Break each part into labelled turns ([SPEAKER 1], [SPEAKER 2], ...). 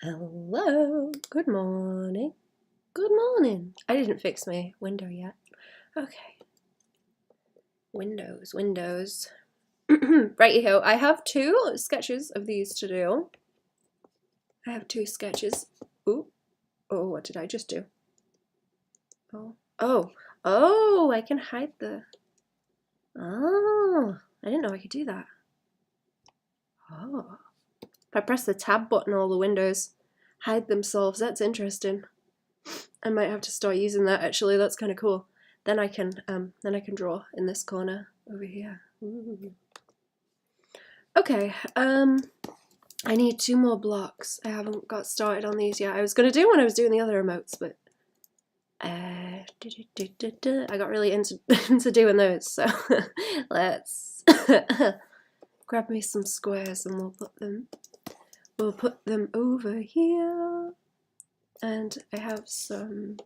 [SPEAKER 1] Hello, good morning. Good morning. I didn't fix my window yet. Okay. Windows. Righty-ho, I have two sketches of these to do. I have two sketches. Ooh. Oh, what did I just do? Oh, I can hide the... Oh, I didn't know I could do that. Oh. If I press the tab button, all the windows hide themselves. That's interesting. I might have to start using that actually. That's kind of cool. Then I can draw in this corner over here. Ooh. Okay, I need 2 more blocks. I haven't got started on these yet. I was gonna do when I was doing the other emotes, but I got really into doing those. So let's grab me some squares and we'll put them over here. And I have some.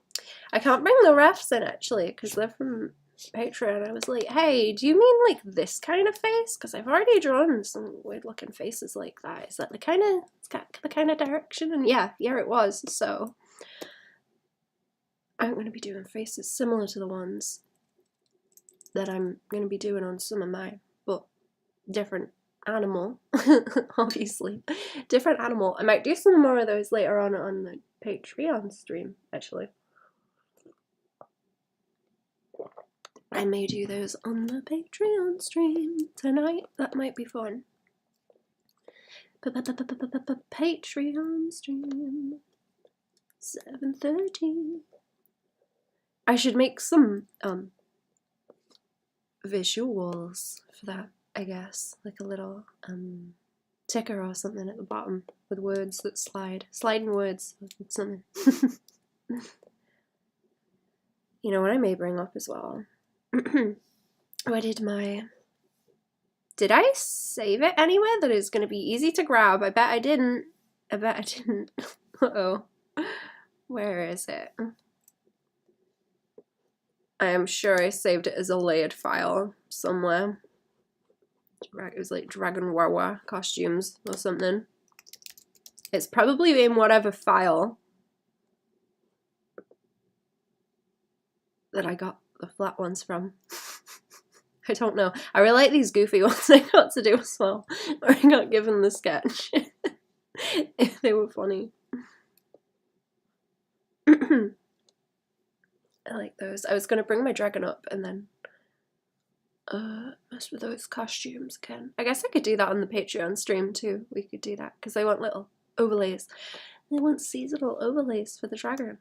[SPEAKER 1] I can't bring the refs in actually because they're from Patreon. I was like, hey, do you mean like this kind of face? Because I've already drawn some weird looking faces like that. Is that the kind of direction? And yeah, it was. So I'm going to be doing faces similar to the ones that I'm going to be doing on some of mine, but different animal, obviously. Different animal. I might do some more of those later on the Patreon stream, actually. I may do those on the Patreon stream tonight. That might be fun. Patreon stream. 7:30. I should make some visuals for that, I guess. Like a little ticker or something at the bottom with words that slide. Sliding words or something. You know what I may bring up as well? Did I save it anywhere that is going to be easy to grab? I bet I didn't. Uh-oh. Where is it? I am sure I saved it as a layered file somewhere. It was like Dragon Wawa costumes or something. It's probably in whatever file that I got the flat ones from. I don't know. I really like these goofy ones I got to do as well. Or I got given the sketch. They were funny. I like those. I was going to bring my dragon up and then mess with those costumes again. I guess I could do that on the Patreon stream too. We could do that because I want little overlays. I want seasonal overlays for the dragon.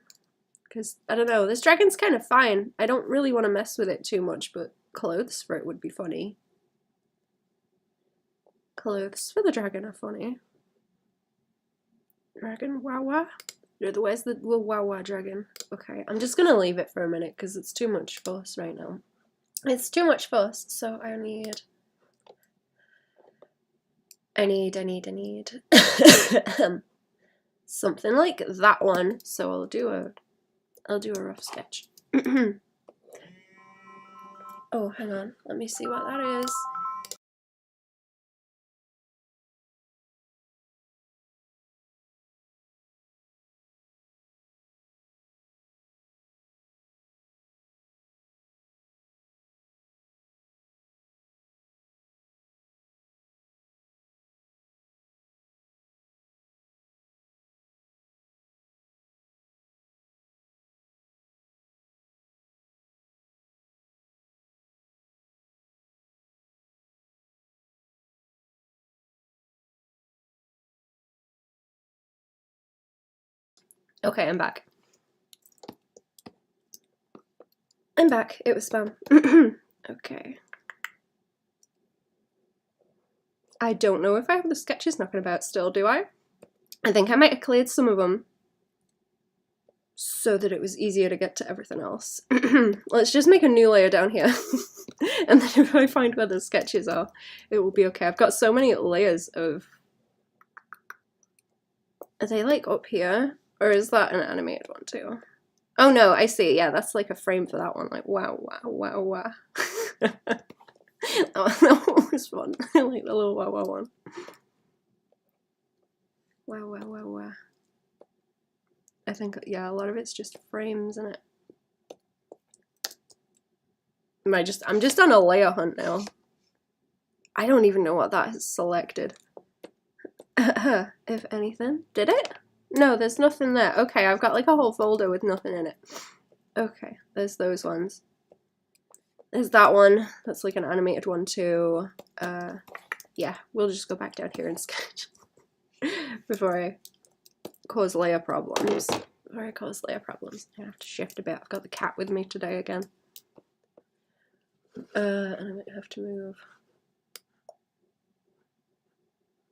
[SPEAKER 1] Because, I don't know, this dragon's kind of fine. I don't really want to mess with it too much, but clothes for it would be funny. Clothes for the dragon are funny. Dragon Wawa? Where's the Wawa dragon? Okay, I'm just gonna leave it for a minute because it's too much fuss right now. It's too much fuss, so I need something like that one. So I'll do a rough sketch. Oh, hang on. Let me see what that is. Okay, I'm back. I'm back. It was spam. Okay. I don't know if I have the sketches knocking about still, do I? I think I might have cleared some of them so that it was easier to get to everything else. Let's just make a new layer down here. And then if I find where the sketches are, it will be okay. I've got so many layers of... Are they like up here? Or is that an animated one too? Oh no, I see. Yeah, that's like a frame for that one. Like, wow. That one was fun. I like the little wow one. Wow. I think, yeah, a lot of it's just frames, isn't it? I'm just on a layer hunt now. I don't even know what that is selected. If anything. Did it? No, there's nothing there. Okay, I've got like a whole folder with nothing in it. Okay, there's those ones. There's that one. That's like an animated one too. Yeah, we'll just go back down here and sketch before I cause layer problems. I have to shift a bit. I've got the cat with me today again. And I might have to move.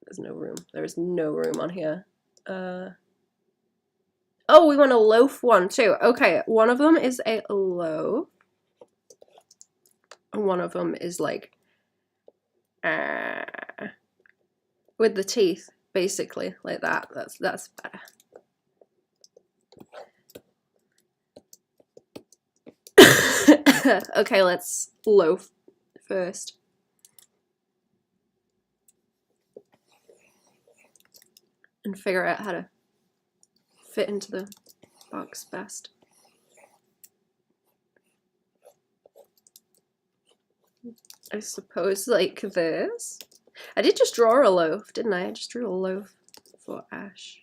[SPEAKER 1] There's no room. There is no room on here. Oh, we want a loaf one too. Okay, one of them is a loaf. And one of them is like with the teeth, basically, like that. That's better. Okay, let's loaf first. And figure out how to fit into the box best. I suppose like this. I did just draw a loaf, didn't I? I just drew a loaf for Ash.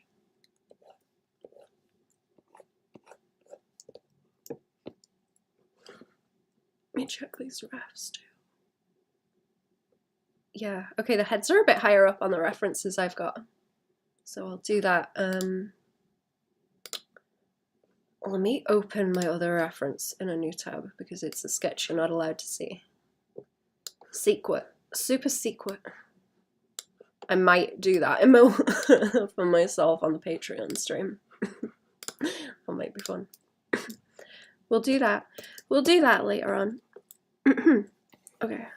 [SPEAKER 1] Let me check these refs too. Yeah, okay, the heads are a bit higher up on the references I've got. So I'll do that. Let me open my other reference in a new tab because it's a sketch you're not allowed to see. Secret. Super secret. I might do that emote for myself on the Patreon stream. That might be fun. We'll do that. We'll do that later on. Okay.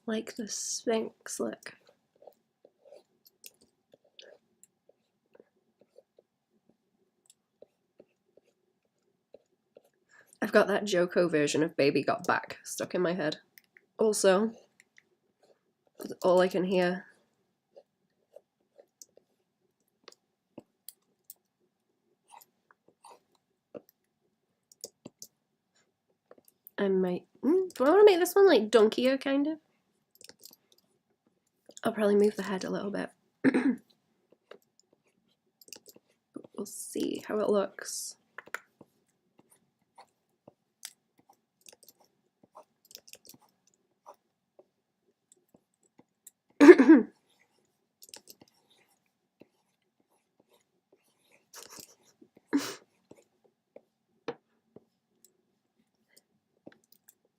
[SPEAKER 1] Like the Sphinx, look. I've got that Joko version of Baby Got Back stuck in my head. Also, all I can hear. I might. Do I want to make this one like dunkier, kind of? I'll probably move the head a little bit. We'll see how it looks.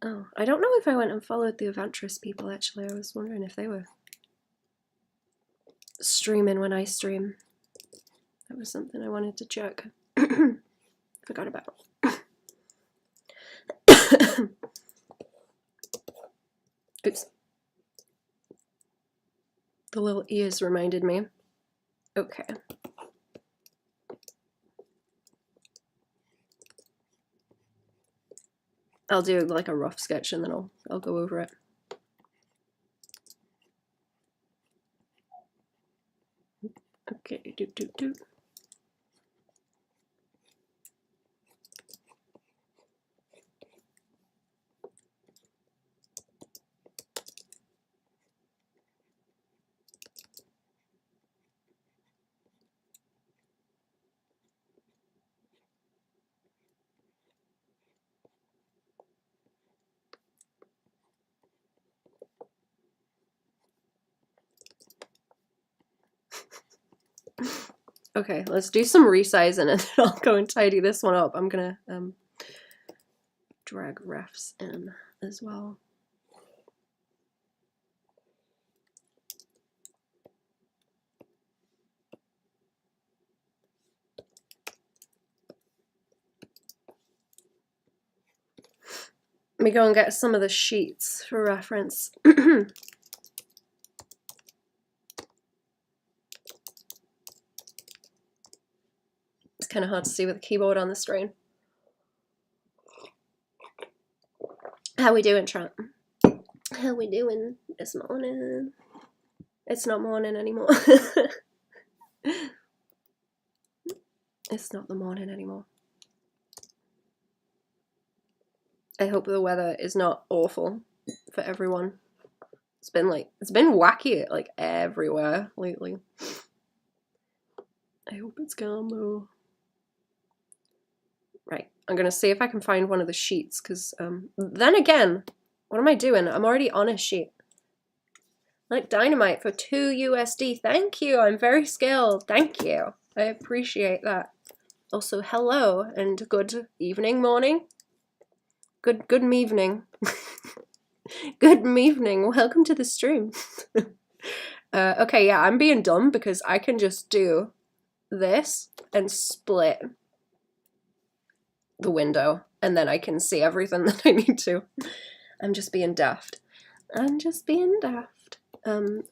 [SPEAKER 1] Oh, I don't know if I went and followed the Eventris people, actually. I was wondering if they were streaming when I stream. That was something I wanted to check. Forgot about. Oops. The little ears reminded me. Okay. I'll do like a rough sketch and then I'll go over it. Okay, do. Okay, let's do some resizing and then I'll go and tidy this one up. I'm gonna drag refs in as well. Let me go and get some of the sheets for reference. It's kind of hard to see with the keyboard on the screen. How we doing, Trent? How we doing? It's morning. It's not morning anymore. It's not the morning anymore. I hope the weather is not awful for everyone. It's been wacky like everywhere lately. I hope it's calm though. Right, I'm gonna see if I can find one of the sheets, because then again, what am I doing? I'm already on a sheet. Like dynamite for 2 USD. Thank you, I'm very skilled. Thank you. I appreciate that. Also, hello and good evening, morning. Good evening. Good evening. Welcome to the stream. Okay, yeah, I'm being dumb because I can just do this and split the window, and then I can see everything that I need to. I'm just being daft. I'm just being daft.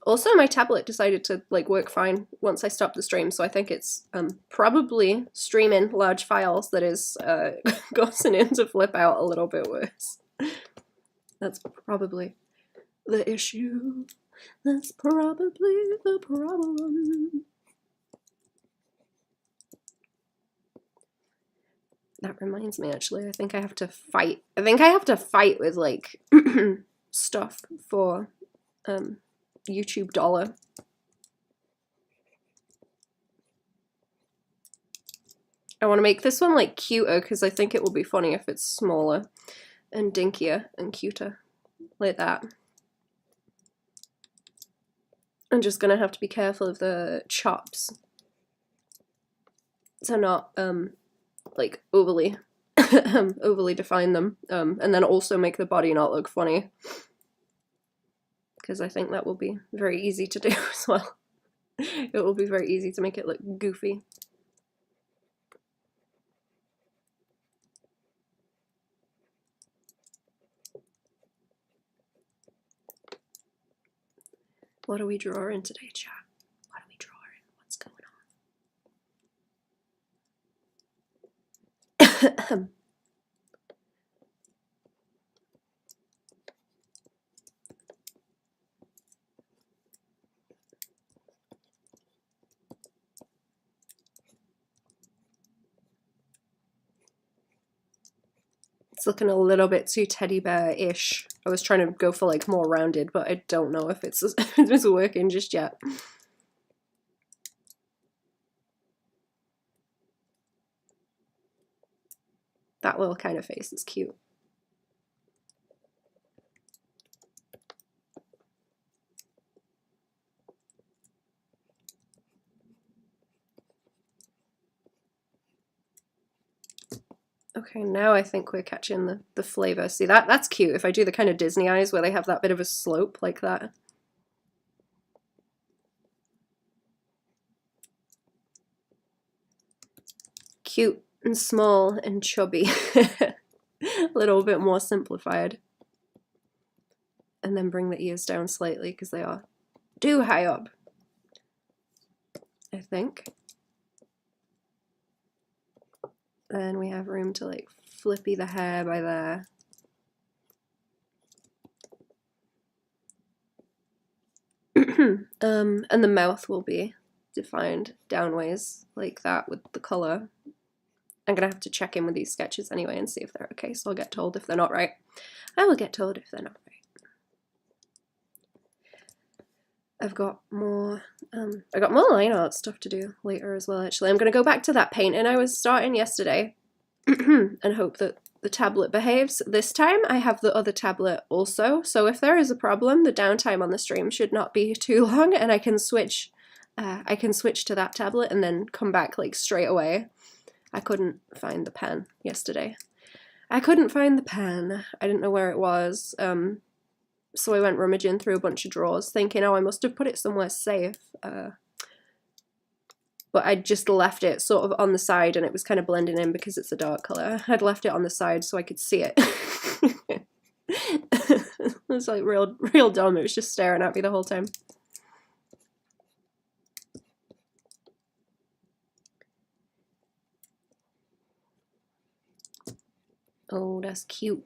[SPEAKER 1] Also, my tablet decided to like work fine once I stopped the stream, so I think it's probably streaming large files that is causing it to flip out a little bit worse. That's probably the issue. That's probably the problem. That reminds me, actually, I think I have to fight. I think I have to fight with like stuff for YouTube dollar. I want to make this one like cuter because I think it will be funny if it's smaller and dinkier and cuter like that. I'm just gonna have to be careful of the chops to not like overly overly define them, and then also make the body not look funny, because I think that will be very easy to do as well. It will be very easy to make it look goofy. What are we drawing today, chat? What are we drawing? What's going on? It's looking a little bit too teddy bear-ish. I was trying to go for like more rounded, but I don't know if it's working just yet. That little kind of face is cute. Okay, now I think we're catching the flavor. See, that's cute. If I do the kind of Disney eyes where they have that bit of a slope like that. Cute and small and chubby. A little bit more simplified. And then bring the ears down slightly because they are too high up, I think. Then we have room to like flippy the hair by there. And the mouth will be defined downways like that with the colour. I'm gonna have to check in with these sketches anyway and see if they're okay, so I'll get told if they're not right. I will get told if they're not right. I've got more line art stuff to do later as well, actually. I'm gonna go back to that painting I was starting yesterday and hope that the tablet behaves. This time I have the other tablet also, so if there is a problem, the downtime on the stream should not be too long, and I can switch to that tablet and then come back like straight away. I couldn't find the pen yesterday. I couldn't find the pen. I didn't know where it was. So I went rummaging through a bunch of drawers thinking, oh, I must have put it somewhere safe. But I just left it sort of on the side, and it was kind of blending in because it's a dark colour. I'd left it on the side so I could see it. It was like real dumb. It was just staring at me the whole time. Oh, that's cute.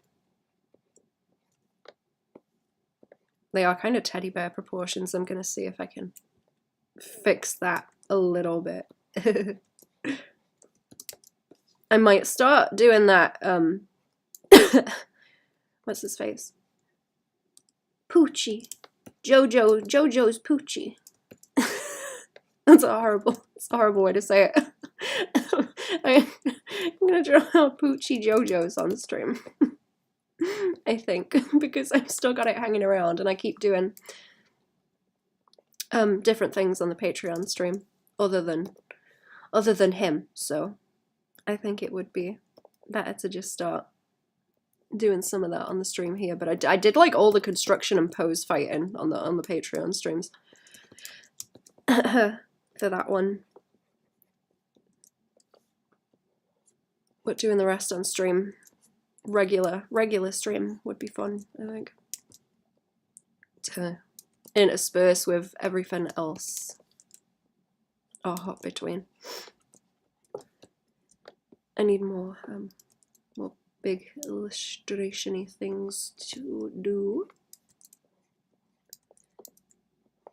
[SPEAKER 1] They are kind of teddy bear proportions. I'm gonna see if I can fix that a little bit. I might start doing that, what's his face? Poochie. Jojo's Poochie. It's a horrible way to say it. I'm gonna draw Poochie Jojo's on stream. I think, because I've still got it hanging around and I keep doing different things on the Patreon stream other than him, so I think it would be better to just start doing some of that on the stream here. But I did like all the construction and pose fighting on the Patreon streams for that one. But doing the rest on stream, regular stream, would be fun, I think, to intersperse with everything else or hop between. I need more big illustration-y things to do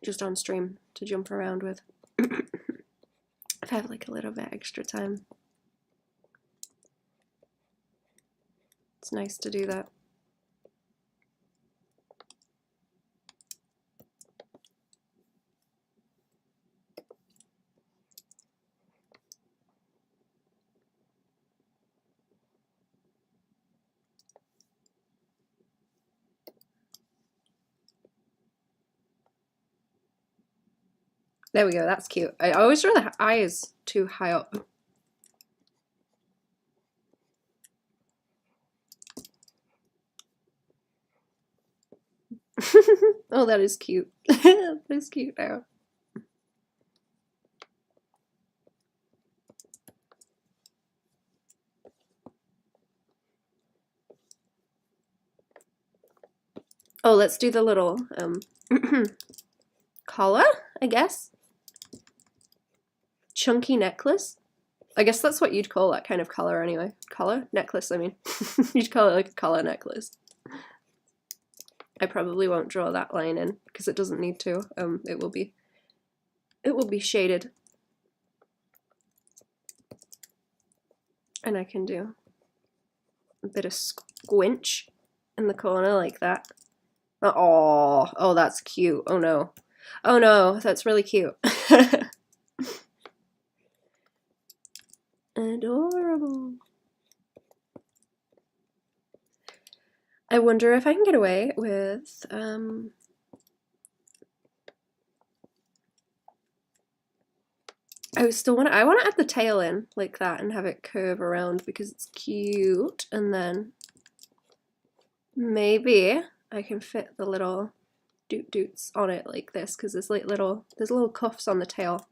[SPEAKER 1] just on stream to jump around with. If I have like a little bit extra time, it's nice to do that. There we go, that's cute. I always draw the eyes too high up. Oh, that is cute. That is cute now. Oh, let's do the little collar, I guess. Chunky necklace. I guess that's what you'd call that kind of collar anyway. Collar? Necklace, I mean. You'd call it like a collar necklace. I probably won't draw that line in because it doesn't need to. It will be shaded. And I can do a bit of squinch in the corner like that. Oh, that's cute. Oh no. Oh no, that's really cute. Adorable. I wonder if I can get away with I want to add the tail in like that and have it curve around because it's cute, and then maybe I can fit the little doot-doots on it like this because there's like little cuffs on the tail.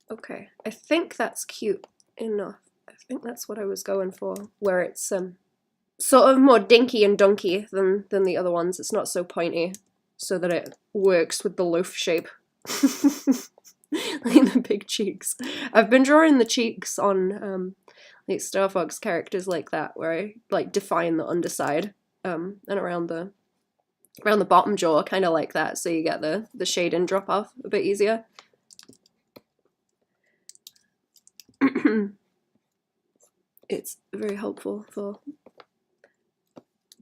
[SPEAKER 1] Okay, I think that's cute enough. I think that's what I was going for, where it's sort of more dinky and dunky than the other ones. It's not so pointy, so that it works with the loaf shape. Like the big cheeks. I've been drawing the cheeks on like Star Fox characters like that, where I like define the underside and around the bottom jaw, kind of like that, so you get the shade and drop off a bit easier. It's very helpful for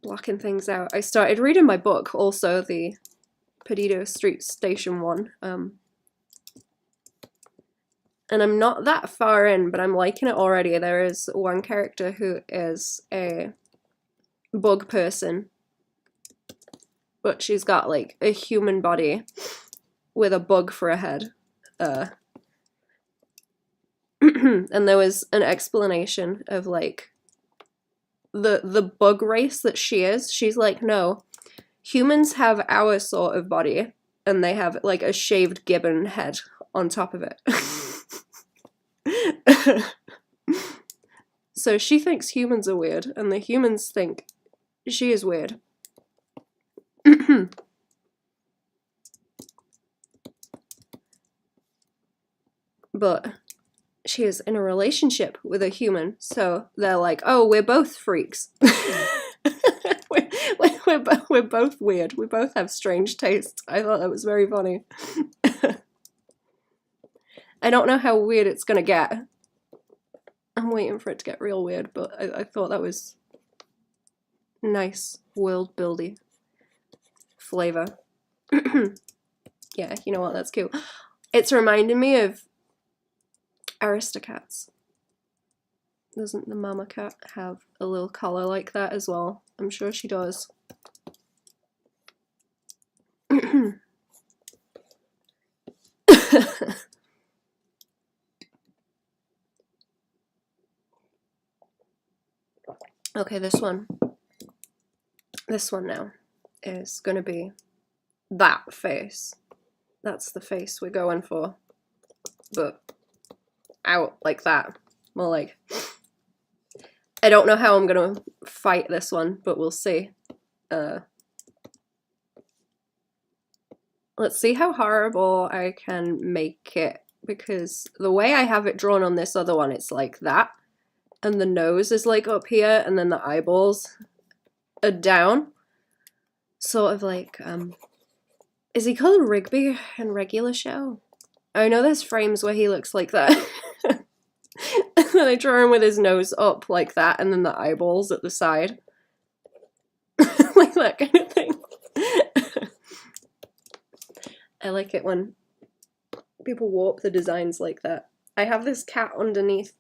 [SPEAKER 1] blocking things out. I started reading my book, also the Perdido Street Station one, and I'm not that far in, but I'm liking it already. There is one character who is a bug person, but she's got like a human body with a bug for a head. And there was an explanation of like the bug race that she is. She's like, no, humans have our sort of body and they have like a shaved gibbon head on top of it. So she thinks humans are weird and the humans think she is weird. But she is in a relationship with a human, so they're like, oh, we're both freaks. we're both weird. We both have strange tastes. I thought that was very funny. I don't know how weird it's gonna get. I'm waiting for it to get real weird, but I thought that was nice world buildy flavor. Yeah, you know what? That's cute. It's reminding me of Aristocats. Doesn't the mama cat have a little collar like that as well? I'm sure she does. Okay, this one now is gonna be that face. That's the face we're going for. But out like that. More like, I don't know how I'm gonna fight this one, but we'll see. Let's see how horrible I can make it, because the way I have it drawn on this other one, it's like that, and the nose is like up here, and then the eyeballs are down. Sort of like, is he called Rigby in regular show? I know there's frames where he looks like that. And then I draw him with his nose up like that, and then the eyeballs at the side. Like that kind of thing. I like it when people warp the designs like that. I have this cat underneath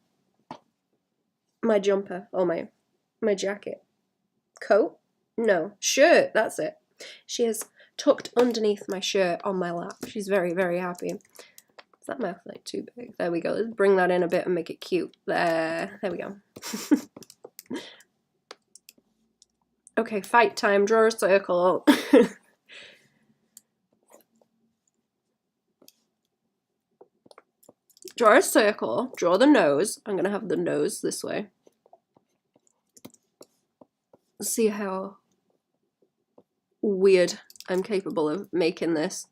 [SPEAKER 1] my jumper, or my jacket. Coat? No, shirt, that's it. She is tucked underneath my shirt on my lap. She's very, very happy. Is that mouth like too big? There we go. Let's bring that in a bit and make it cute. There we go. Okay, fight time. Draw a circle. Draw a circle. Draw the nose. I'm gonna have the nose this way. See how weird I'm capable of making this.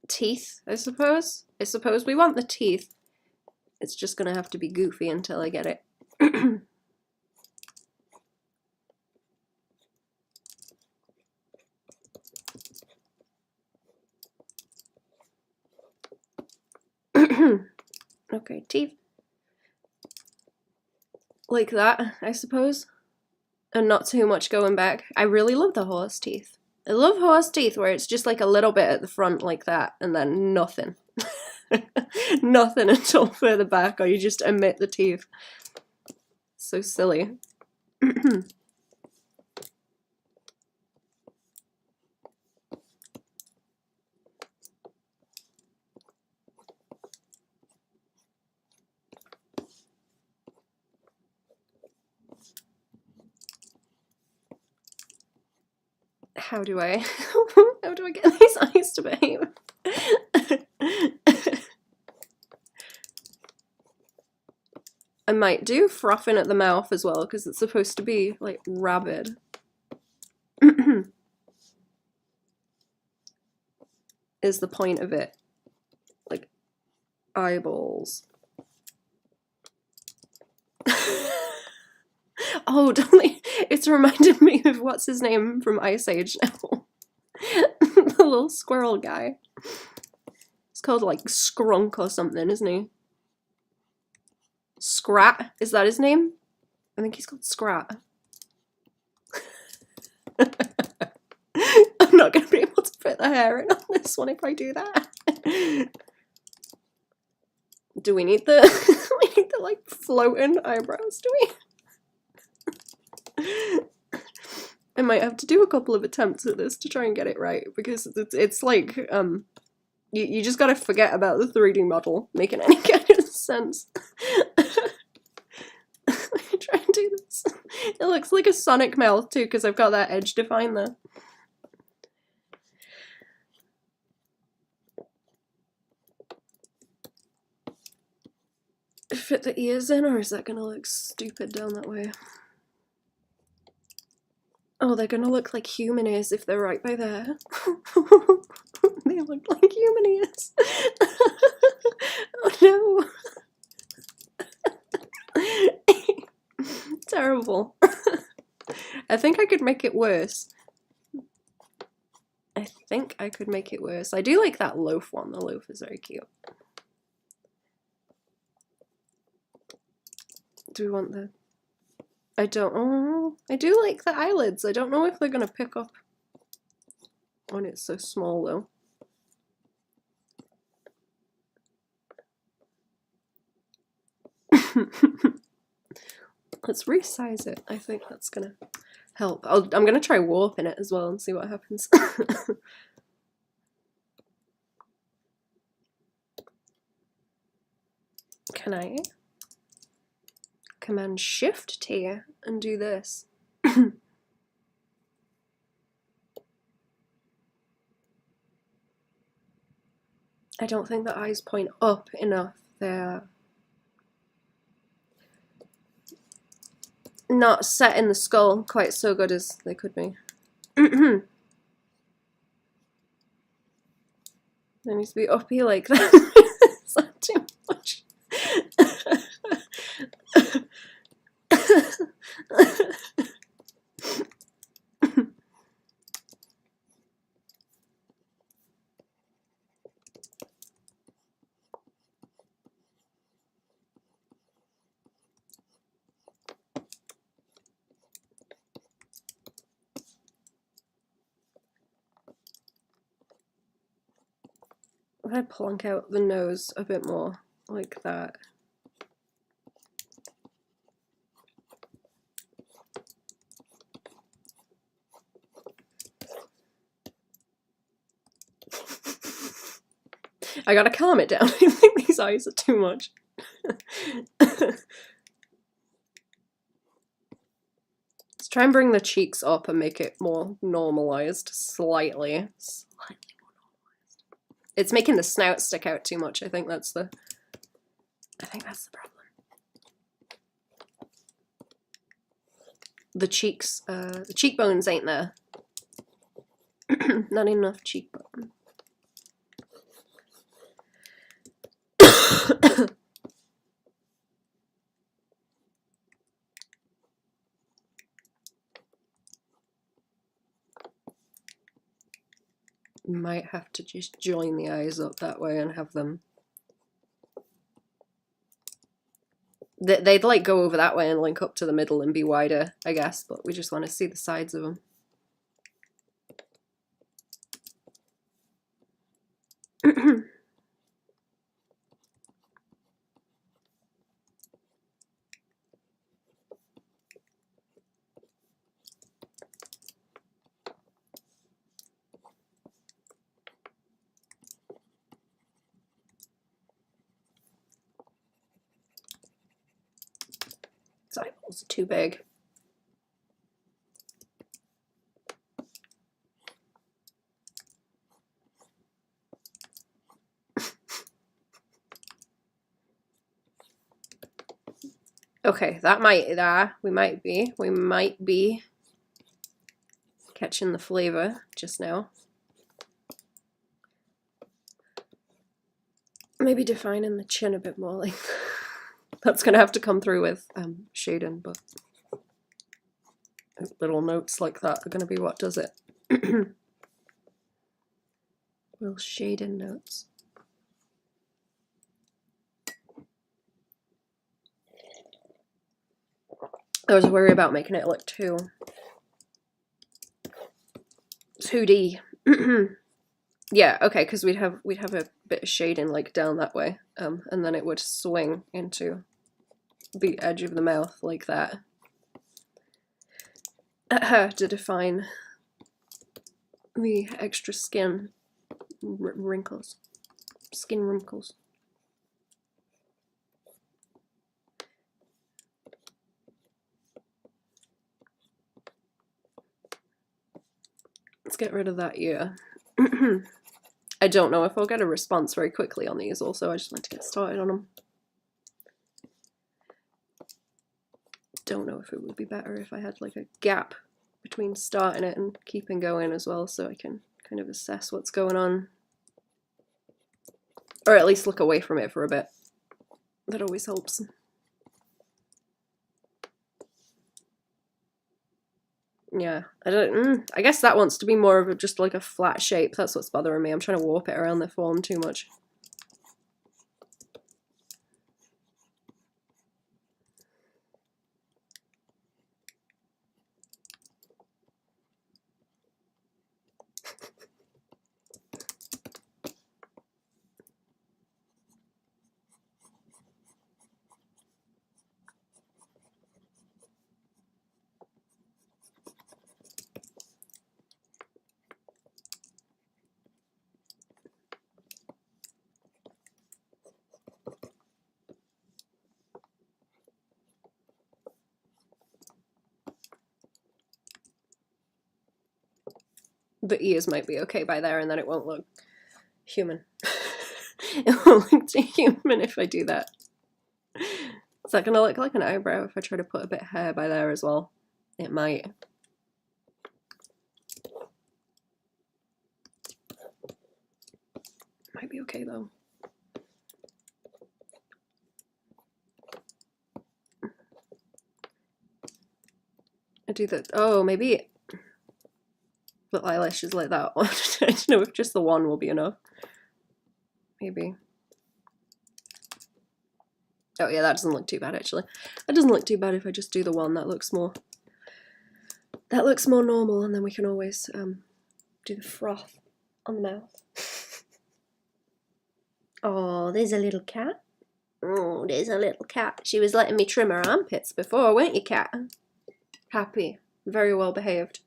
[SPEAKER 1] Teeth, I suppose. I suppose we want the teeth. It's just gonna have to be goofy until I get it. Okay, teeth. Like that, I suppose. And not too much going back. I really love the horse teeth. I love horse teeth where it's just like a little bit at the front like that, and then nothing. Nothing until further back, or you just omit the teeth. So silly. How do I get these eyes to behave? I might do frothing at the mouth as well, because it's supposed to be like rabid. Is the point of it. Like eyeballs. Oh, it's reminded me of what's his name from Ice Age now. The little squirrel guy. It's called like Skrunk or something, isn't he? Scrat? Is that his name? I think he's called Scrat. I'm not going to be able to fit the hair in on this one if I do that. Do we need the like floating eyebrows, do we? I might have to do a couple of attempts at this to try and get it right, because it's like, you just gotta forget about the 3D model making any kind of sense. Let me try and do this. It looks like a Sonic mouth too, because I've got that edge defined there. Fit the ears in, or is that gonna look stupid down that way? Oh, they're gonna look like human ears if they're right by there. They look like human ears. Oh no. Terrible. I think I could make it worse. I think I could make it worse. I do like that loaf one. The loaf is very cute. Do we want the... I don't... Oh, I do like the eyelids. I don't know if they're going to pick up when it's so small, though. Let's resize it. I think that's gonna help. I'm gonna try warping it as well and see what happens. Can I Command Shift T and do this? I don't think the eyes point up enough. They're not set in the skull quite so good as they could be. They needs to be uppy like that. Is that too much? If I plonk out the nose a bit more, like that. I gotta calm it down. I think these eyes are too much. Let's try and bring the cheeks up and make it more normalized, slightly. Slightly more normalized. It's making the snout stick out too much. I think that's the problem. The cheeks, the cheekbones ain't there. Not enough cheekbone. Might have to just join the eyes up that way and have them... They'd like go over that way and link up to the middle and be wider, I guess, but we just want to see the sides of them. His eyeballs are too big. Okay, we might be catching the flavor just now. Maybe defining the chin a bit more, like that's gonna have to come through with shading, but little notes like that are gonna be what does it. Little shading notes. I was worried about making it look too 2D. Yeah, okay, because we'd have a bit of shading like down that way, and then it would swing into the edge of the mouth like that to define the extra skin wrinkles, skin wrinkles. Let's get rid of that ear. I don't know if I'll get a response very quickly on these also, I just want to get started on them. Don't know if it would be better if I had like a gap between starting it and keeping going as well, so I can kind of assess what's going on. Or at least look away from it for a bit. That always helps. Yeah, I guess that wants to be more of just like a flat shape. That's what's bothering me. I'm trying to warp it around the form too much. The ears might be okay by there, and then it won't look human. It won't look too human if I do that. Is that gonna look like an eyebrow if I try to put a bit of hair by there as well? It might. Might be okay though. I do that. Oh, maybe little eyelashes like that. I don't know if just the one will be enough. Maybe. Oh yeah, that doesn't look too bad actually. That doesn't look too bad if I just do the one. That looks more normal, and then we can always do the froth on the mouth. Oh, there's a little cat. Oh, there's a little cat. She was letting me trim her armpits before, weren't you, cat? Happy. Very well behaved.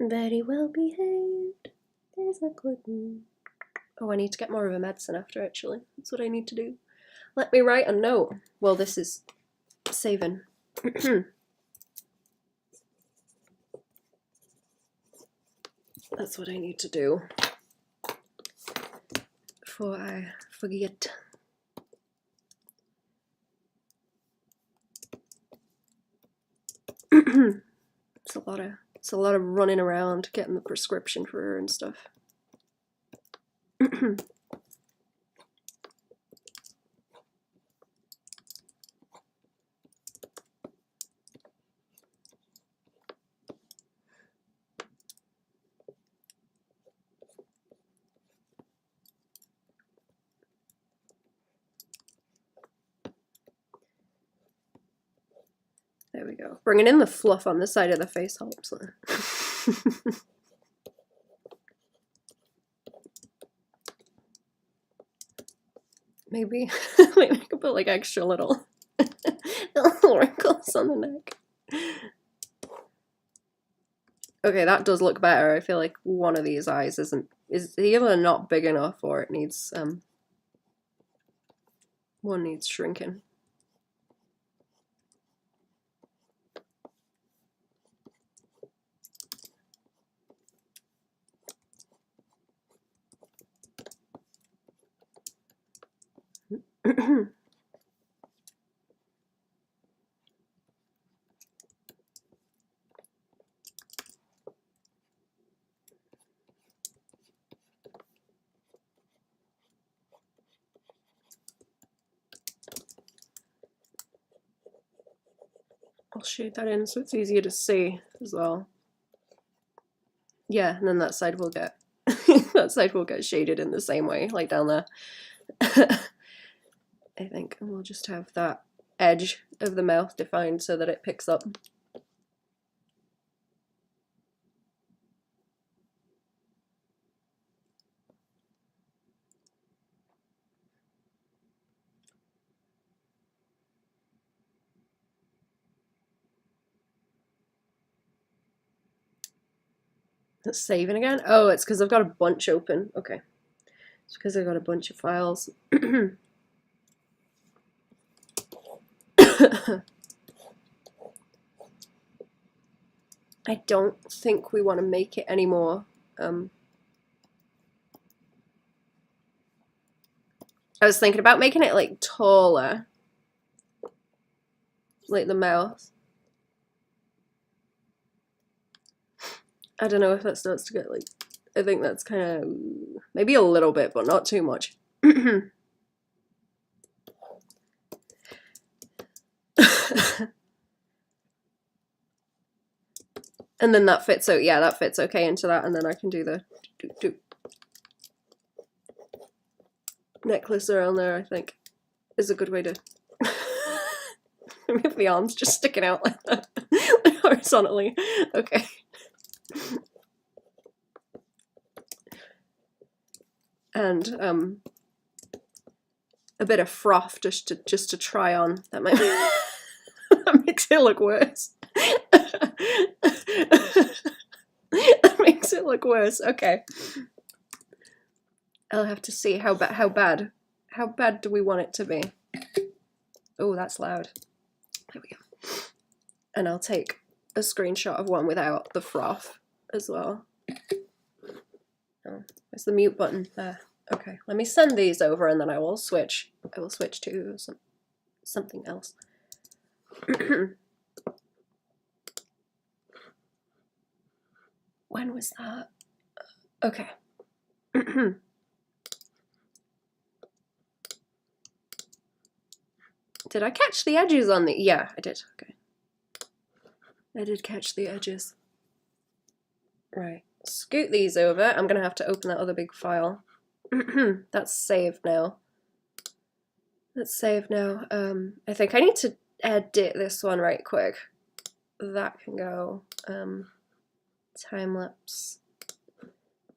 [SPEAKER 1] Very well behaved. There's a good one. Oh, I need to get more of a medicine after, actually. That's what I need to do. Let me write a note. Well, this is saving. That's what I need to do before I forget. It's a lot of running around getting the prescription for her and stuff. There we go. Bringing in the fluff on this side of the face helps. Maybe I could put like extra little wrinkles on the neck. Okay, that does look better. I feel like one of these eyes is either not big enough or it needs one needs shrinking. I'll shade that in so it's easier to see as well. Yeah, and then that side will get that side will get shaded in the same way, like down there. I think, and we'll just have that edge of the mouth defined so that it picks up. It's saving again? Oh, it's because I've got a bunch open. Okay. It's because I've got a bunch of files. I don't think we want to make it anymore. I was thinking about making it like taller, like the mouth. I don't know if that starts to get like, I think that's kind of, maybe a little bit, but not too much. And then that fits, so yeah, that fits okay into that, and then I can do the necklace around there, I think, is a good way to have the arms just sticking out like that, horizontally. Okay. And a bit of froth just to try on. That might that makes it look worse. That makes it look worse. Okay. I'll have to see how bad do we want it to be. Oh, that's loud. There we go. And I'll take a screenshot of one without the froth as well. Oh, there's the mute button there. Okay, let me send these over and then I will switch. I will switch to something else. When was that? Okay. Did I catch the edges on the... Yeah, I did. Okay. I did catch the edges. Right. Scoot these over. I'm going to have to open that other big file. That's saved now. That's saved now. I think I need to edit this one right quick. That can go. Time-lapse.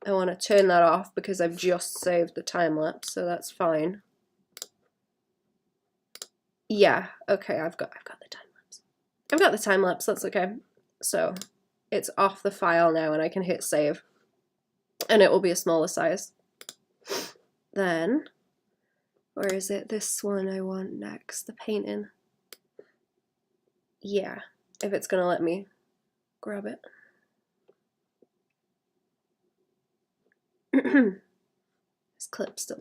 [SPEAKER 1] I want to turn that off because I've just saved the time-lapse, so that's fine. Yeah, okay, I've got the time-lapse. I've got the time-lapse, that's okay. So it's off the file now and I can hit save. And it will be a smaller size. Then, where is it? This one I want next, the painting. Yeah, if it's gonna let me grab it. This clip's still...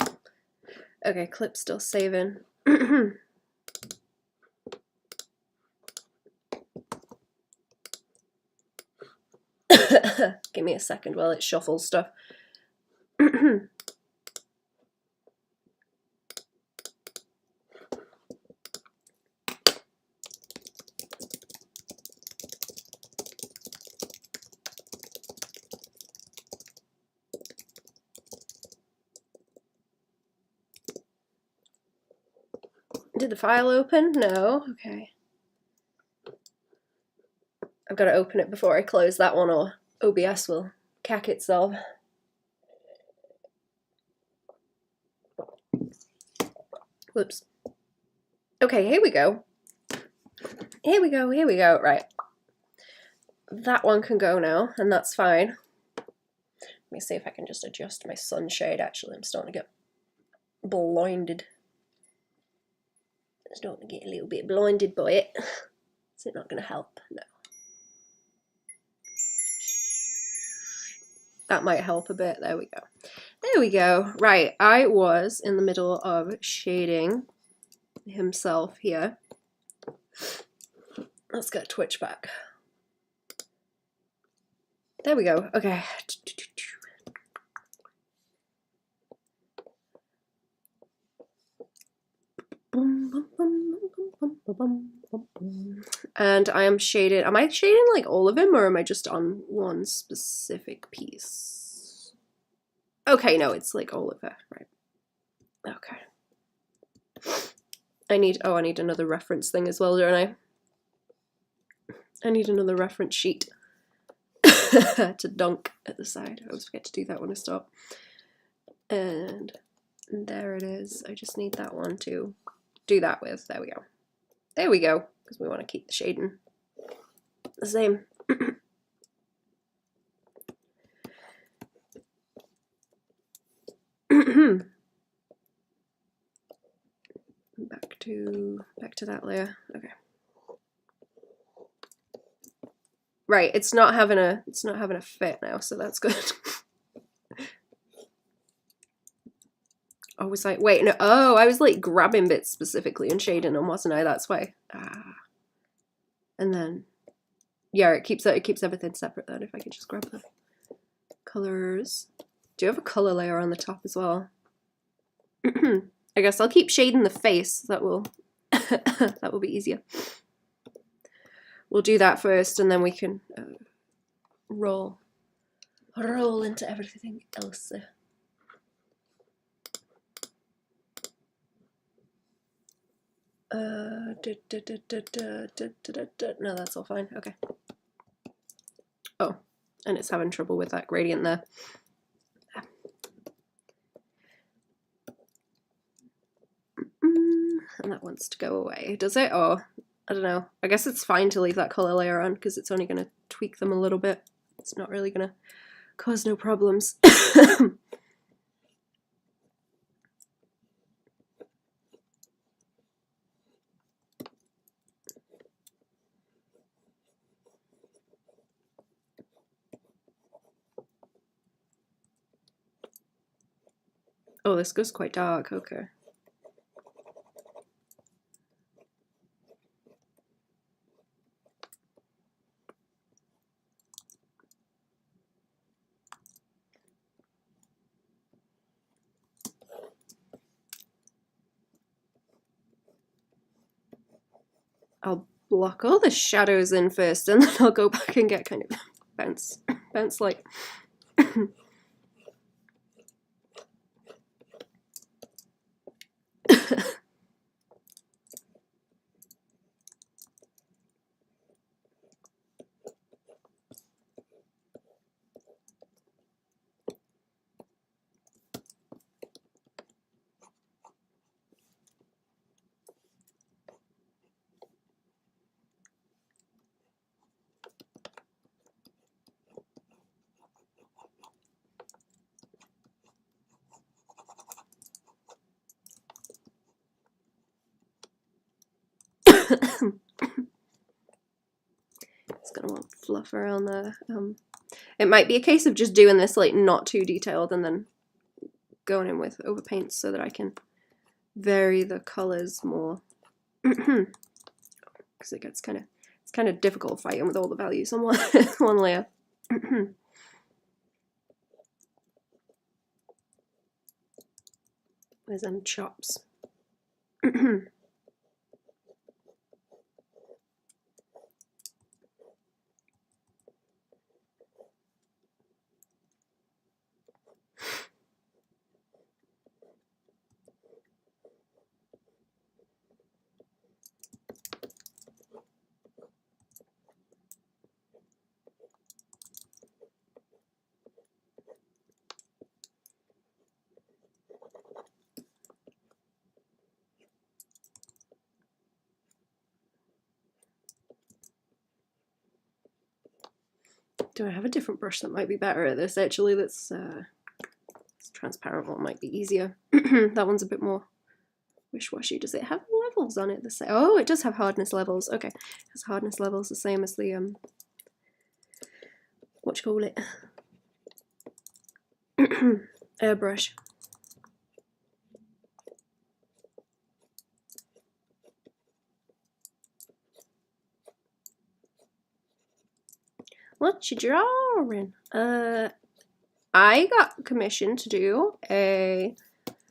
[SPEAKER 1] Okay, clip's still saving. Give me a second while it shuffles stuff. Did the file open? No. Okay. I've got to open it before I close that one or OBS will cack itself. Whoops. Okay, here we go. Here we go, here we go. Right. That one can go now, and that's fine. Let me see if I can just adjust my sunshade. Actually, I'm starting to get blinded. I'm starting to get a little bit blinded by it. Is it not going to help? No. That might help a bit. There we go. There we go. Right, I was in the middle of shading himself here. Let's get Twitch back. There we go. Okay. And I am shaded. Am I shading like all of him or am I just on one specific piece? Okay, no, it's like all of it, right? Okay. I need another reference thing as well, don't I? I need another reference sheet to dunk at the side. I always forget to do that when I stop. And there it is. I just need that one to do that with. There we go. There we go. Because we want to keep the shading the same. back to that layer. Okay. Right, it's not having a fit now, so that's good. I was like, wait, no, oh, I was like grabbing bits specifically and shading them, wasn't I? That's why. Ah. And then, yeah, it keeps everything separate then. If I can just grab the colors. Do you have a color layer on the top as well? I guess I'll keep shading the face. That will that will be easier. We'll do that first, and then we can roll into everything else. No, that's all fine. Okay. Oh, and it's having trouble with that gradient there. And that wants to go away. Does it? Or, I don't know. I guess it's fine to leave that colour layer on because it's only going to tweak them a little bit. It's not really going to cause no problems. Oh, this goes quite dark. Okay. I'll block all the shadows in first, and then I'll go back and get kind of bounce light. It's gonna want fluff around there. It might be a case of just doing this like not too detailed and then going in with overpaints so that I can vary the colors more. Because it gets kind of difficult fighting with all the values on one layer. There's them chops. Do I have a different brush that might be better at this? Actually, that's transparent one might be easier. That one's a bit more wish-washy. Does it have levels on it? Oh, it does have hardness levels. Okay, it has hardness levels the same as the what you call it? Airbrush. What you drawing? I got commissioned to do a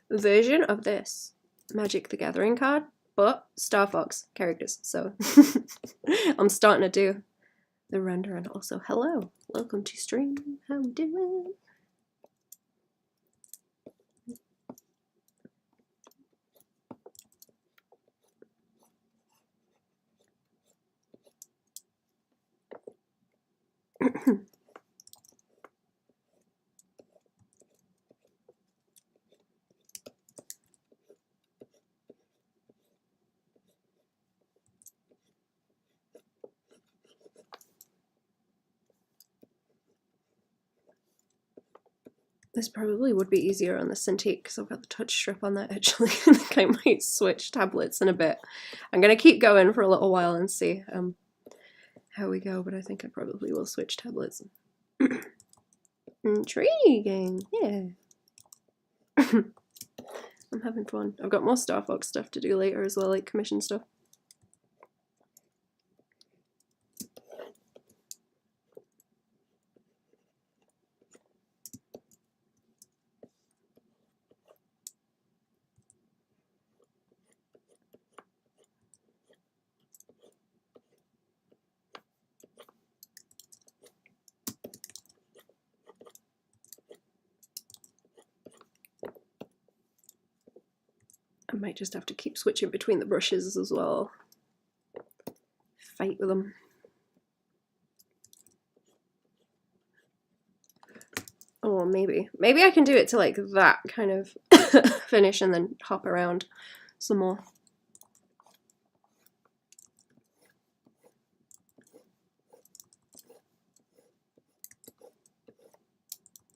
[SPEAKER 1] version of this Magic the Gathering card, but Star Fox characters. So I'm starting to do the render. And also, hello, welcome to stream. How we doing? This probably would be easier on the Cintiq because I've got the touch strip on that actually. I think I might switch tablets in a bit. I'm going to keep going for a little while and see how we go, but I think I probably will switch tablets. Intriguing, yeah. I'm having fun. I've got more Star Fox stuff to do later as well, like commission stuff. might just have to keep switching between the brushes as well. Fight with them. Or maybe I can do it to like that kind of finish and then hop around some more.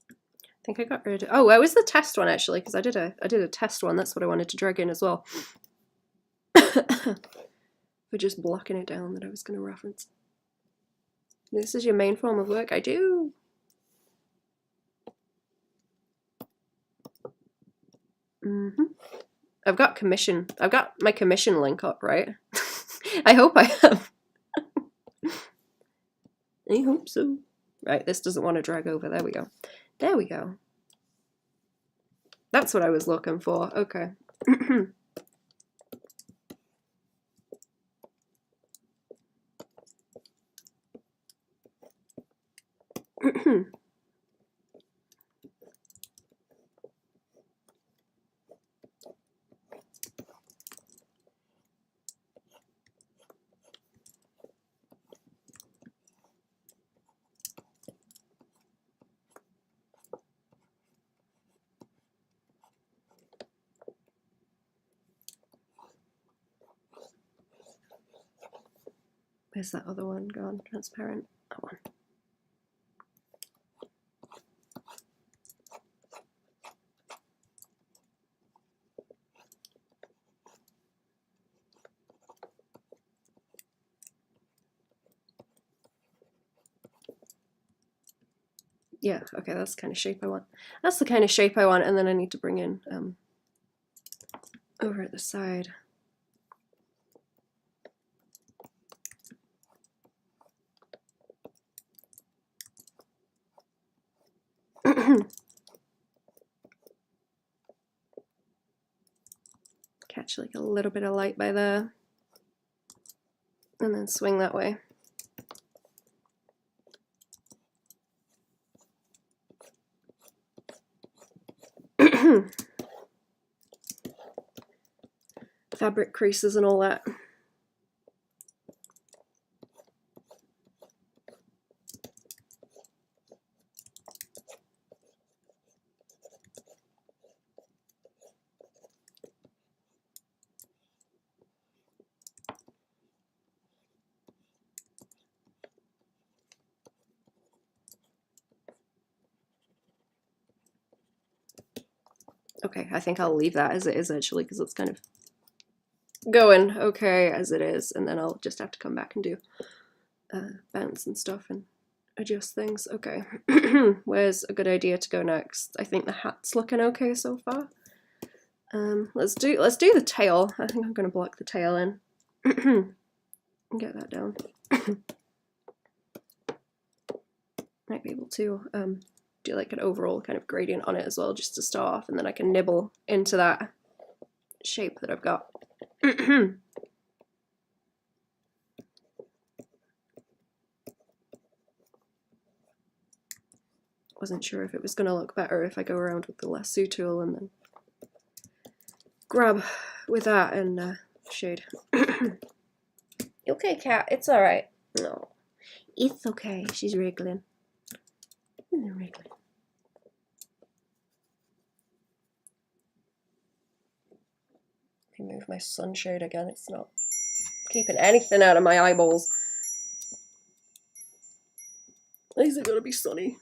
[SPEAKER 1] I think I got rid of, oh, where was the test one actually? Because I did a test one. That's what I wanted to drag in as well. For just blocking it down that I was going to reference. This is your main form of work? I do. I've got my commission link up, right? I hope I have. I hope so. Right, this doesn't want to drag over. There we go. There we go. That's what I was looking for. Okay. Where's that other one gone? Transparent. That one. Yeah, okay, that's the kind of shape I want. That's the kind of shape I want, and then I need to bring in over at the side. Catch like a little bit of light by there, and then swing that way. Fabric creases and all that. Okay, I think I'll leave that as it is actually, because it's kind of going okay as it is, and then I'll just have to come back and do bounce and stuff and adjust things. Okay, where's a good idea to go next? I think the hat's looking okay so far. Let's do the tail. I think I'm gonna block the tail in and get that down. Might be able to do like an overall kind of gradient on it as well, just to start off, and then I can nibble into that shape that I've got. Wasn't sure if it was going to look better if I go around with the lasso tool and then grab with that and shade. Okay, cat, it's alright. No, it's okay, she's wriggling. Wriggling. Let me move my sunshade again, it's not keeping anything out of my eyeballs. These are gonna be sunny.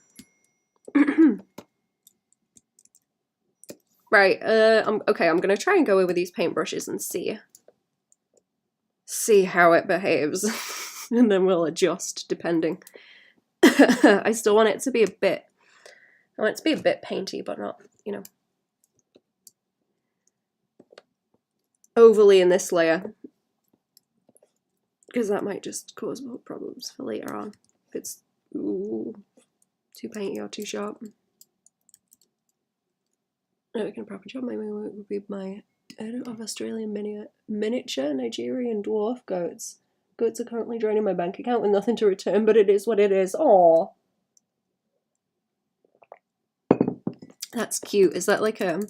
[SPEAKER 1] Right, okay, I'm gonna try and go over these paintbrushes and see how it behaves. And then we'll adjust depending. I still want it to be a bit, I want it to be a bit painty, but not, you know, overly in this layer, because that might just cause more problems for later on if it's too painty or too sharp. No, we can proper job. My main work would be my edit of Australian miniature Nigerian dwarf goats. Goats are currently draining my bank account with nothing to return, but it is what it is. Aww. That's cute. Is that like a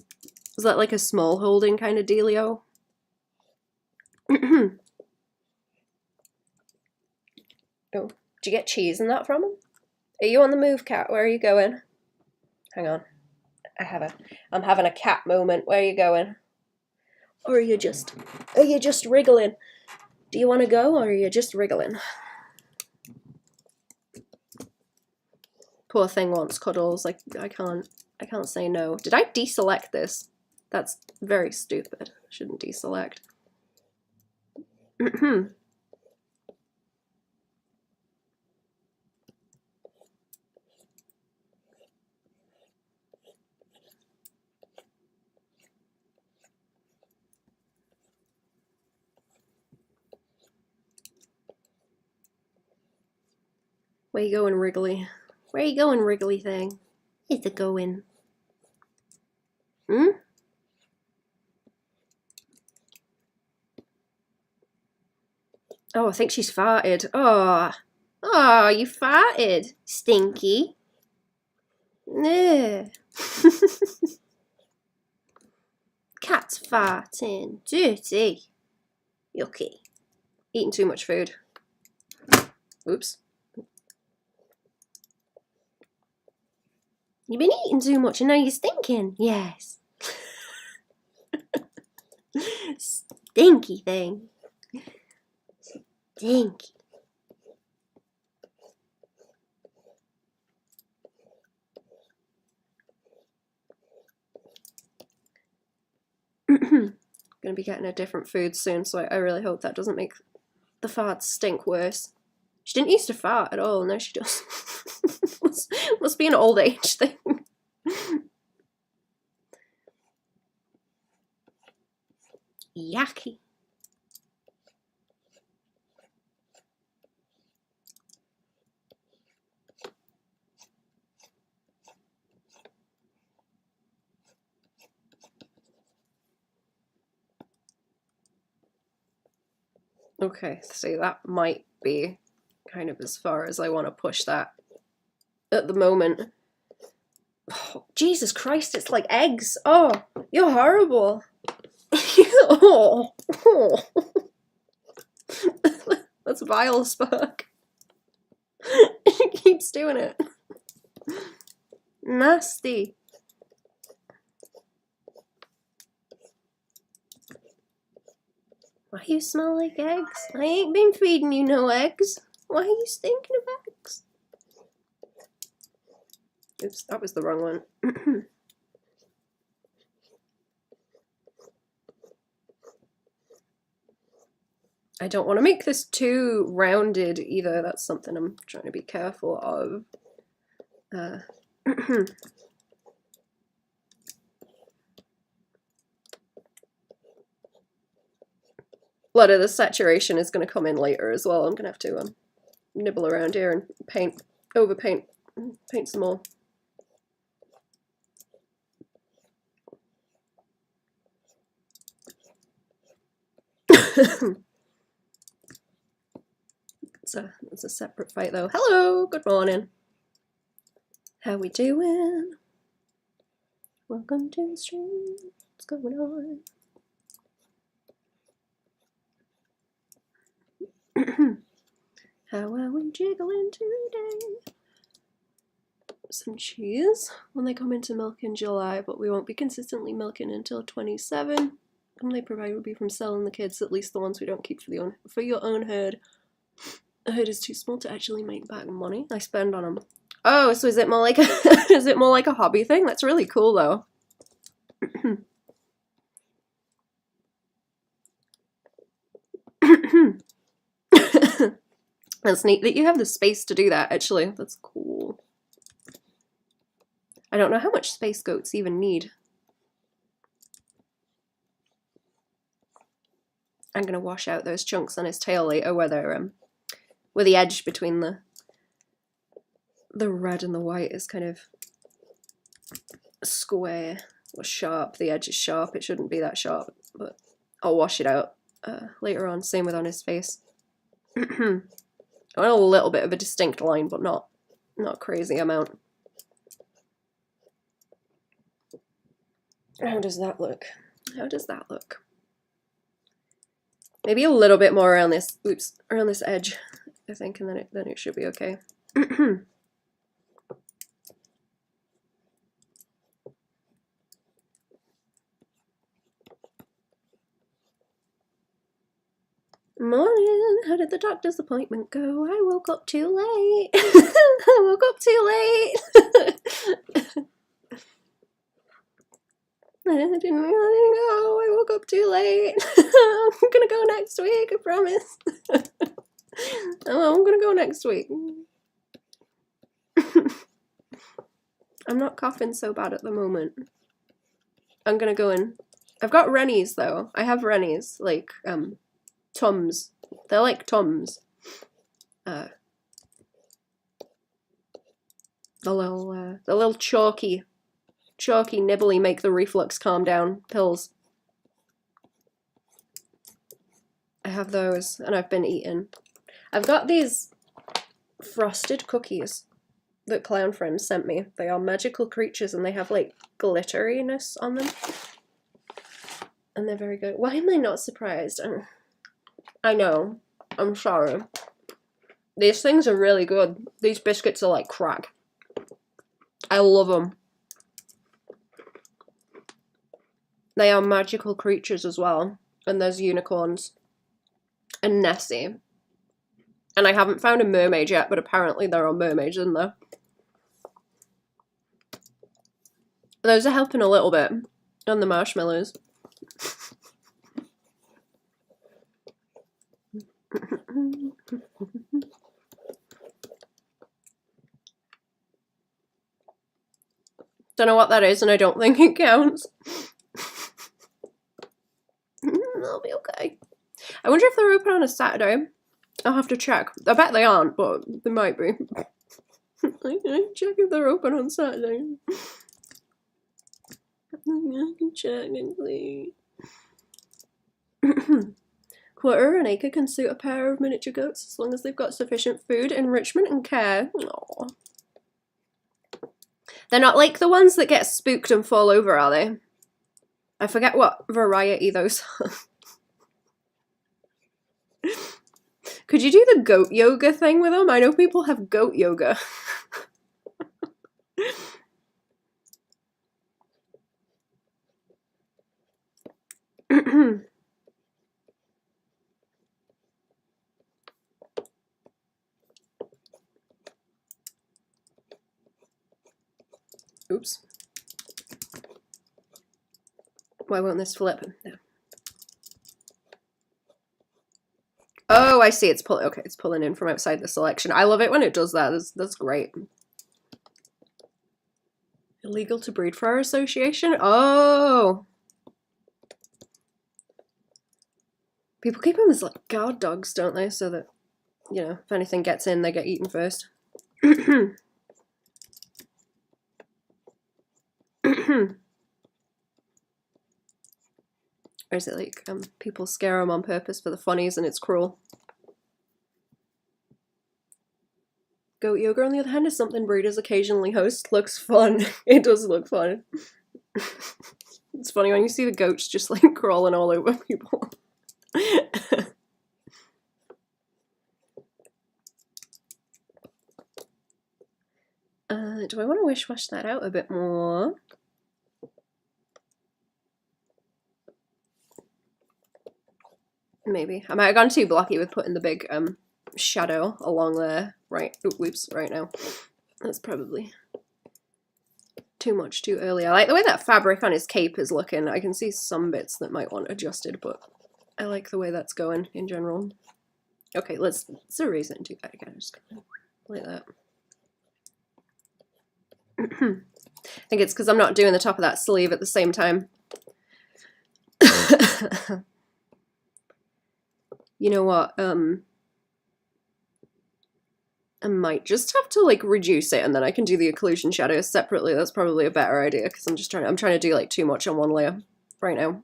[SPEAKER 1] Is that like a small holding kind of dealio? Oh, did you get cheese in that from him? Are you on the move, cat? Where are you going? Hang on. I'm having a cat moment. Where are you going? Or are you just wriggling? Do you want to go, or are you just wriggling? Poor thing wants cuddles. Like I can't say no. Did I deselect this? That's very stupid. I shouldn't deselect. Where you going, Wriggly? Where you going, Wriggly thing? Where's it going? Hmm? Oh, I think she's farted. Oh. Oh, you farted, Stinky. Ugh. Cat's farting. Dirty. Yucky. Eating too much food. Oops. You've been eating too much and now you're stinking. Yes. Stinky thing. Stinky. Gonna be getting a different food soon, so I really hope that doesn't make the farts stink worse. She didn't used to fart at all, now she does. must be an old age thing. Yucky. Okay, see, that might be kind of as far as I want to push that at the moment. Oh, Jesus Christ, it's like eggs. Oh, you're horrible. Oh. That's vile, Spark. She keeps doing it. Nasty. Why you smell like eggs? I ain't been feeding you no eggs. Why are you stinking of eggs? Oops, that was the wrong one. I don't want to make this too rounded either. That's something I'm trying to be careful of. A lot of the saturation is going to come in later as well. I'm going to have to nibble around here and paint, overpaint, paint some more. It's a separate fight though. Hello, good morning. How we doing? Welcome to the stream. What's going on? How are we jiggling today? Some cheese when they come into milk in July, but we won't be consistently milking until 27. And they provide will be from selling the kids, at least the ones we don't keep for your own herd. A herd is too small to actually make back money I spend on them. Oh, so is it more like a is it more like a hobby thing? That's really cool though. That's neat that you have the space to do that, actually. That's cool. I don't know how much space goats even need. I'm gonna wash out those chunks on his tail later where they're where the edge between the red and the white is kind of square or sharp. The edge is sharp. It shouldn't be that sharp, but I'll wash it out later on. Same with on his face. I want a little bit of a distinct line, but not a crazy amount. How does that look? How does that look? Maybe a little bit more around this, oops, around this edge, I think, and then it should be okay. Morning, how did the doctor's appointment go? I woke up too late. I woke up too late. I didn't go. I woke up too late. I'm gonna go next week, I promise. Oh, I'm gonna go next week. I'm not coughing so bad at the moment. I'm gonna go in. I've got Rennies though. I have Rennies, like Tums. They're like Tums. The little chalky nibbly make the reflux calm down pills. I have those and I've been eating. I've got these frosted cookies that Clown Friend sent me. They are magical creatures and they have like glitteriness on them. And they're very good. Why am I not surprised? I know. I'm sorry. These things are really good. These biscuits are like crack. I love them. They are magical creatures as well. And there's unicorns. And Nessie. And I haven't found a mermaid yet, but apparently there are mermaids in there. Those are helping a little bit on the marshmallows. Don't know what that is, and I don't think it counts. That'll be okay. I wonder if they're open on a Saturday. I'll have to check. I bet they aren't, but they might be. I can check if they're open on Saturday. I can check and see. Quarter an acre can suit a pair of miniature goats as long as they've got sufficient food, enrichment, and care. Aww. They're not like the ones that get spooked and fall over, are they? I forget what variety those are. Could you do the goat yoga thing with them? I know people have goat yoga. Oops. Why won't this flip? No. Oh, I see. It's pulling. Okay, it's pulling in from outside the selection. I love it when it does that. That's great. Illegal to breed for our association? Oh. People keep them as like guard dogs, don't they? So that, you know, if anything gets in, they get eaten first. Or is it like people scare them on purpose for the funnies and it's cruel? Goat yoga, on the other hand, is something breeders occasionally host. Looks fun. It does look fun. It's funny when you see the goats just like crawling all over people. Do I want to wish wash that out a bit more? Maybe. I might have gone too blocky with putting the big shadow along there right now. That's probably too much too early. I like the way that fabric on his cape is looking. I can see some bits that might want adjusted, but I like the way that's going in general. Okay, let's erase it and do that again. Just like that. I think it's because I'm not doing the top of that sleeve at the same time. You know what? I might just have to like reduce it and then I can do the occlusion shadows separately. That's probably a better idea because I'm trying to do like too much on one layer right now,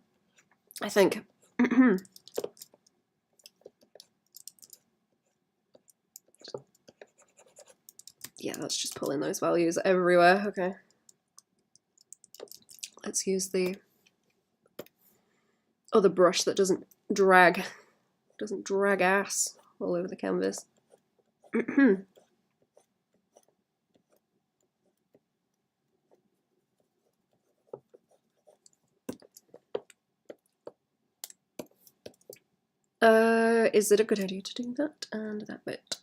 [SPEAKER 1] I think. Yeah, let's just pull in those values everywhere. Okay. Let's use the other brush that doesn't drag ass all over the canvas. Is it a good idea to do that and that bit?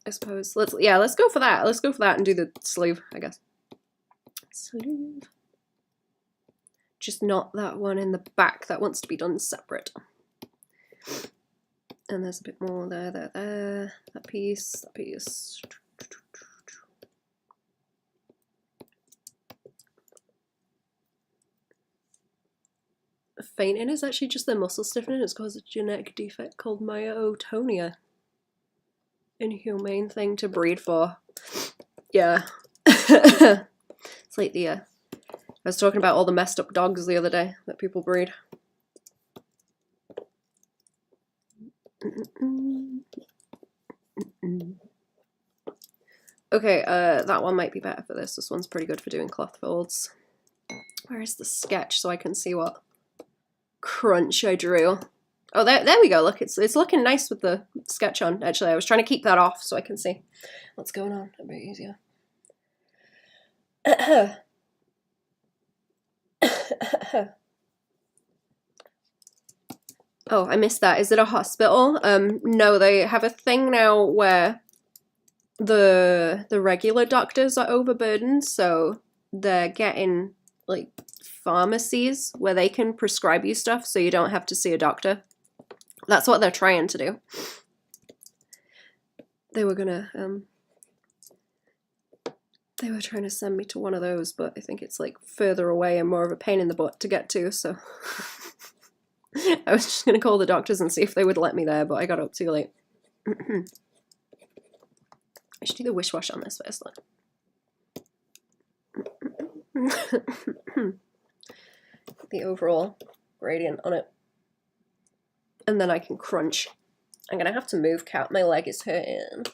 [SPEAKER 1] I suppose. Let's go for that. Let's go for that and do the sleeve, I guess. Sleeve. Just not that one in the back. That wants to be done separate. And there's a bit more there. That piece. Fainting is actually just their muscle stiffening. It's caused a genetic defect called myotonia. Inhumane thing to breed for. Yeah. It's like the I was talking about all the messed up dogs the other day that people breed. Okay, that one might be better for this. This one's pretty good for doing cloth folds. Where is the sketch so I can see what crunch I drew? Oh, there we go. Look, it's looking nice with the sketch on. Actually, I was trying to keep that off so I can see what's going on a bit easier. Oh, I missed that. Is it a hospital? No, they have a thing now where the regular doctors are overburdened, so they're getting like pharmacies where they can prescribe you stuff so you don't have to see a doctor. That's what they're trying to do. They were gonna they were trying to send me to one of those, but I think it's like further away and more of a pain in the butt to get to, so I was just gonna call the doctors and see if they would let me there, but I got up too late. I should do the wish wash on this first then. The overall gradient on it. And then I can crunch. I'm gonna have to move, Cat. My leg is hurting.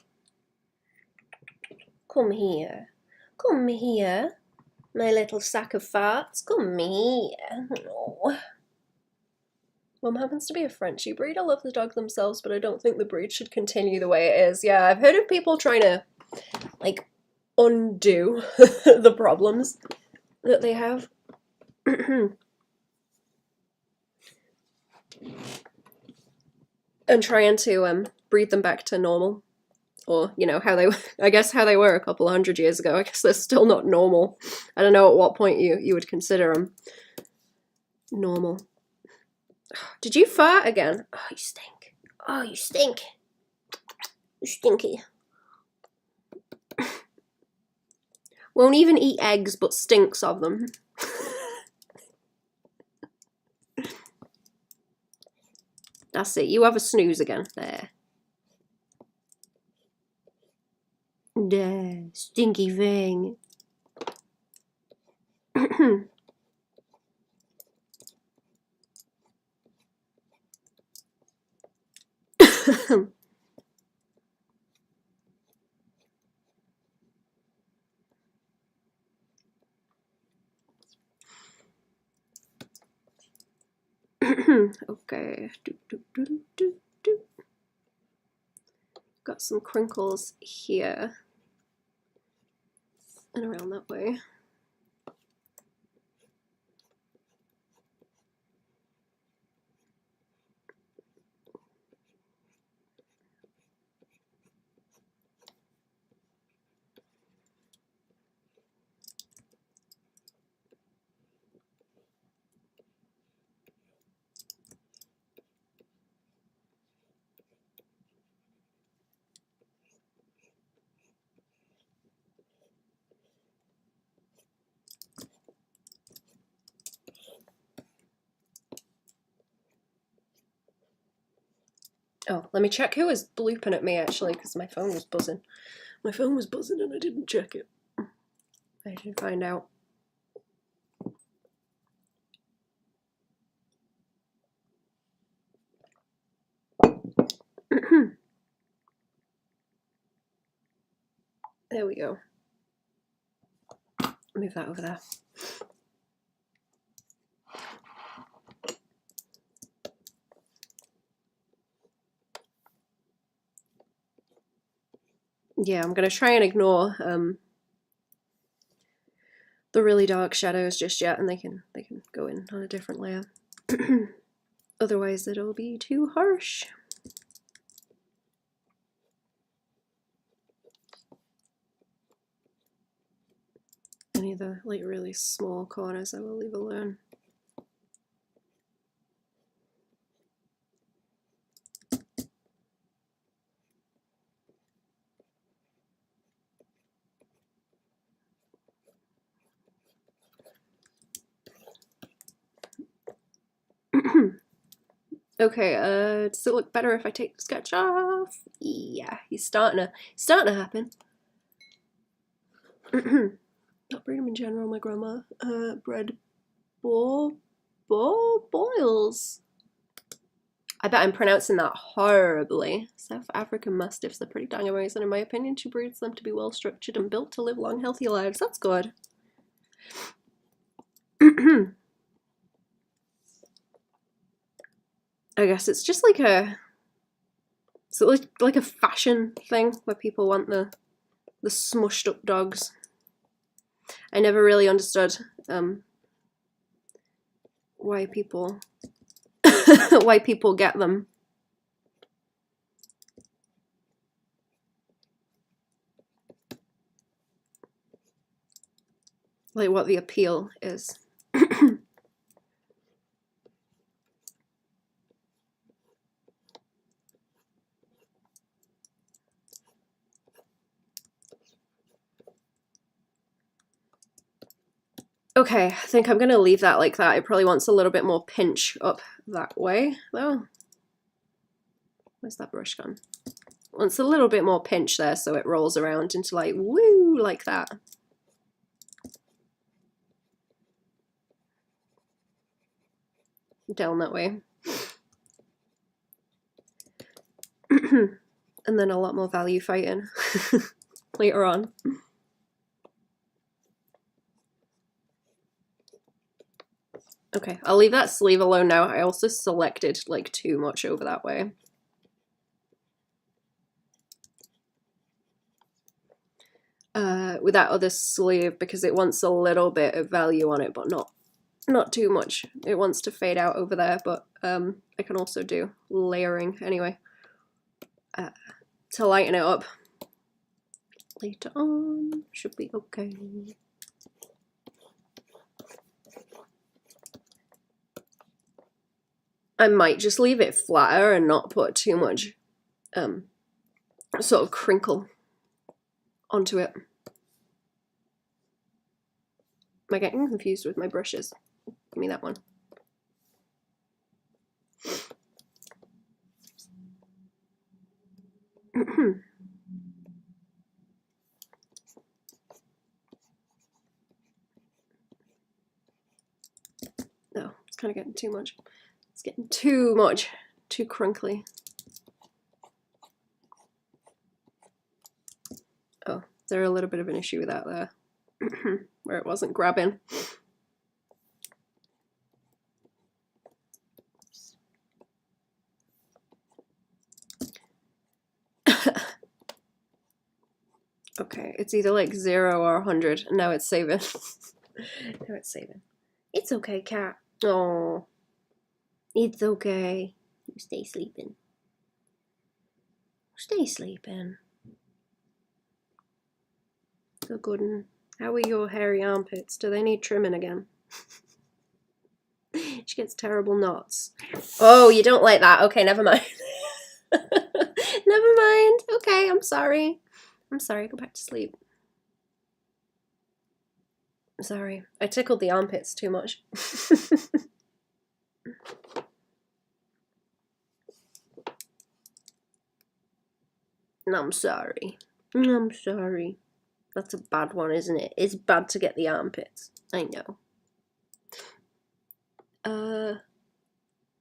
[SPEAKER 1] Come here. Come here. My little sack of farts. Come here. Oh. Mum happens to be a Frenchie breed. I love the dog themselves, but I don't think the breed should continue the way it is. Yeah, I've heard of people trying to, like, undo the problems that they have. And trying to breed them back to normal. Or, you know, how they, I guess how they were a couple of 100 years ago. I guess they're still not normal. I don't know at what point you would consider them normal. Did you fart again? Oh, you stink. Oh, you stink. You stinky. Won't even eat eggs, but stinks of them. That's it. You have a snooze again. There. There. Stinky thing. Okay. Got some crinkles here and around that way. Oh, let me check who was blooping at me actually, because my phone was buzzing. My phone was buzzing and I didn't check it. I should find out. There we go. Move that over there. yeah, I'm gonna try and ignore the really dark shadows just yet, and they can go in on a different layer. Otherwise it'll be too harsh. Any of the like really small corners I will leave alone. Okay, does it look better if I take the sketch off? Yeah, he's starting to happen. Not breed them in general, my grandma. Bred boils. I bet I'm pronouncing that horribly. South African Mastiffs are pretty dang amazing in my opinion. She breeds them to be well structured and built to live long, healthy lives. That's good. I guess it's just like a, like a fashion thing where people want the smushed up dogs. I never really understood why people why people get them. Like what the appeal is. Okay, I think I'm gonna leave that like that. It probably wants a little bit more pinch up that way, though. Where's that brush gone? Wants a little bit more pinch there so it rolls around into like, woo, like that. Down that way. And then a lot more value fighting later on. Okay, I'll leave that sleeve alone now. I also selected like too much over that way. With that other sleeve because it wants a little bit of value on it, but not too much. It wants to fade out over there, but I can also do layering anyway to lighten it up. Later on, should be okay. I might just leave it flatter and not put too much sort of crinkle onto it. Am I getting confused with my brushes? Give me that one. No, it's kind of getting too much. It's getting too much, too crinkly. Oh, there's a little bit of an issue with that there, where it wasn't grabbing. Okay, it's either like 0 or 100, and now it's saving. Now it's saving. It's okay, cat. Oh, it's okay. You stay sleeping. Stay sleeping. Good good. How are your hairy armpits? Do they need trimming again? She gets terrible knots. Oh, you don't like that? Okay, never mind. Never mind. Okay, I'm sorry. I'm sorry. Go back to sleep. I'm sorry. I tickled the armpits too much. And I'm sorry. I'm sorry. That's a bad one, isn't it? It's bad to get the armpits. I know.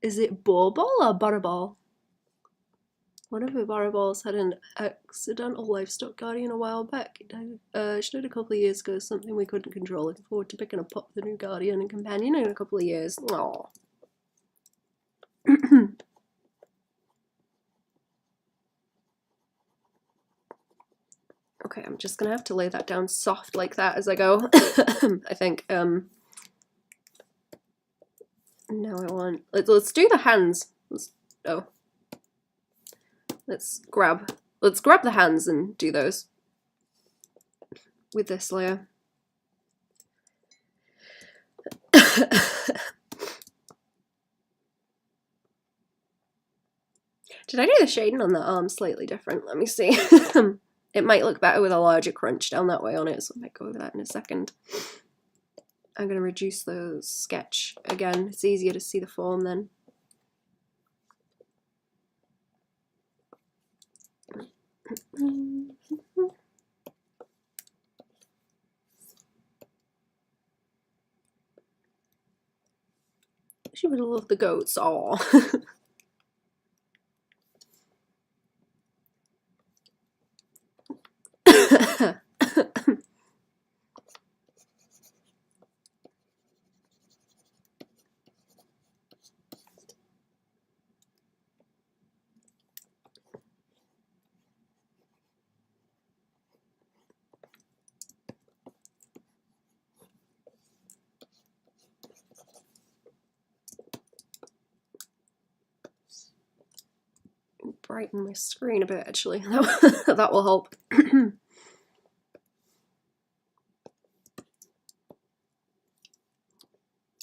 [SPEAKER 1] Is it Bauble or Butterball? One of the Butterballs had an accidental livestock guardian a while back. She died a couple of years ago, something we couldn't control. Looking forward to picking up the new guardian and companion in a couple of years. Aww. Okay, I'm just gonna have to lay that down soft like that as I go. I think. No, I want. Let's do the hands. Let's grab the hands and do those with this layer. Did I do the shading on the arm slightly different? Let me see. It might look better with a larger crunch down that way on it, so I might go over that in a second. I'm going to reduce the sketch again. It's easier to see the form then. She would have loved the goats. Aw. Brighten my screen a bit, actually. That will help. I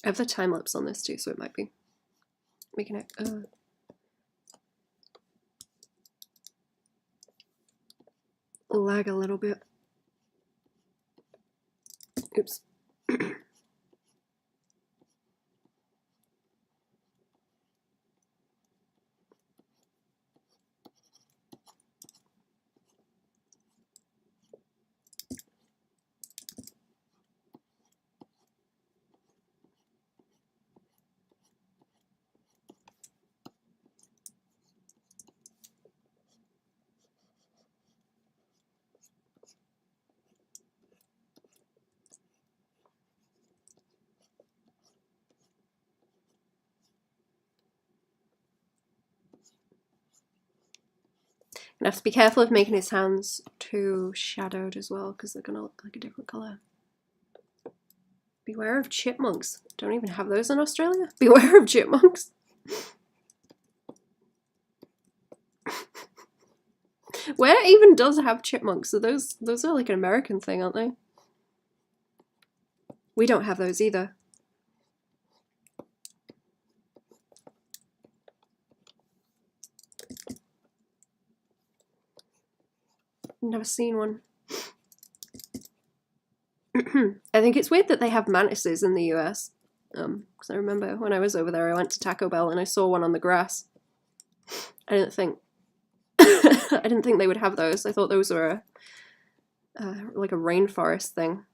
[SPEAKER 1] have the time lapse on this too, so it might be making it lag a little bit. Oops. And I have to be careful of making his hands too shadowed as well, because they're going to look like a different colour. Beware of chipmunks. Don't even have those in Australia. Beware of chipmunks. Where even does have chipmunks? So those are like an American thing, aren't they? We don't have those either. Never seen one. I think it's weird that they have mantises in the US. Because I remember when I was over there, I went to Taco Bell and I saw one on the grass. I didn't think I didn't think they would have those. I thought those were like a rainforest thing.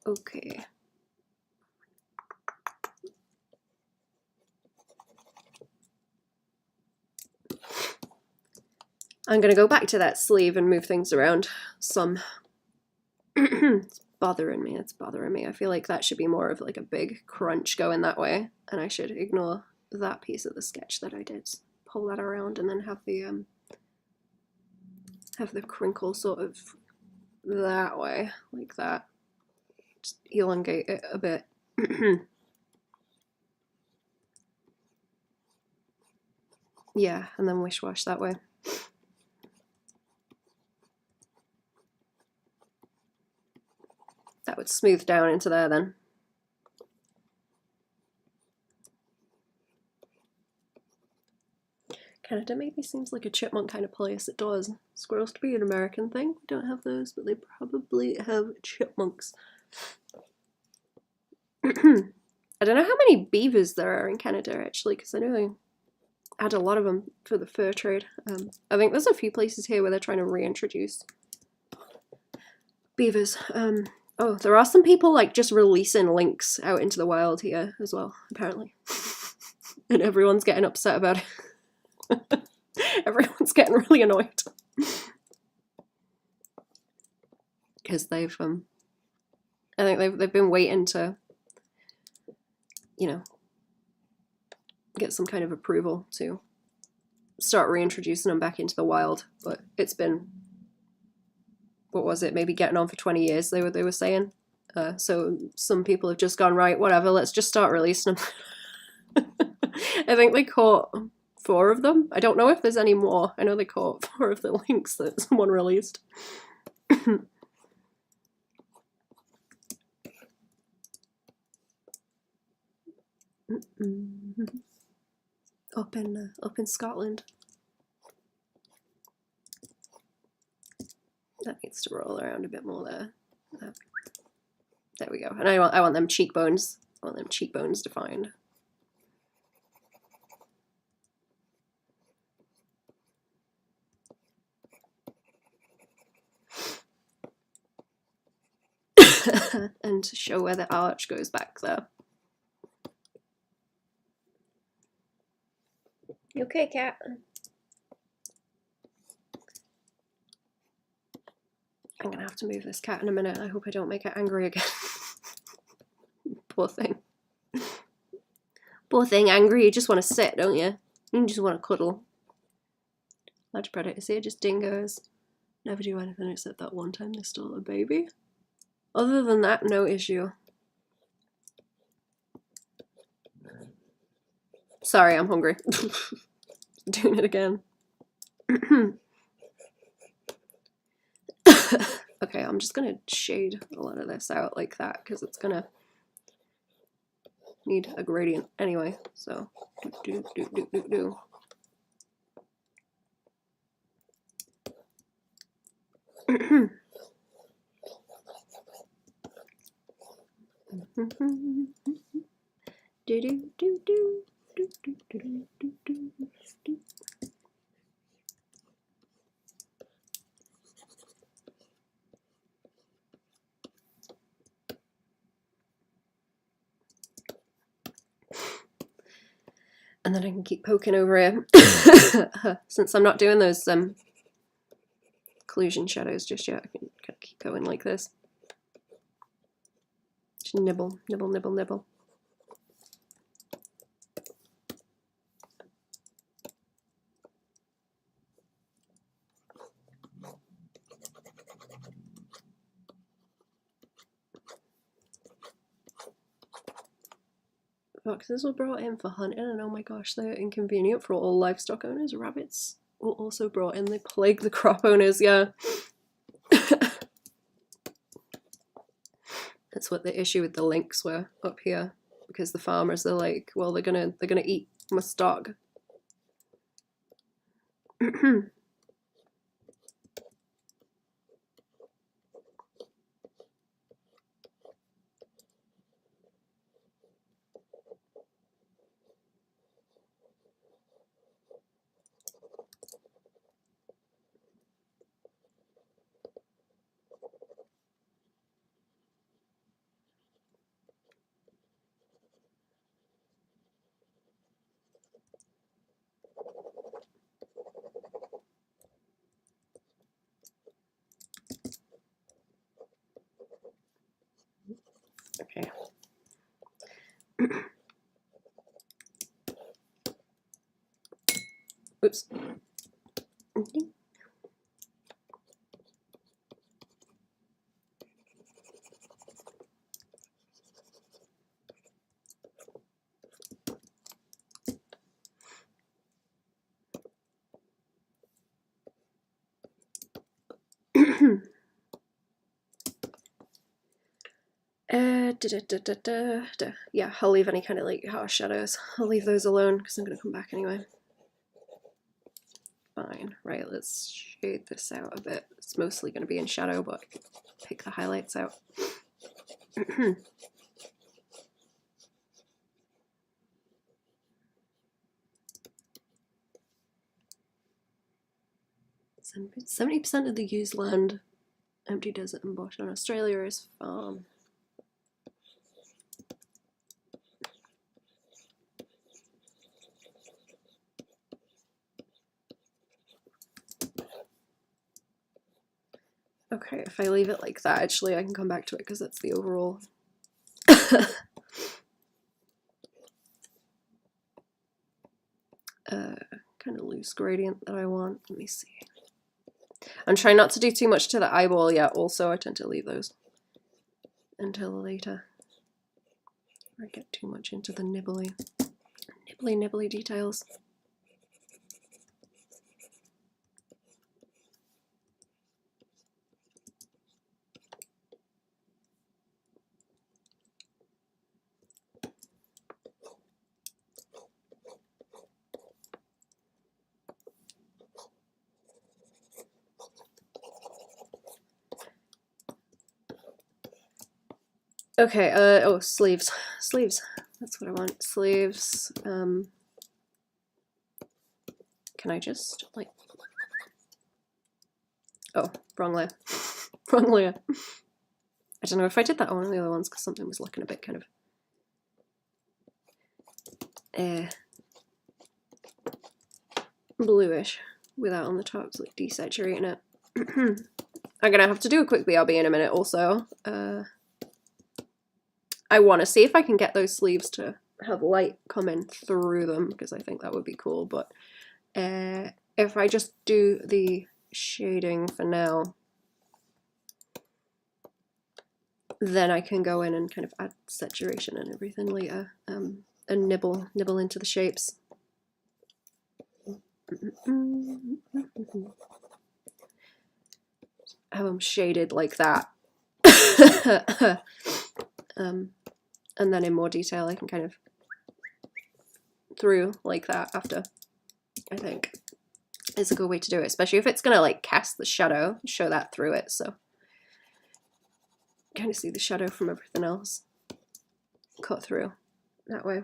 [SPEAKER 1] Okay. I'm gonna go back to that sleeve and move things around some. It's bothering me. It's bothering me. I feel like that should be more of like a big crunch going that way, and I should ignore that piece of the sketch that I did. Pull that around and then have the crinkle sort of that way, like that. Just elongate it a bit. Yeah, and then wish wash that way. That would smooth down into there then. Canada maybe seems like a chipmunk kind of place. It does. Squirrels to be an American thing. We don't have those, but they probably have chipmunks. I don't know how many beavers there are in Canada actually, because I know they had a lot of them for the fur trade. I think there's a few places here where they're trying to reintroduce beavers. Oh, Oh, there are some people like just releasing links out into the wild here as well, apparently. And everyone's getting upset about it. Everyone's getting really annoyed. Because they've I think they've been waiting to, you know, get some kind of approval to start reintroducing them back into the wild. But it's been, what was it, maybe getting on for 20 years, they were saying. So some people have just gone, right, whatever, let's just start releasing them. I think they caught 4 of them. I don't know if there's any more. I know they caught 4 of the links that someone released. Up in Scotland. That needs to roll around a bit more there. There we go. And I want them cheekbones. I want them cheekbones defined. And to show where the arch goes back there. You okay, cat? I'm gonna have to move this cat in a minute. I hope I don't make it angry again. Poor thing. Poor thing, angry. You just want to sit, don't you? You just want to cuddle. Large predators here, just dingoes. Never do anything except that one time they stole a baby. Other than that, no issue. Sorry, I'm hungry. Doing it again. Okay, I'm just gonna shade a lot of this out like that because it's gonna need a gradient anyway. So do. And then I can keep poking over it. Since I'm not doing those collusion shadows just yet, I can kind of keep going like this. Just nibble, nibble, nibble, nibble. Foxes were brought in for hunting, and oh my gosh, they're inconvenient for all livestock owners. Rabbits were also brought in, they plague the crop owners, yeah. That's what the issue with the lynx were up here, because the farmers are like, well, they're gonna eat my stock. Okay. Oops. Yeah, I'll leave any kind of like harsh shadows. I'll leave those alone because I'm gonna come back anyway. Fine. Right, let's shade this out a bit. It's mostly gonna be in shadow, but I can pick the highlights out. 70% of the used land Empty desert and bush, and Australia is farm. Okay, if I leave it like that, actually I can come back to it because that's the overall. Kind of loose gradient that I want. Let me see. I'm trying not to do too much to the eyeball yet. Also, I tend to leave those until later. I get too much into the nibbly details. Okay, oh, sleeves. Sleeves. That's what I want. Sleeves. Can I just, like... Oh, wrong layer. Wrong layer. I don't know if I did that on one of the other ones because something was looking a bit kind of... bluish without on the top, it's like desaturating it. I'm gonna have to do a quick BRB in a minute also. I want to see if I can get those sleeves to have light coming through them because I think that would be cool, but if I just do the shading for now, then I can go in and kind of add saturation and everything later, and nibble into the shapes. Have them shaded like that. And then in more detail I can kind of through like that after, I think is a good way to do it, especially if it's gonna like cast the shadow, show that through it, so kind of see the shadow from everything else cut through that way.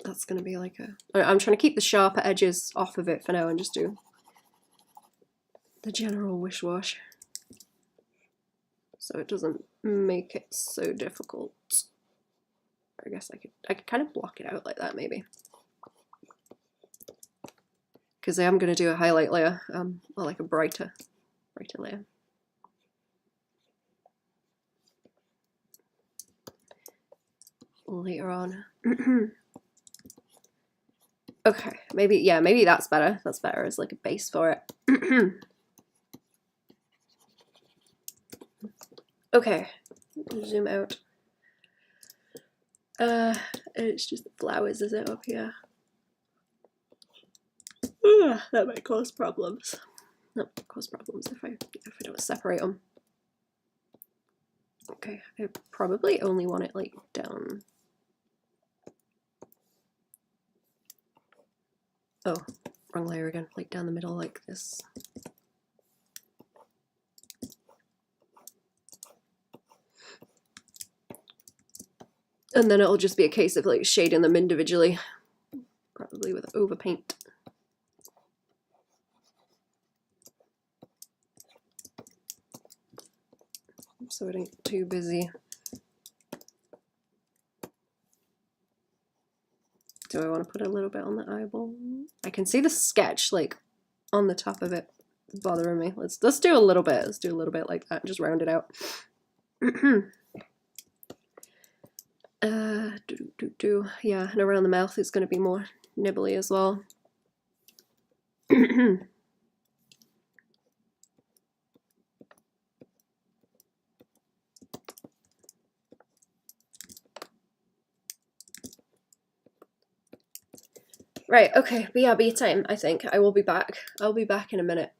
[SPEAKER 1] That's gonna be like a... I'm trying to keep the sharper edges off of it for now and just do the general wish wash so it doesn't make it so difficult. I guess I could kind of block it out like that maybe, because I am going to do a highlight layer, or like a brighter layer. Later on. Okay, maybe that's better. That's better as like a base for it. Okay, zoom out. It's just the flowers, is it, up here? That might cause problems. That might cause problems if I don't separate them. Okay, I probably only want it like down. Oh, wrong layer again. Like down the middle like this. And then it'll just be a case of like shading them individually, probably with overpaint. So it ain't too busy. Do I want to put a little bit on the eyeball? I can see the sketch like on the top of it bothering me. Let's do a little bit. Let's do a little bit like that. Just round it out. Yeah, and around the mouth it's going to be more nibbly as well. Right, okay, BRB time, I think. I will be back. I'll be back in a minute.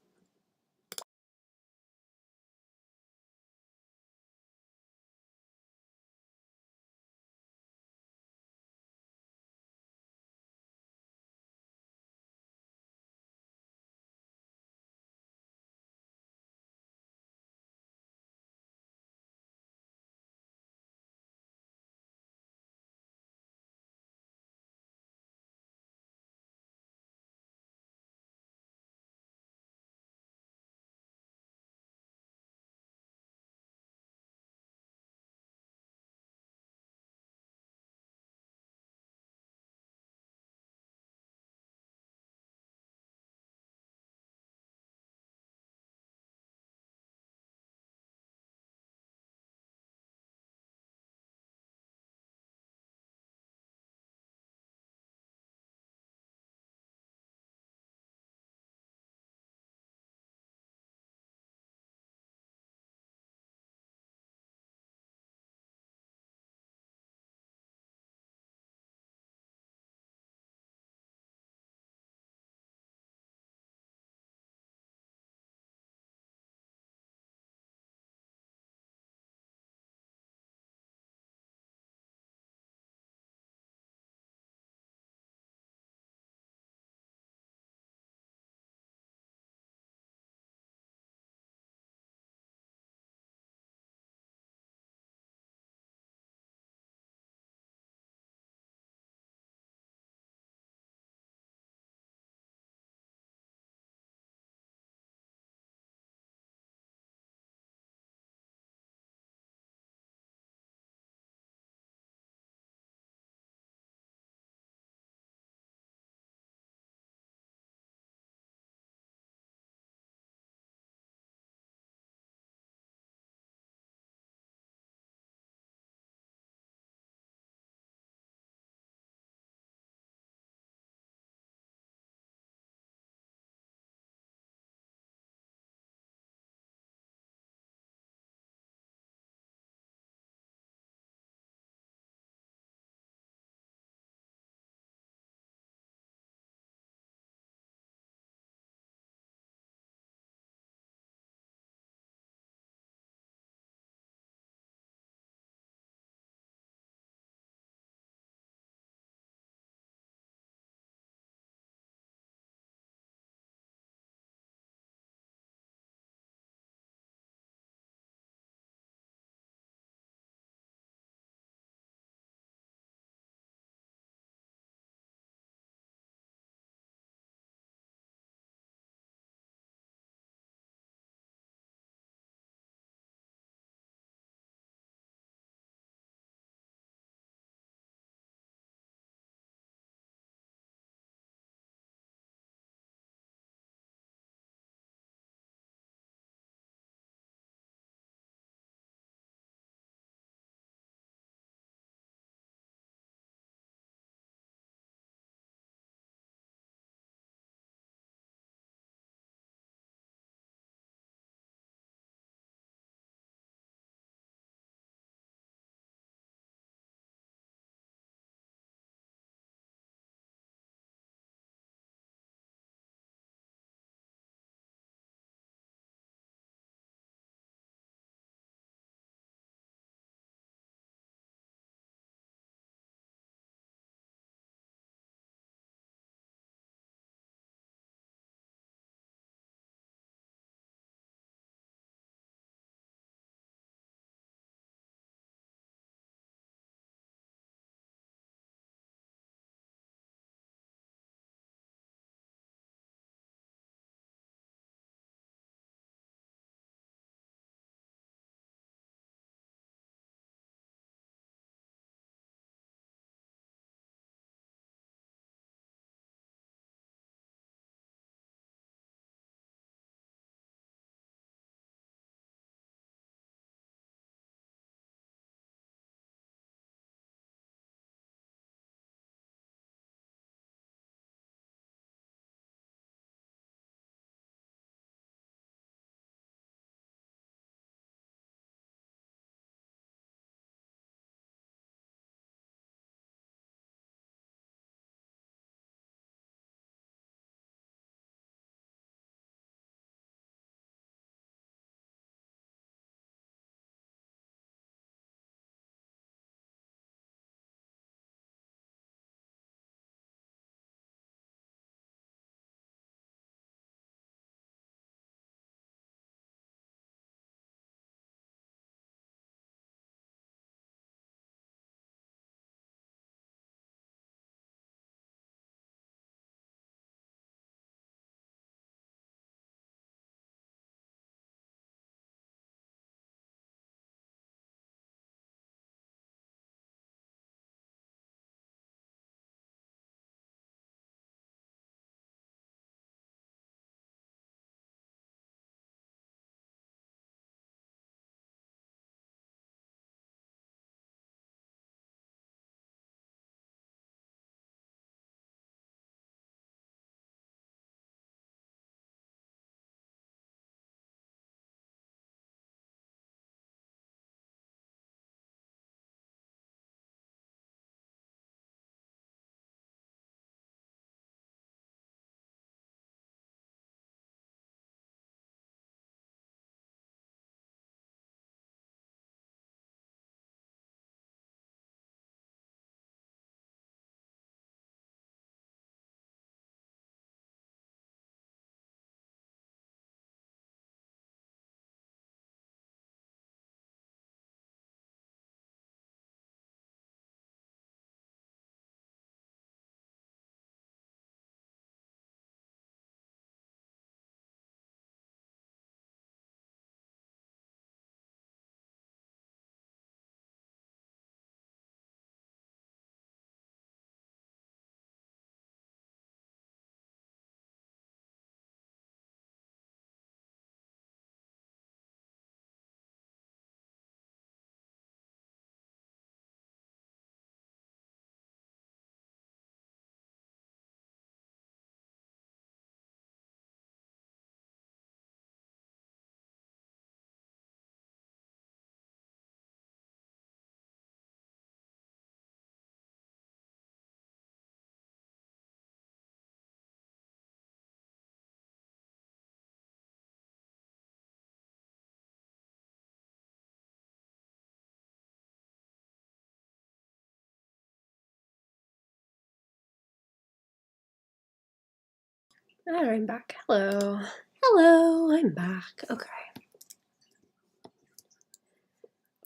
[SPEAKER 1] I'm back. Hello. Hello, I'm back. Okay.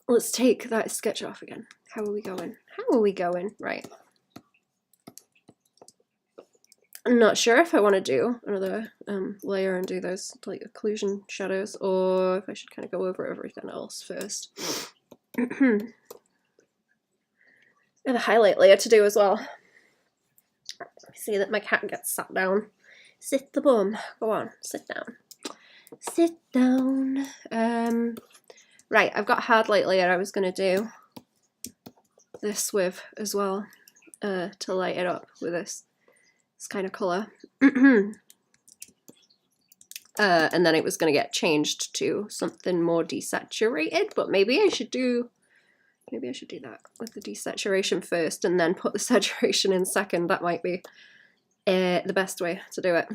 [SPEAKER 1] Let's take that sketch off again. How are we going? How are we going? Right. I'm not sure if I want to do another layer and do those like occlusion shadows, or if I should kind of go over everything else first. I have a highlight layer to do as well. See that my cat gets sat down. Sit the bum. Go on, sit down. Sit down. Right, I've got a hard light layer I was going to do this with as well, to light it up with this kind of colour. And then it was going to get changed to something more desaturated, but maybe I should do that with the desaturation first and then put the saturation in second. That might be the best way to do it.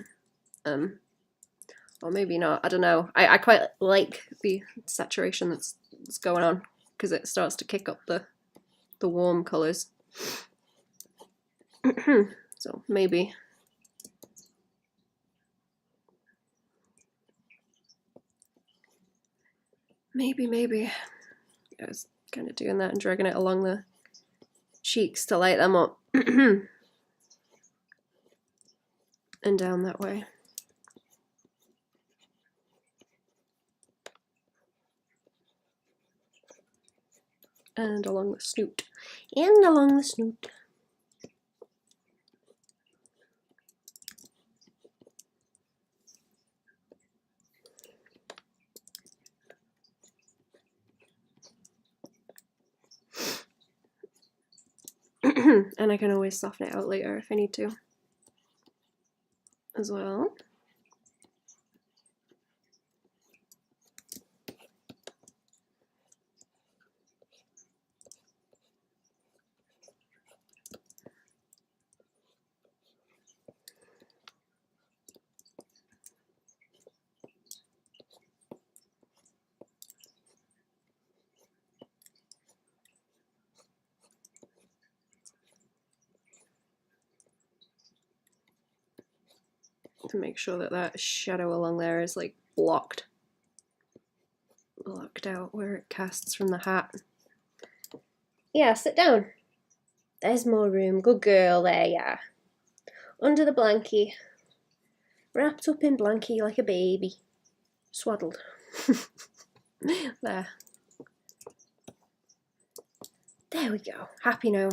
[SPEAKER 1] Or maybe not, I don't know. I quite like the saturation that's going on because it starts to kick up the warm colours. So maybe. Maybe. I was kind of doing that and dragging it along the cheeks to light them up. And down that way. And along the snoot. And along the snoot. And I can always soften it out later if I need to as well. To make sure that that shadow along there is like blocked out where it casts from the hat. Yeah, sit down. There's more room. Good girl, there you are. Under the blankie. Wrapped up in blankie like a baby. Swaddled. There. There we go. Happy now.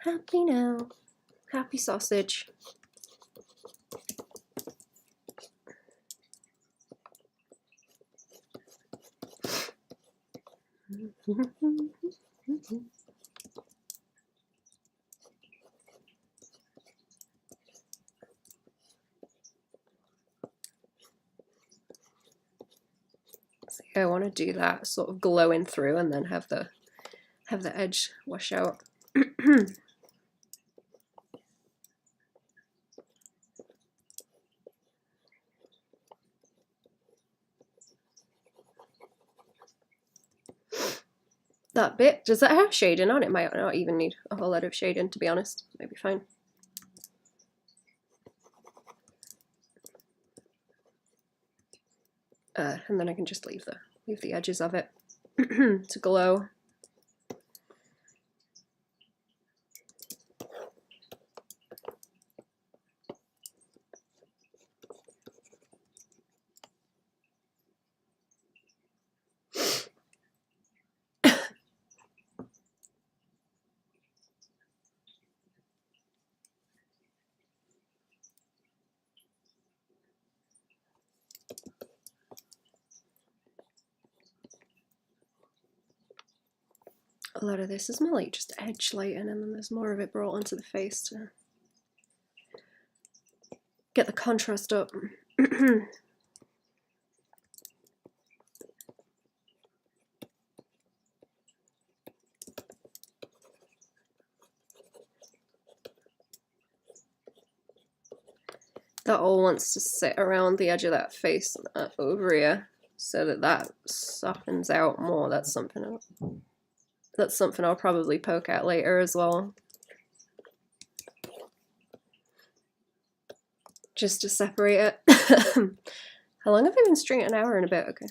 [SPEAKER 1] Happy now. Happy sausage. So I want to do that sort of glowing through and then have the edge wash out. That bit, does that have shading on? It might not even need a whole lot of shading, to be honest. Maybe fine. And then I can just leave the edges of it to glow. A lot of this is more like just edge lighting, and then there's more of it brought onto the face to get the contrast up. That all wants to sit around the edge of that face and that over here so that softens out more. That's something That's something I'll probably poke at later as well. Just to separate it. How long have I been stringing? An hour and a bit, okay.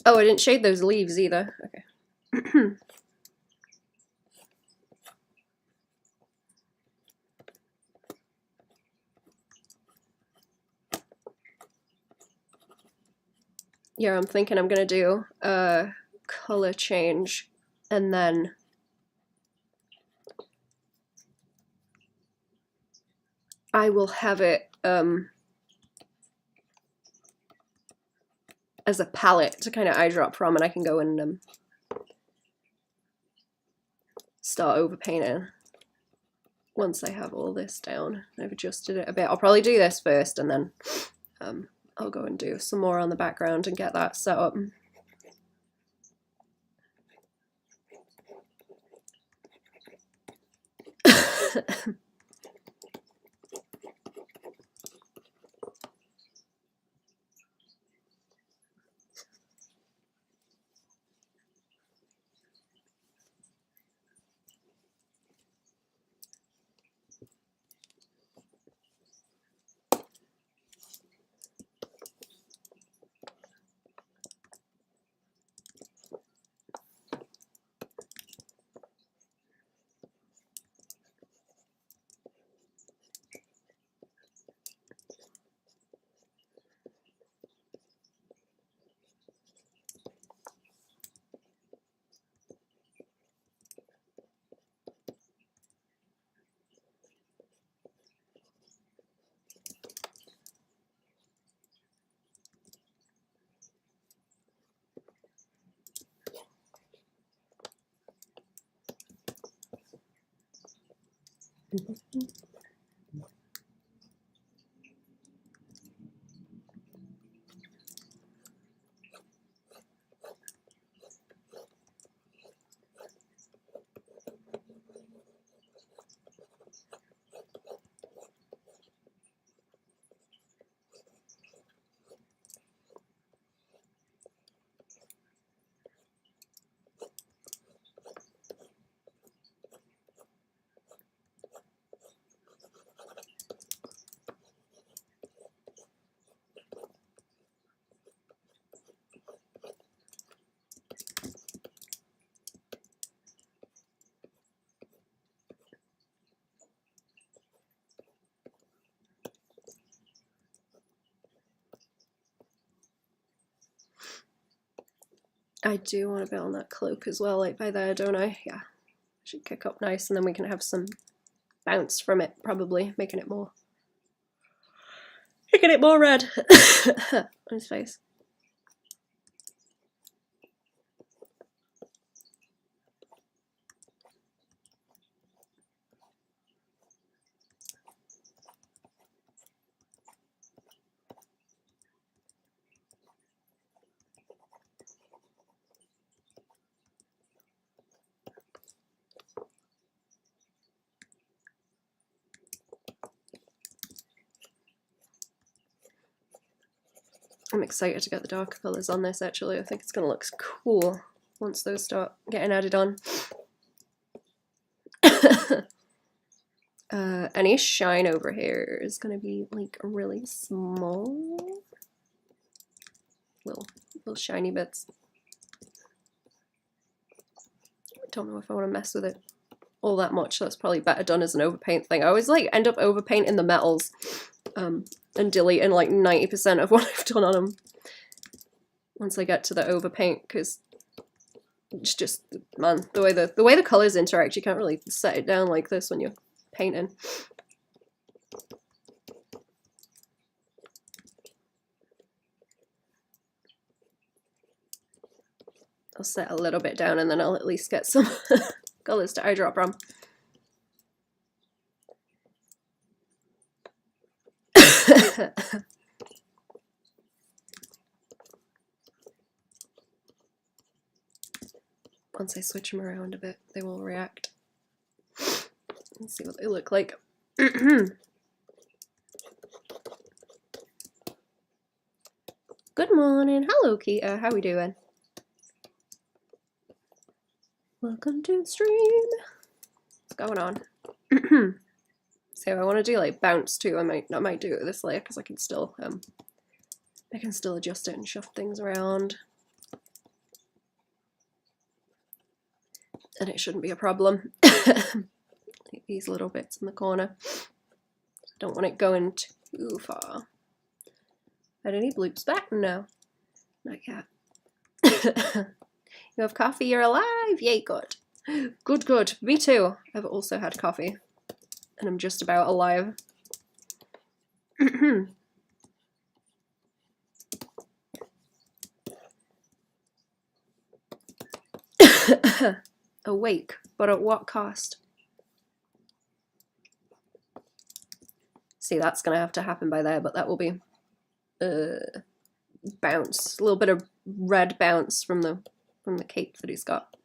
[SPEAKER 1] Oh, I didn't shade those leaves either. Okay. Yeah, I'm thinking I'm gonna do a color change and then I will have it as a palette to kind of eyedrop from, and I can go and start overpainting once I have all this down. I've adjusted it a bit. I'll probably do this first and then I'll go and do some more on the background and get that set up. I do want a bit on that cloak as well, like by there, don't I? Yeah. Should kick up nice, and then we can have some bounce from it, probably, making it more red on his face. I'm excited to get the darker colours on this, actually. I think it's going to look cool once those start getting added on. Any shine over here is going to be like really small. Little shiny bits. I don't know if I want to mess with it all that much. That's probably better done as an overpaint thing. I always like end up overpainting the metals and deleting like 90% of what I've done on them once I get to the overpaint, because it's just, man, the way the colors interact, you can't really set it down like this when you're painting. I'll set a little bit down and then I'll at least get some colors to eyedrop from. once I switch them around a bit, they will react. Let's see what they look like. Good morning. Hello, Keita. How we doing? Welcome to the stream. What's going on? So I want to do like bounce too. I might do it with this layer because I can still adjust it and shuffle things around, and it shouldn't be a problem. Like these little bits in the corner. Don't want it going too far. Are any bloops back? No, not yet. You have coffee, you're alive! Yay, good. Good, good. Me too. I've also had coffee. And I'm just about alive. Awake, but at what cost? See, that's gonna have to happen by there, but that will be bounce. A little bit of red bounce from the cape that he's got.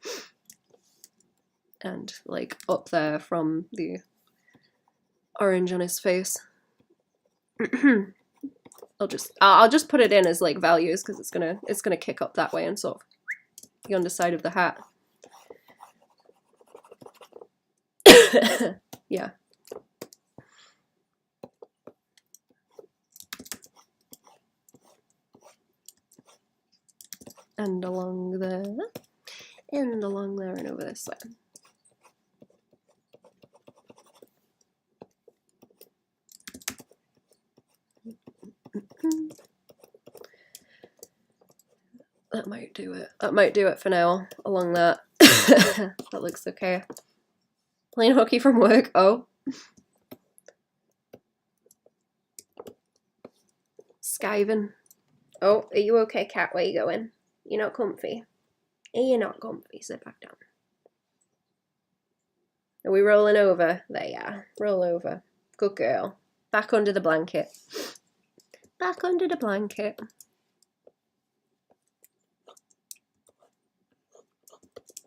[SPEAKER 1] And like up there from the orange on his face. I'll just put it in as like values because it's gonna kick up that way and sort of the underside of the hat. Yeah. And along there, and along there, and over this way. That might do it. That might do it for now, along that. That looks okay. Playing hooky from work, oh. Skiving. Oh, are you okay, cat? Where you going? You're not comfy. You're not comfy. Sit back down. Are we rolling over? There you are. Roll over. Good girl. Back under the blanket. Back under the blanket.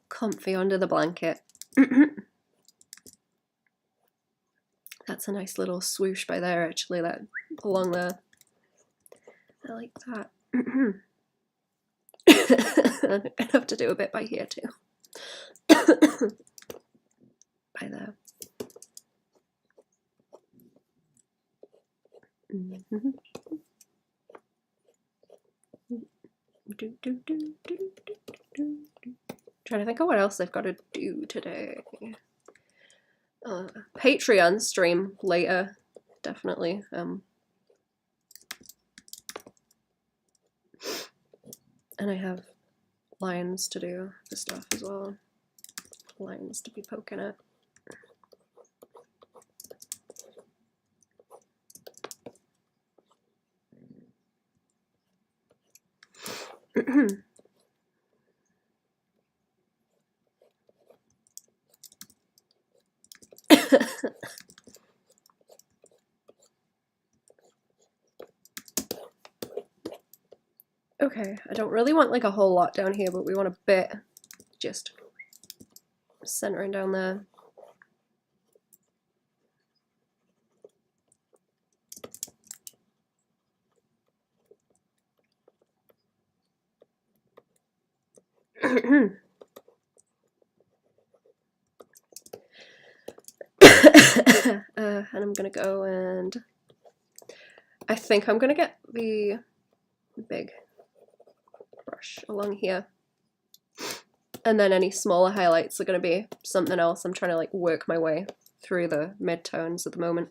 [SPEAKER 1] Comfy under the blanket. That's a nice little swoosh by there, actually, that along there. I like that. I'd have to do a bit by here too. By there. Trying to think of what else I've got to do today. Patreon stream later, definitely. And I have lines to do for stuff as well. Lines to be poking at. Okay, I don't really want like a whole lot down here, but we want a bit just centering down there. And I'm gonna go and I think I'm gonna get the big brush along here, and then any smaller highlights are gonna be something else. I'm trying to like work my way through the mid-tones at the moment.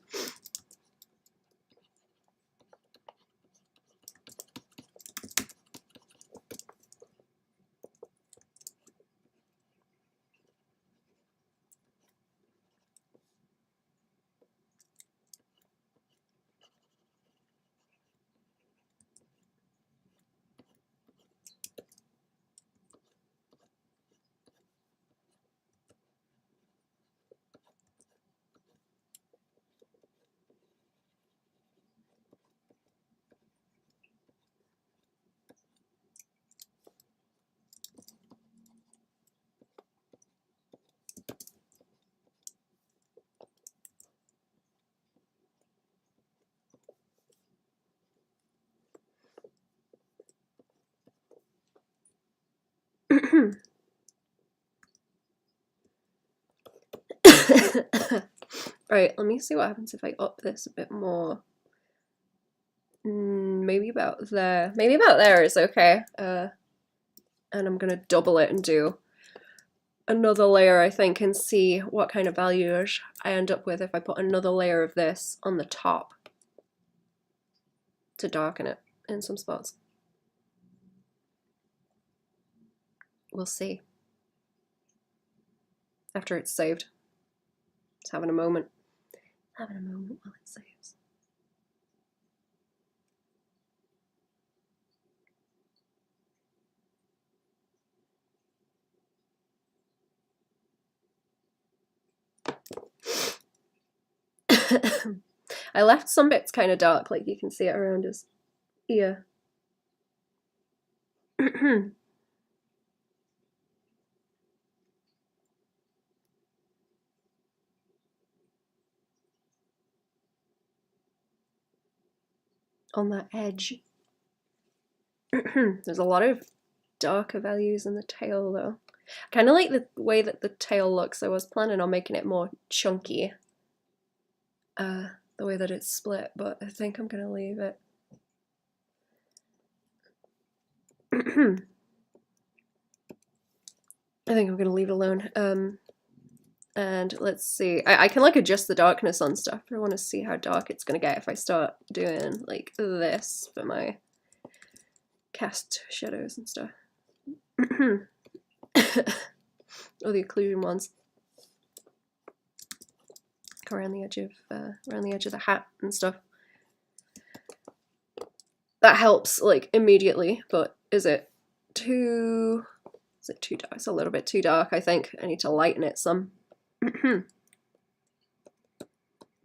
[SPEAKER 1] Right, let me see what happens if I up this a bit more. Maybe about there. Maybe about there is okay. And I'm gonna double it and do another layer, I think, and see what kind of values I end up with if I put another layer of this on the top to darken it in some spots. We'll see. After it's saved. It's having a moment. Having a moment while it saves. I left some bits kind of dark, like you can see it around his ear. On that edge. There's a lot of darker values in the tail though. I kind of like the way that the tail looks. I was planning on making it more chunky. The way that it's split, but I think I'm gonna leave it. I think I'm gonna leave it alone. And let's see. I can like adjust the darkness on stuff. I want to see how dark it's gonna get if I start doing like this for my cast shadows and stuff. Or the occlusion ones. Go around the edge of the hat and stuff. That helps like immediately, but is it too dark? It's a little bit too dark, I think. I need to lighten it some.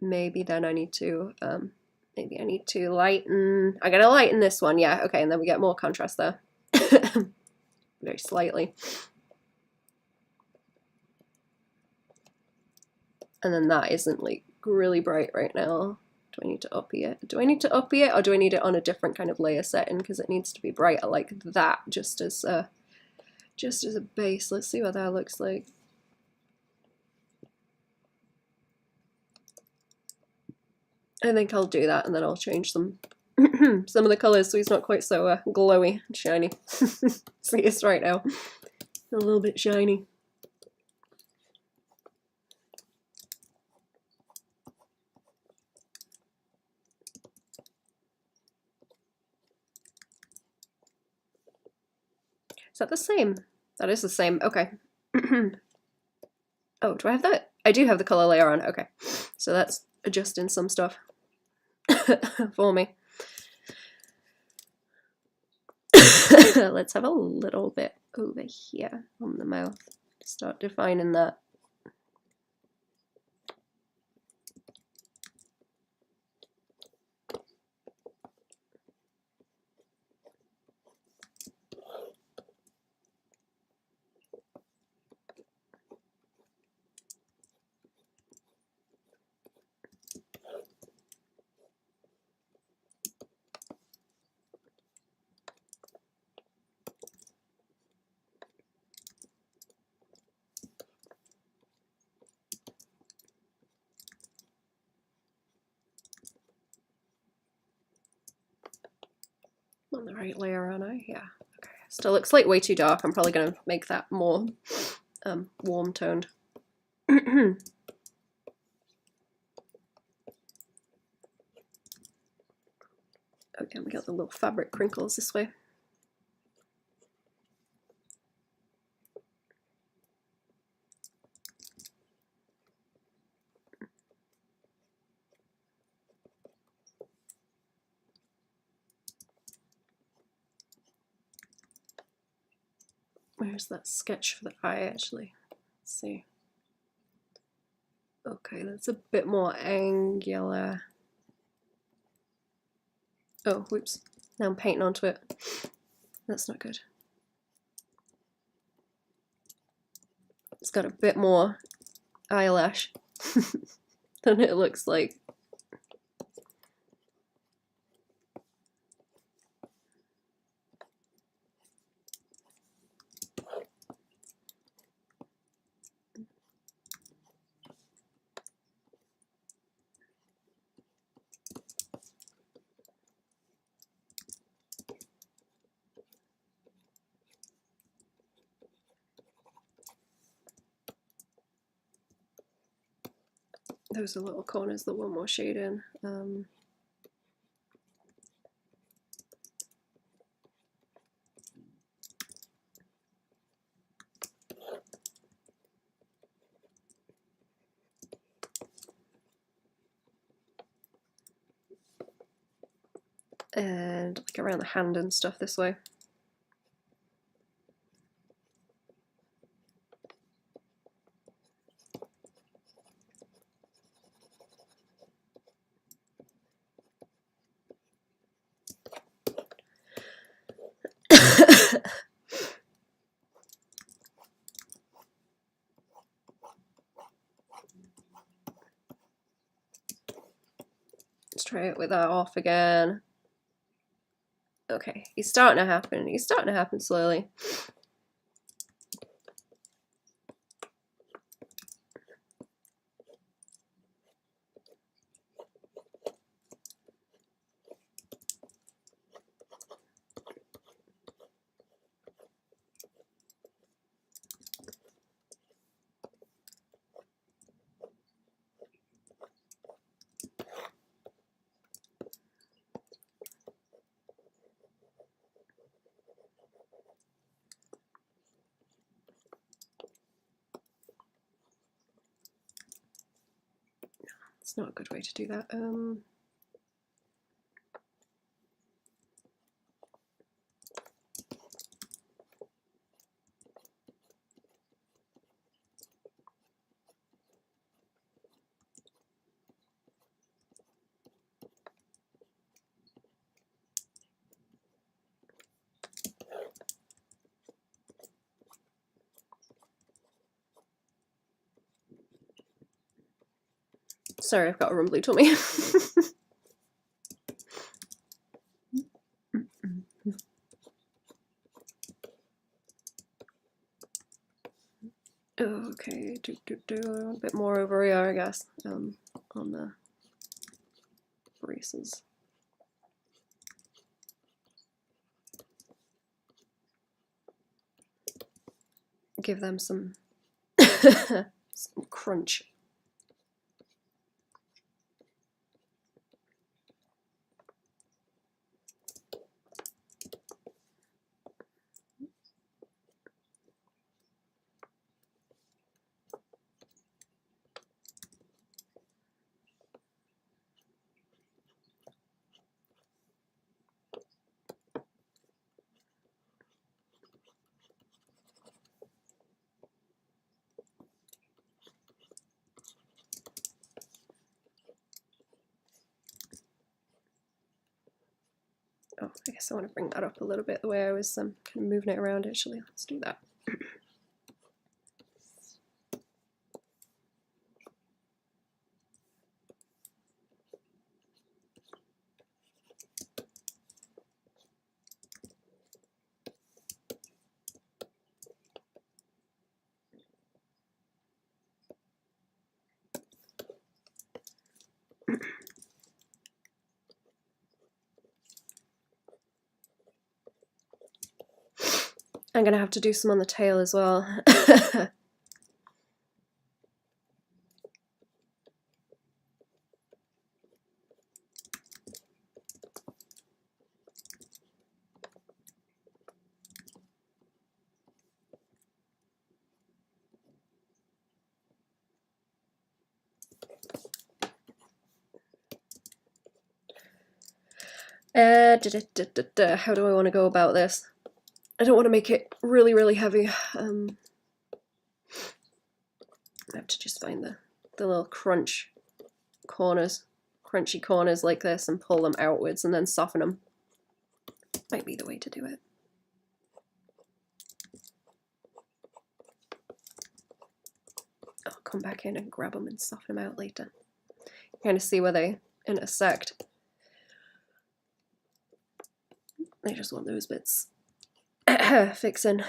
[SPEAKER 1] Maybe then I need to maybe I need to lighten. I gotta lighten this one, yeah, okay, and then we get more contrast there. Very slightly. And then that isn't like really bright right now. Do I need to uppy it? Do I need to uppy it, or do I need it on a different kind of layer setting because it needs to be brighter like that, just as a base? Let's see what that looks like. I think I'll do that, and then I'll change some of the colors so he's not quite so glowy and shiny. See, it's right now a little bit shiny. Is that the same? That is the same. Okay. Oh, do I have that? I do have the color layer on. Okay. So that's adjusting some stuff for me. Let's have a little bit over here on the mouth. Start defining that. On the right layer, aren't I? Yeah. Okay. Still looks like way too dark. I'm probably going to make that more warm toned. Okay, we got the little fabric crinkles this way. Where's that sketch for the eye actually? Let's see. Okay, that's a bit more angular. Oh, whoops. Now I'm painting onto it. That's not good. It's got a bit more eyelash than it looks like. those are little corners that want more shade in. And like around the hand and stuff this way. Let's try it with that off again. Okay, he's starting to happen. He's starting to happen slowly. It's not a good way to do that. Sorry, I've got a rumbly tummy. Okay, a bit more over here, I guess, on the braces. Give them some, some crunch. Oh, I guess I want to bring that up a little bit the way I was kind of moving it around actually. Let's do that. I'm gonna have to do some on the tail as well. How do I want to go about this? I don't want to make it really, really heavy. I have to just find the little crunchy corners like this and pull them outwards and then soften them. Might be the way to do it. I'll come back in and grab them and soften them out later. Kind of see where they intersect. I just want those bits fixing.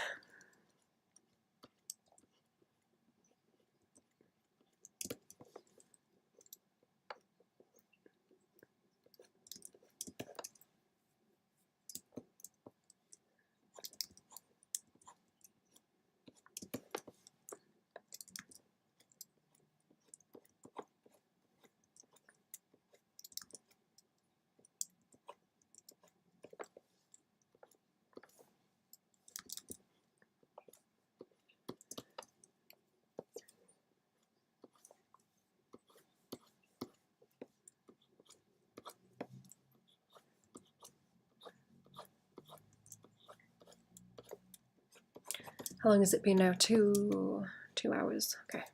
[SPEAKER 1] How long has it been now? 2 hours. Okay.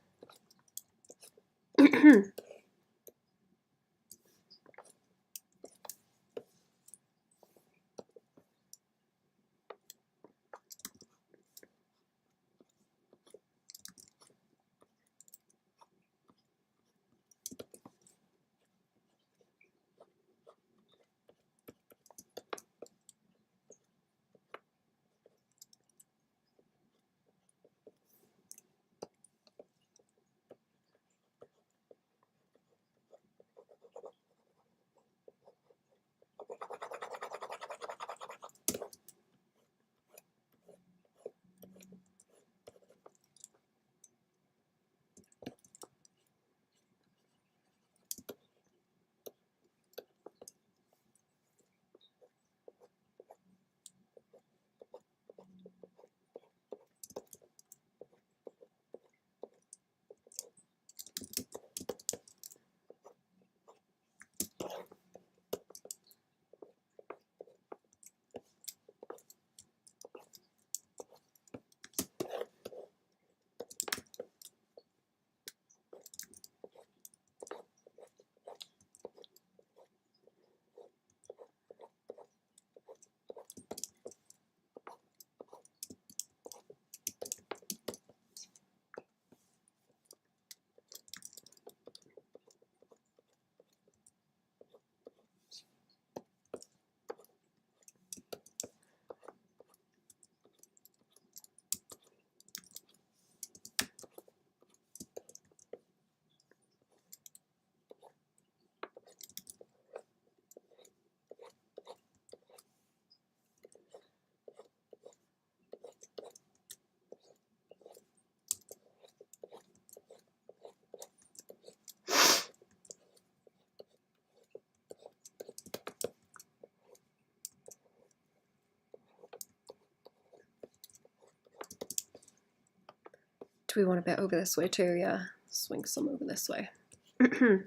[SPEAKER 1] Do we want a bit over this way too? Yeah, swing some over this way. And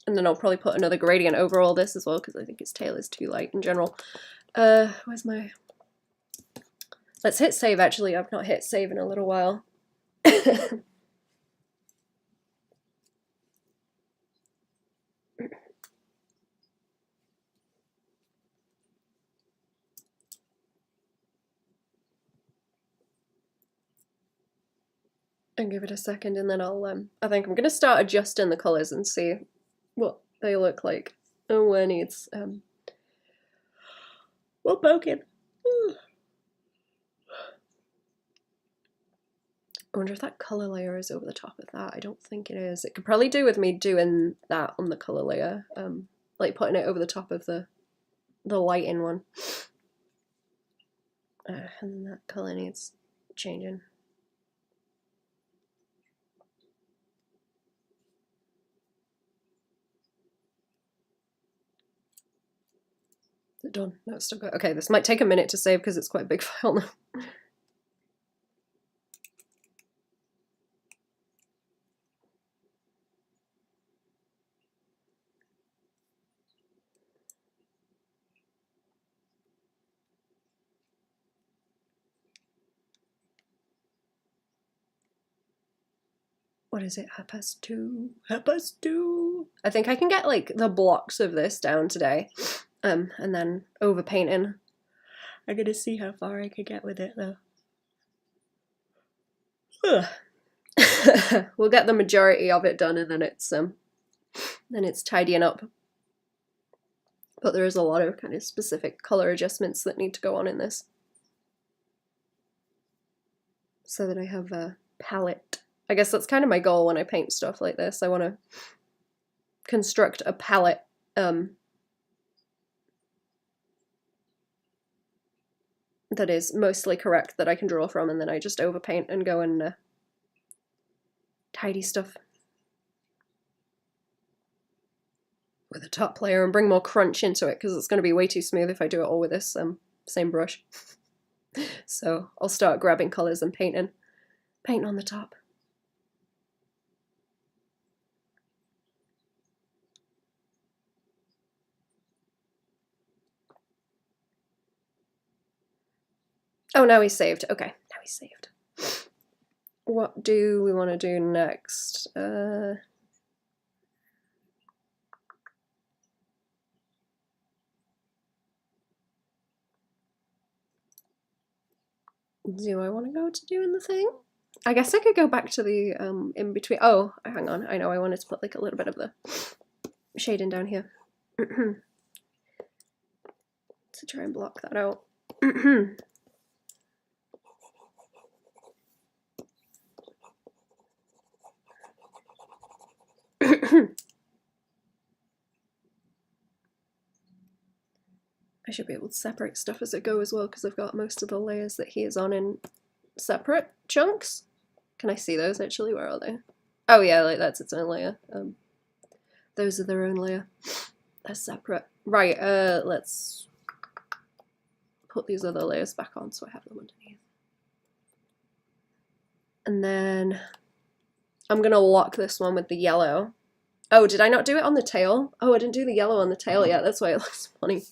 [SPEAKER 1] then I'll probably put another gradient over all this as well because I think its tail is too light in general. Where's my... Let's hit save actually. I've not hit save in a little while. And give it a second and then I'll I think I'm gonna start adjusting the colours and see what they look like and where needs poking. I wonder if that colour layer is over the top of that. I don't think it is. It could probably do with me doing that on the colour layer, like putting it over the top of the lighting one. And then that colour needs changing. Is it done? No, it's still good. Okay, this might take a minute to save because it's quite a big file now. What is it? 2:30? 2:30? I think I can get like the blocks of this down today, and then over painting. I'm gonna see how far I could get with it though. We'll get the majority of it done, and then it's tidying up. But there is a lot of kind of specific color adjustments that need to go on in this, so that I have a palette. I guess that's kind of my goal when I paint stuff like this. I want to construct a palette that is mostly correct that I can draw from, and then I just overpaint and go and tidy stuff with a top layer and bring more crunch into it because it's going to be way too smooth if I do it all with this same brush. So I'll start grabbing colours and painting on the top. Oh, now he's saved. Okay, now he's saved. What do we want to do next? Do I want to go to doing the thing? I guess I could go back to the in between. Oh, hang on. I know I wanted to put like a little bit of the shading down here to try and block that out. I should be able to separate stuff as I go as well because I've got most of the layers that he is on in separate chunks. Can I see those actually? Where are they? Oh yeah, like that's its own layer. Those are their own layer. They're separate. Right, let's put these other layers back on so I have them underneath. And then I'm gonna lock this one with the yellow. Oh, did I not do it on the tail? Oh, I didn't do the yellow on the tail yet. That's why it looks funny.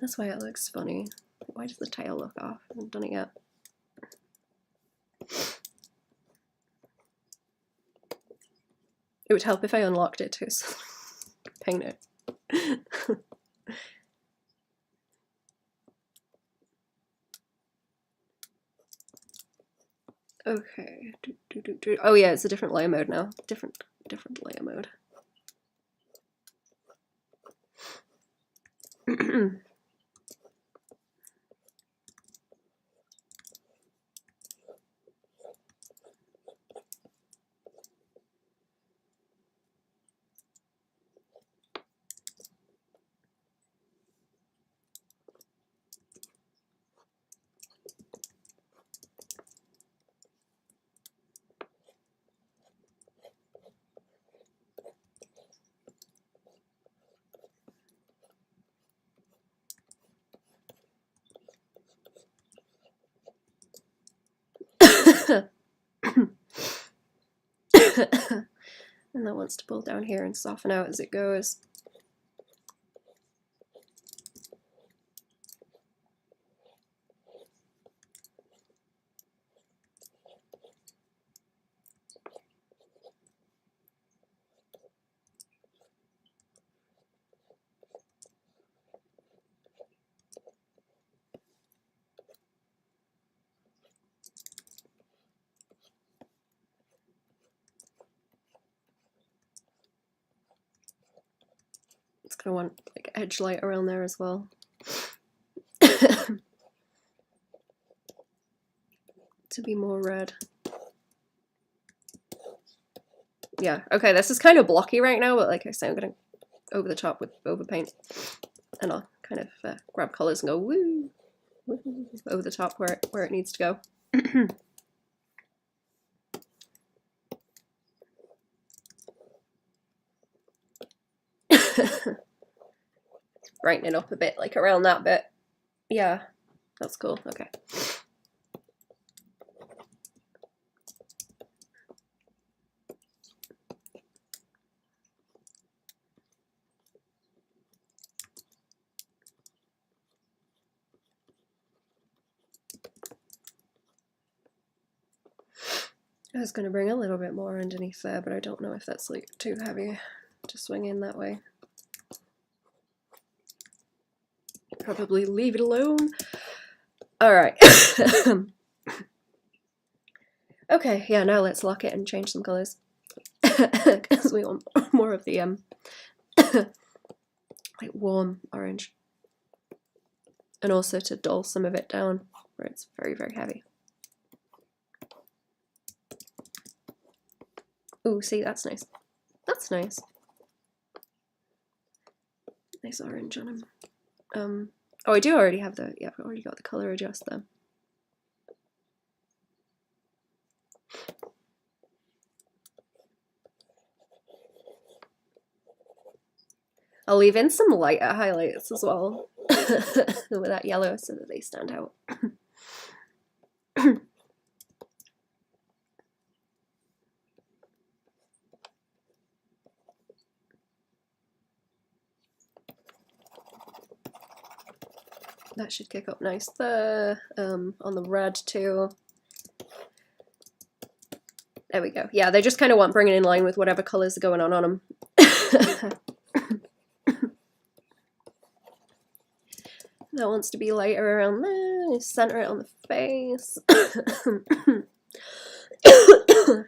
[SPEAKER 1] That's why it looks funny. Why does the tail look off? I haven't done it yet. It would help if I unlocked it too, so paint it. Okay. Oh yeah, it's a different layer mode now. Different layer mode. And that wants to pull down here and soften out as it goes. It's gonna want like edge light around there as well. To be more red. Yeah, okay, this is kind of blocky right now, but like I say, I'm gonna over the top with overpaint, and I'll kind of grab colors and go woo, woo over the top where it needs to go. Brighten it up a bit, like around that bit. Yeah, that's cool. Okay. I was going to bring a little bit more underneath there, but I don't know if that's like too heavy to swing in that way. Probably leave it alone. All right. Okay, yeah, now let's lock it and change some colors. Because we want more of the like warm orange. And also to dull some of it down where it's very, very heavy. Ooh, see, that's nice. That's nice. Nice orange on him. Oh, I do already have the, yeah, I've already got the color adjust there. I'll leave in some lighter highlights as well with that yellow so that they stand out. that should kick up nice there. On the red too. There we go. Yeah, they just kind of want bringing in line with whatever colours are going on them. That wants to be lighter around there. Center it on the face.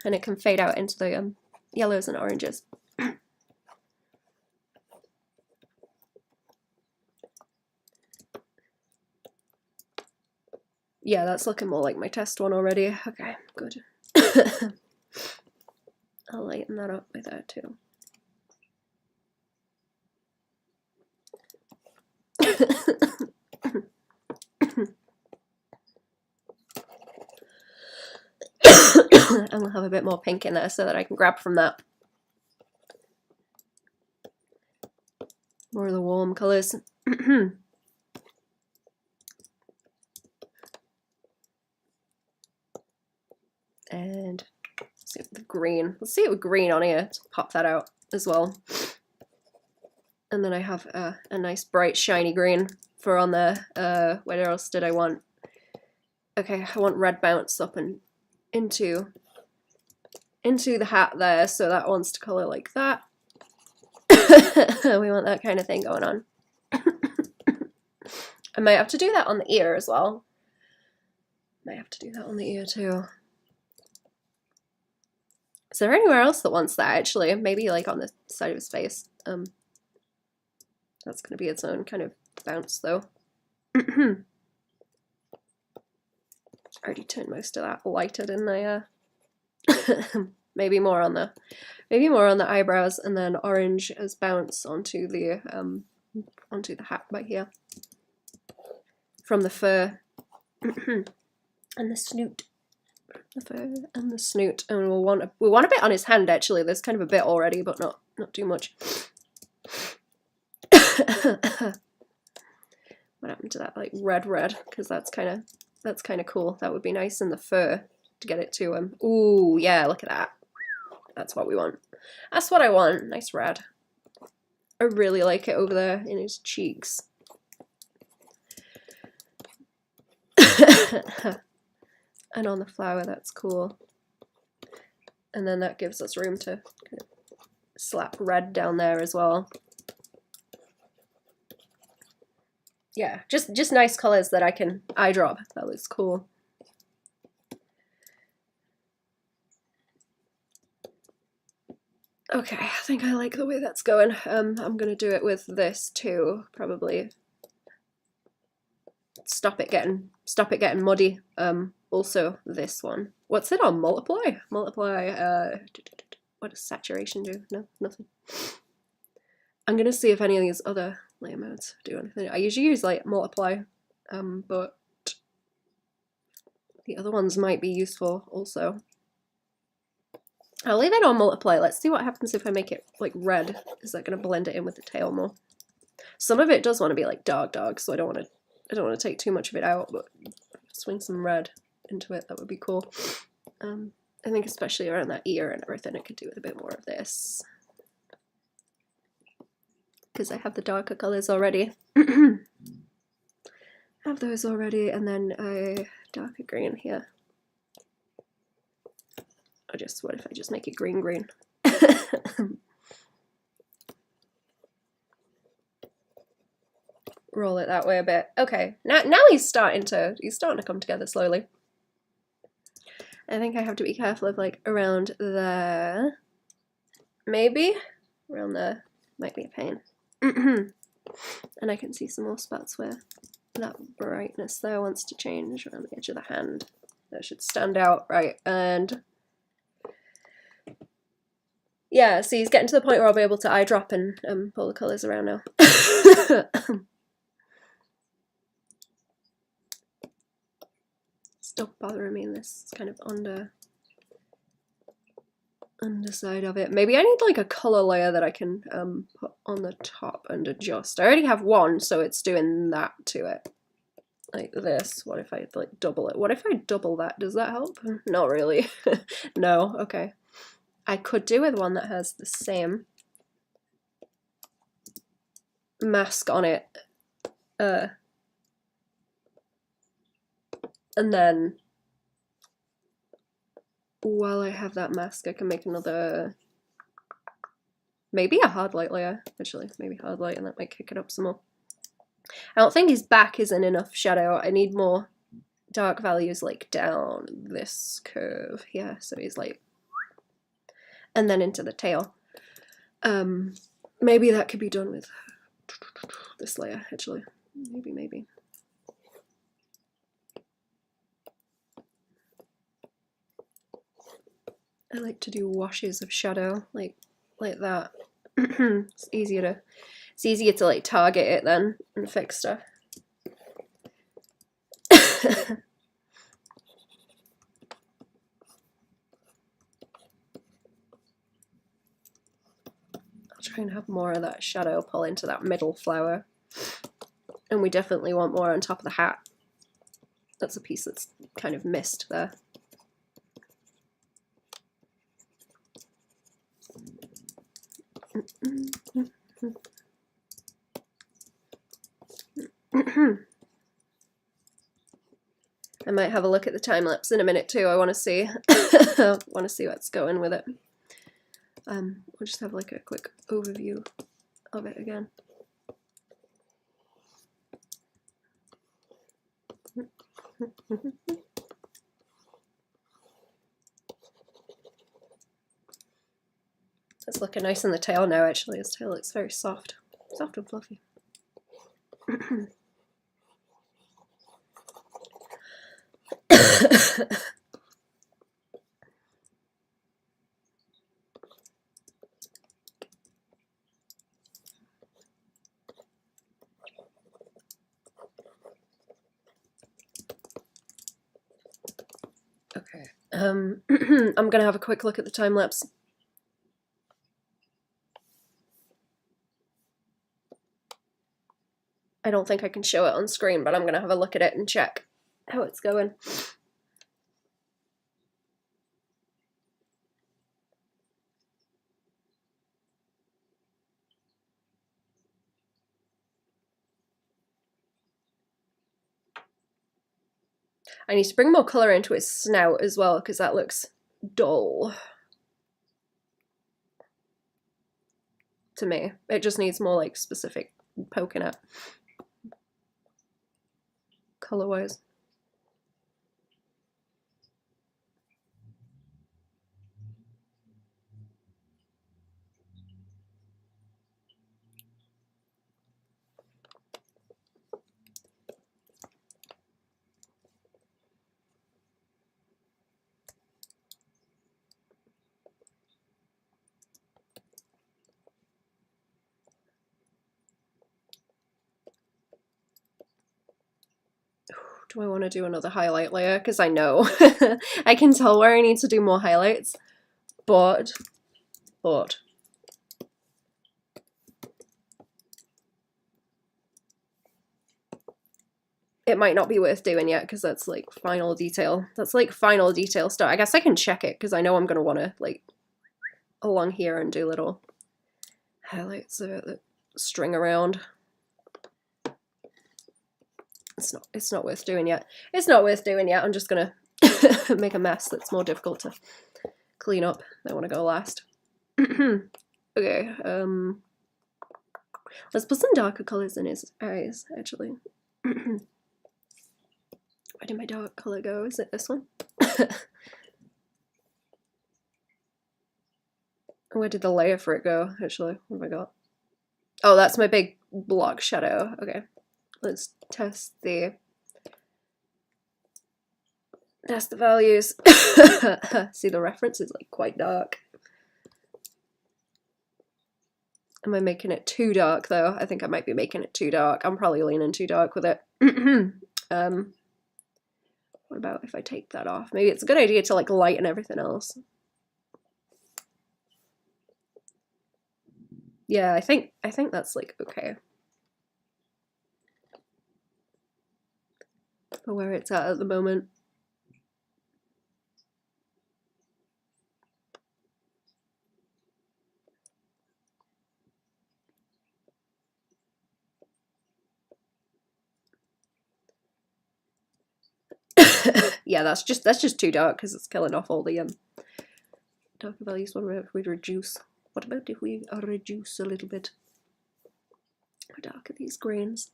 [SPEAKER 1] And it can fade out into the yellows and oranges. Yeah, that's looking more like my test one already. Okay, good. I'll lighten that up with that too. And we'll have a bit more pink in there so that I can grab from that. More of the warm colours. And let's see the green. Let's see it with green on here. Let's pop that out as well. And then I have a nice bright shiny green for on there. Where else did I want? Okay, I want red bounce up and into the hat there, so that wants to colour like that. We want that kind of thing going on. I might have to do that on the ear as well. Might have to do that on the ear too. Is there anywhere else that wants that actually? Maybe like on the side of his face. That's going to be its own kind of bounce though. Already turned most of that lighter, didn't I? Maybe more on the eyebrows, and then orange as bounce onto the hat by here from the fur and the snoot. The fur and the snoot, and we want a bit on his hand actually. There's kind of a bit already, but not too much. What happened to that like red? Because that's kind of cool. That would be nice in the fur to get it to him. Ooh, yeah, look at that. That's what we want. That's what I want. Nice red. I really like it over there in his cheeks. And on the flower, that's cool. And then that gives us room to kind of slap red down there as well. Yeah, just nice colors that I can eye drop. That looks cool. Okay, I think I like the way that's going. I'm gonna do it with this too, probably. Stop it getting muddy. Also this one. What's it on? Multiply? Multiply, what does saturation do? No, nothing. I'm gonna see if any of these other layer modes do anything. I usually use like multiply, but the other ones might be useful also. I'll leave it on multiply. Let's see what happens if I make it like red. Is that going to blend it in with the tail more? Some of it does want to be like dark, so I don't want to take too much of it out, but swing some red into it. That would be cool. I think especially around that ear and everything, I could do with a bit more of this because I have the darker colors already. Have those already, and then a darker green here. Or just, what if I just make it green? Roll it that way a bit. Okay, now he's starting to come together slowly. I think I have to be careful of like around there. Maybe around there might be a pain. And I can see some more spots where that brightness there wants to change around the edge of the hand. That should stand out, right? And yeah, see, he's getting to the point where I'll be able to eye drop and pull the colours around now. Stop bothering me in this kind of underside of it. Maybe I need like a colour layer that I can put on the top and adjust. I already have one, so it's doing that to it. Like this. What if I like double it? What if I double that? Does that help? Not really. No, okay. I could do with one that has the same mask on it. And then while I have that mask, I can make another, maybe a hard light layer, actually, maybe hard light, and that might kick it up some more. I don't think his back is in enough shadow. I need more dark values like down this curve here, so he's like, and then into the tail. Maybe that could be done with this layer, actually. Maybe. I like to do washes of shadow, like that. It's easier to like target it then and fix stuff. I'll try and have more of that shadow pull into that middle flower. And we definitely want more on top of the hat. That's a piece that's kind of missed there. I might have a look at the time lapse in a minute too. I want to see, what's going with it. We'll just have like a quick overview of it again. It's looking nice in the tail now, actually. His tail looks very soft and fluffy. Okay, I'm gonna have a quick look at the time lapse. I don't think I can show it on screen, but I'm gonna have a look at it and check how it's going. I need to bring more colour into his snout as well, because that looks dull to me. It just needs more like specific poking at colour-wise. Do I want to do another highlight layer? Because I know I can tell where I need to do more highlights, but it might not be worth doing yet, because that's like final detail. That's like final detail stuff. I guess I can check it, because I know I'm going to want to like along here and do little highlights of it that string around. It's not worth doing yet. It's not worth doing yet. I'm just gonna make a mess that's more difficult to clean up. I want to go last. Okay, let's put some darker colors in his eyes, actually. Where did my dark color go? Is it this one? Where did the layer for it go, actually? What have I got? Oh, that's my big block shadow. Okay, let's test the values. See, the reference is like quite dark. Am I making it too dark though? I think I might be making it too dark. I'm probably leaning too dark with it. What about if I take that off? Maybe it's a good idea to like lighten everything else. Yeah, I think that's like okay for where it's at the moment. Yeah, that's just too dark because it's killing off all the darker values. What about if we reduce? What about if we reduce a little bit? How dark are these greens?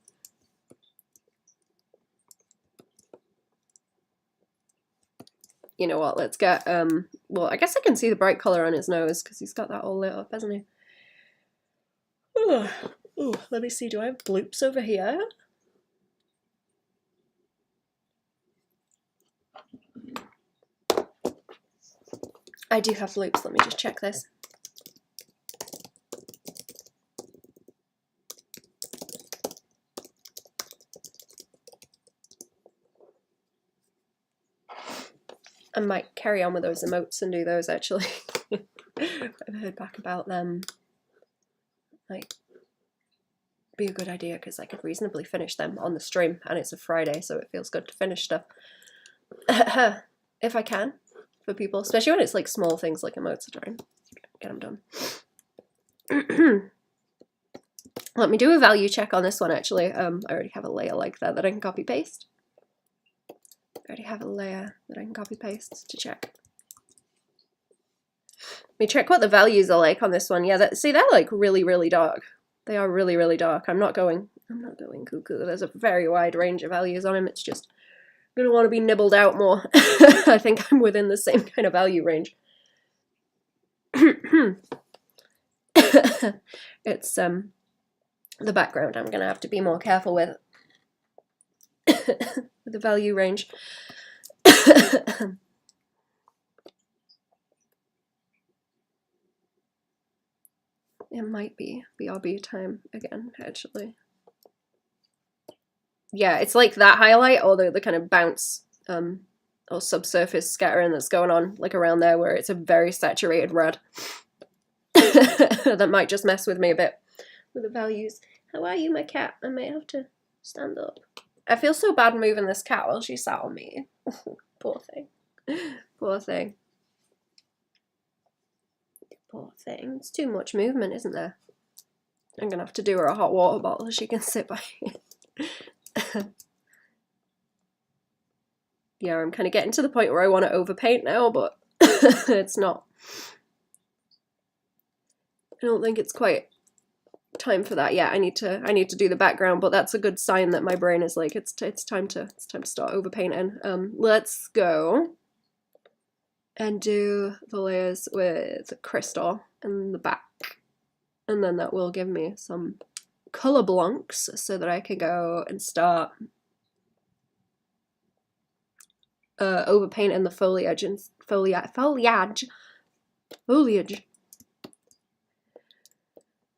[SPEAKER 1] You know what, let's get, well, I guess I can see the bright colour on his nose because he's got that all lit up, hasn't he? Oh, let me see, do I have bloops over here? I do have bloops, let me just check this. I might carry on with those emotes and do those actually. I've heard back about them. Might be a good idea because I could reasonably finish them on the stream, and it's a Friday, so it feels good to finish stuff. If I can, for people, especially when it's like small things like emotes, to try and get them done. Let me do a value check on this one actually. I already have a layer like that I can copy paste. I already have a layer that I can copy paste to check. Let me check what the values are like on this one. Yeah, see, they're like really, really dark. They are really, really dark. I'm not going cuckoo. There's a very wide range of values on him. It's just I'm gonna want to be nibbled out more. I think I'm within the same kind of value range. It's the background I'm gonna have to be more careful with. With the value range. It might be BRB time again, actually. Yeah, it's like that highlight, or the kind of bounce or subsurface scattering that's going on like around there where it's a very saturated red. That might just mess with me a bit with the values. How are you, my cat? I may have to stand up. I feel so bad moving this cat while she sat on me. Poor thing. Poor thing. Poor thing. It's too much movement, isn't there? I'm gonna have to do her a hot water bottle so she can sit by it. Yeah, I'm kind of getting to the point where I want to overpaint now, but it's not. I don't think it's quite time for that yet. I need to do the background, but that's a good sign that my brain is like it's time to start overpainting. Let's go and do the layers with crystal in the back, and then that will give me some color blunks so that I can go and start overpainting the foliage and foliage.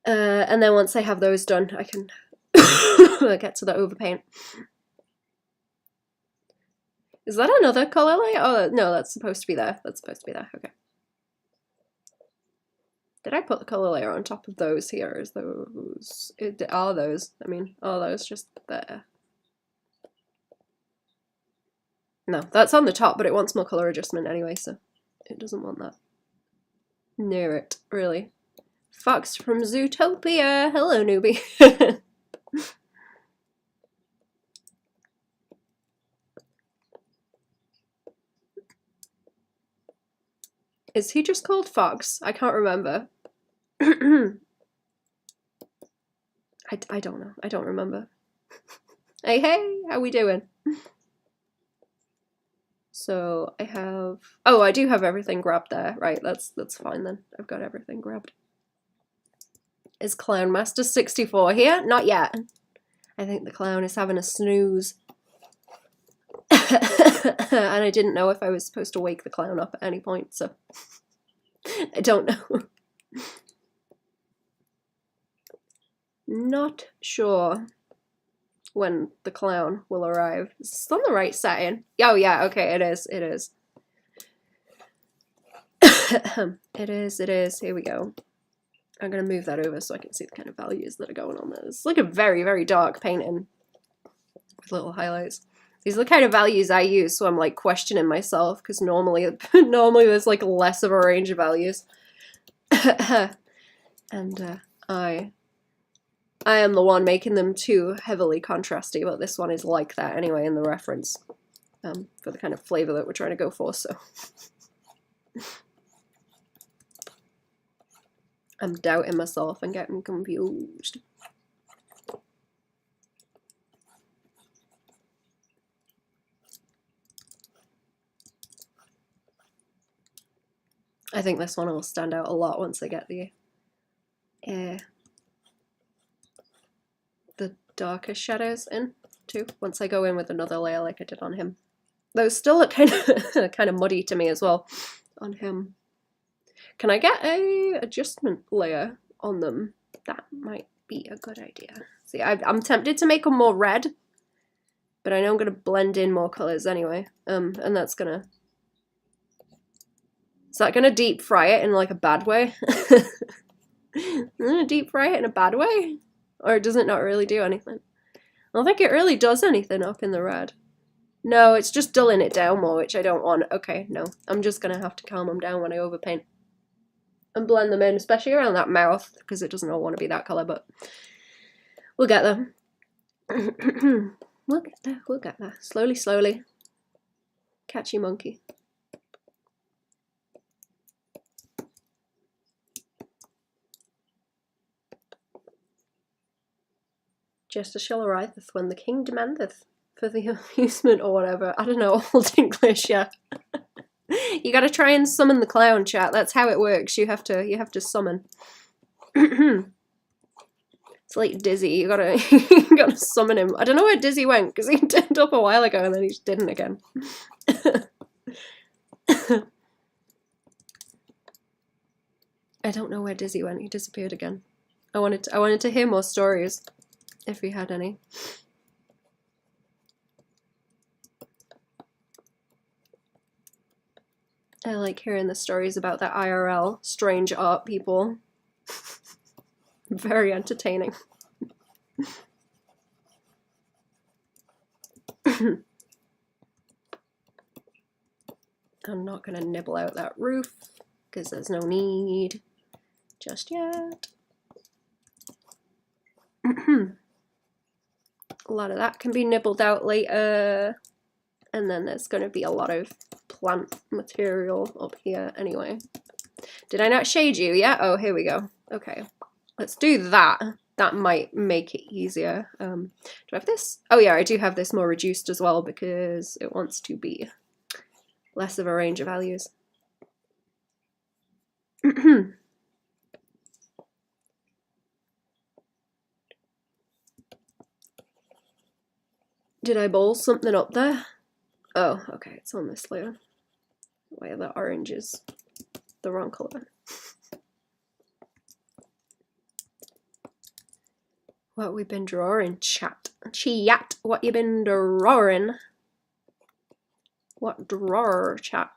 [SPEAKER 1] And then once I have those done, I can get to the overpaint. Is that another color layer? Oh no, that's supposed to be there. That's supposed to be there. Okay. Did I put the color layer on top of those here? Is those? Are those? I mean, are those just there? No, that's on the top, but it wants more color adjustment anyway, so it doesn't want that near it, really. Fox from Zootopia! Hello, newbie! Is he just called Fox? I can't remember. I don't know. I don't remember. Hey, how we doing? So I have... Oh, I do have everything grabbed there. Right, that's fine then. I've got everything grabbed. Is Clown Master 64 here? Not yet. I think the clown is having a snooze. And I didn't know if I was supposed to wake the clown up at any point, so I don't know. Not sure when the clown will arrive. Is this on the right setting? Oh yeah, okay, it is, it is. It is, here we go. I'm gonna move that over so I can see the kind of values that are going on there. It's like a very, very dark painting with little highlights. These are the kind of values I use, so I'm like questioning myself because normally there's like less of a range of values. And I am the one making them too heavily contrasty, but this one is like that anyway in the reference. for the kind of flavour that we're trying to go for, so. I'm doubting myself and getting confused. I think this one will stand out a lot once I get the darker shadows in too. Once I go in with another layer like I did on him. Those still look kind of muddy to me as well on him. Can I get a adjustment layer on them? That might be a good idea. See, I'm tempted to make them more red, but I know I'm going to blend in more colours anyway. And that's going to... Is that going to deep fry it in like a bad way? Deep fry it in a bad way? Or does it not really do anything? I don't think it really does anything up in the red. No, it's just dulling it down more, which I don't want. Okay, no. I'm just going to have to calm them down when I overpaint. And blend them in, especially around that mouth, because it doesn't all want to be that colour, but we'll get there. We'll get there, we'll get there. Slowly, slowly. Catchy monkey. Jester shall ariseth when the king demandeth for the amusement or whatever. I don't know, old English, yeah. You gotta try and summon the clown, chat. That's how it works. You have to summon. It's like Dizzy. You gotta summon him. I don't know where Dizzy went because he turned up a while ago and then he just didn't again. I don't know where Dizzy went. He disappeared again. I wanted to hear more stories. If we had any. I like hearing the stories about the IRL strange art people. Very entertaining. I'm not going to nibble out that roof because there's no need just yet. A lot of that can be nibbled out later, and then there's going to be a lot of plant material up here anyway. Did I not shade you yet? Oh, here we go. Okay, let's do that. That might make it easier. Do I have this? Oh yeah, I do have this more reduced as well because it wants to be less of a range of values. Did I bowl something up there? Oh, okay, it's on this layer. Where the orange is the wrong colour. What we been drawing, chat? Chat, what you been drawing? What drawer, chat?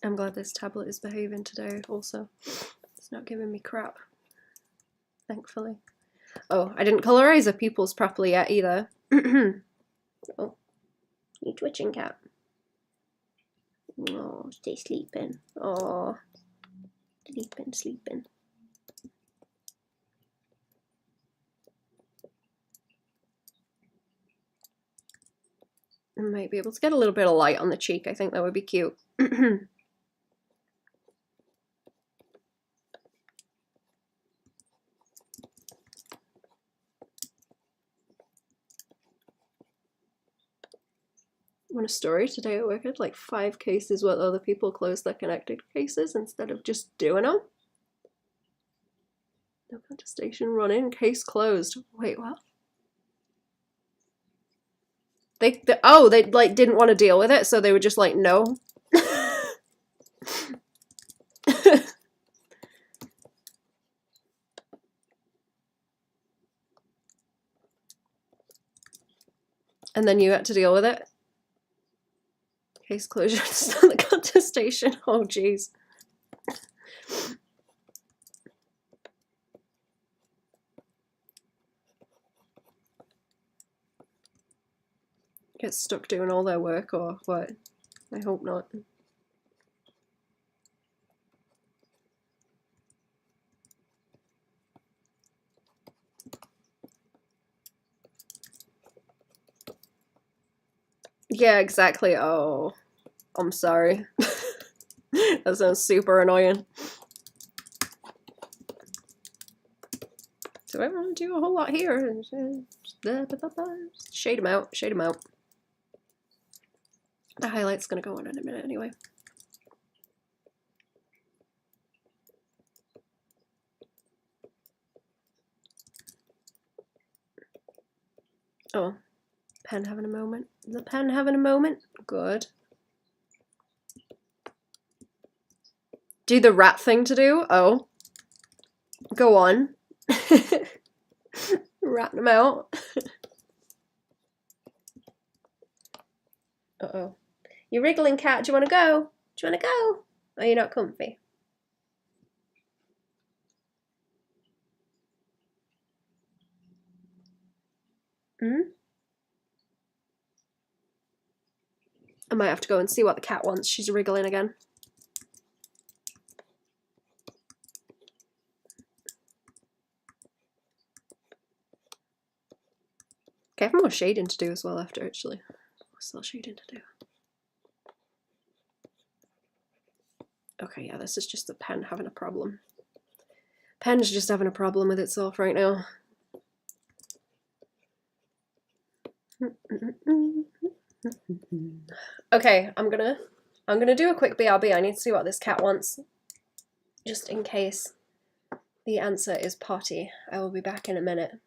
[SPEAKER 1] I'm glad this tablet is behaving today also. It's not giving me crap, thankfully. Oh, I didn't colorize the pupils properly yet either. Oh, you twitching, cat? Oh, stay sleeping. Oh, sleeping. I might be able to get a little bit of light on the cheek. I think that would be cute. Want a story? Today at work I had like 5 cases where other people closed their connected cases instead of just doing them. Okay. Contestation run in, case closed. Wait, what? They like didn't want to deal with it, so they were just like, no. And then you had to deal with it. Case closure to start the contestation. Oh, jeez. Get stuck doing all their work or what? I hope not. Yeah, exactly. Oh, I'm sorry. That sounds super annoying. So I don't want to do a whole lot here. Shade them out. Shade them out. The highlight's gonna go on in a minute anyway. Oh, pen having a moment. Is the pen having a moment? Good. Do the rat thing to do? Oh. Go on. Rat them out. Uh-oh. You wriggling cat, do you want to go? Do you want to go? Are you not comfy? Hmm? I might have to go and see what the cat wants. She's wriggling again. Okay, I have more shading to do as well after, actually. Still shading to do. Okay, yeah, this is just the pen having a problem. Pen's just having a problem with itself right now. Okay, I'm gonna do a quick BRB. I need to see what this cat wants, just in case the answer is potty. I will be back in a minute.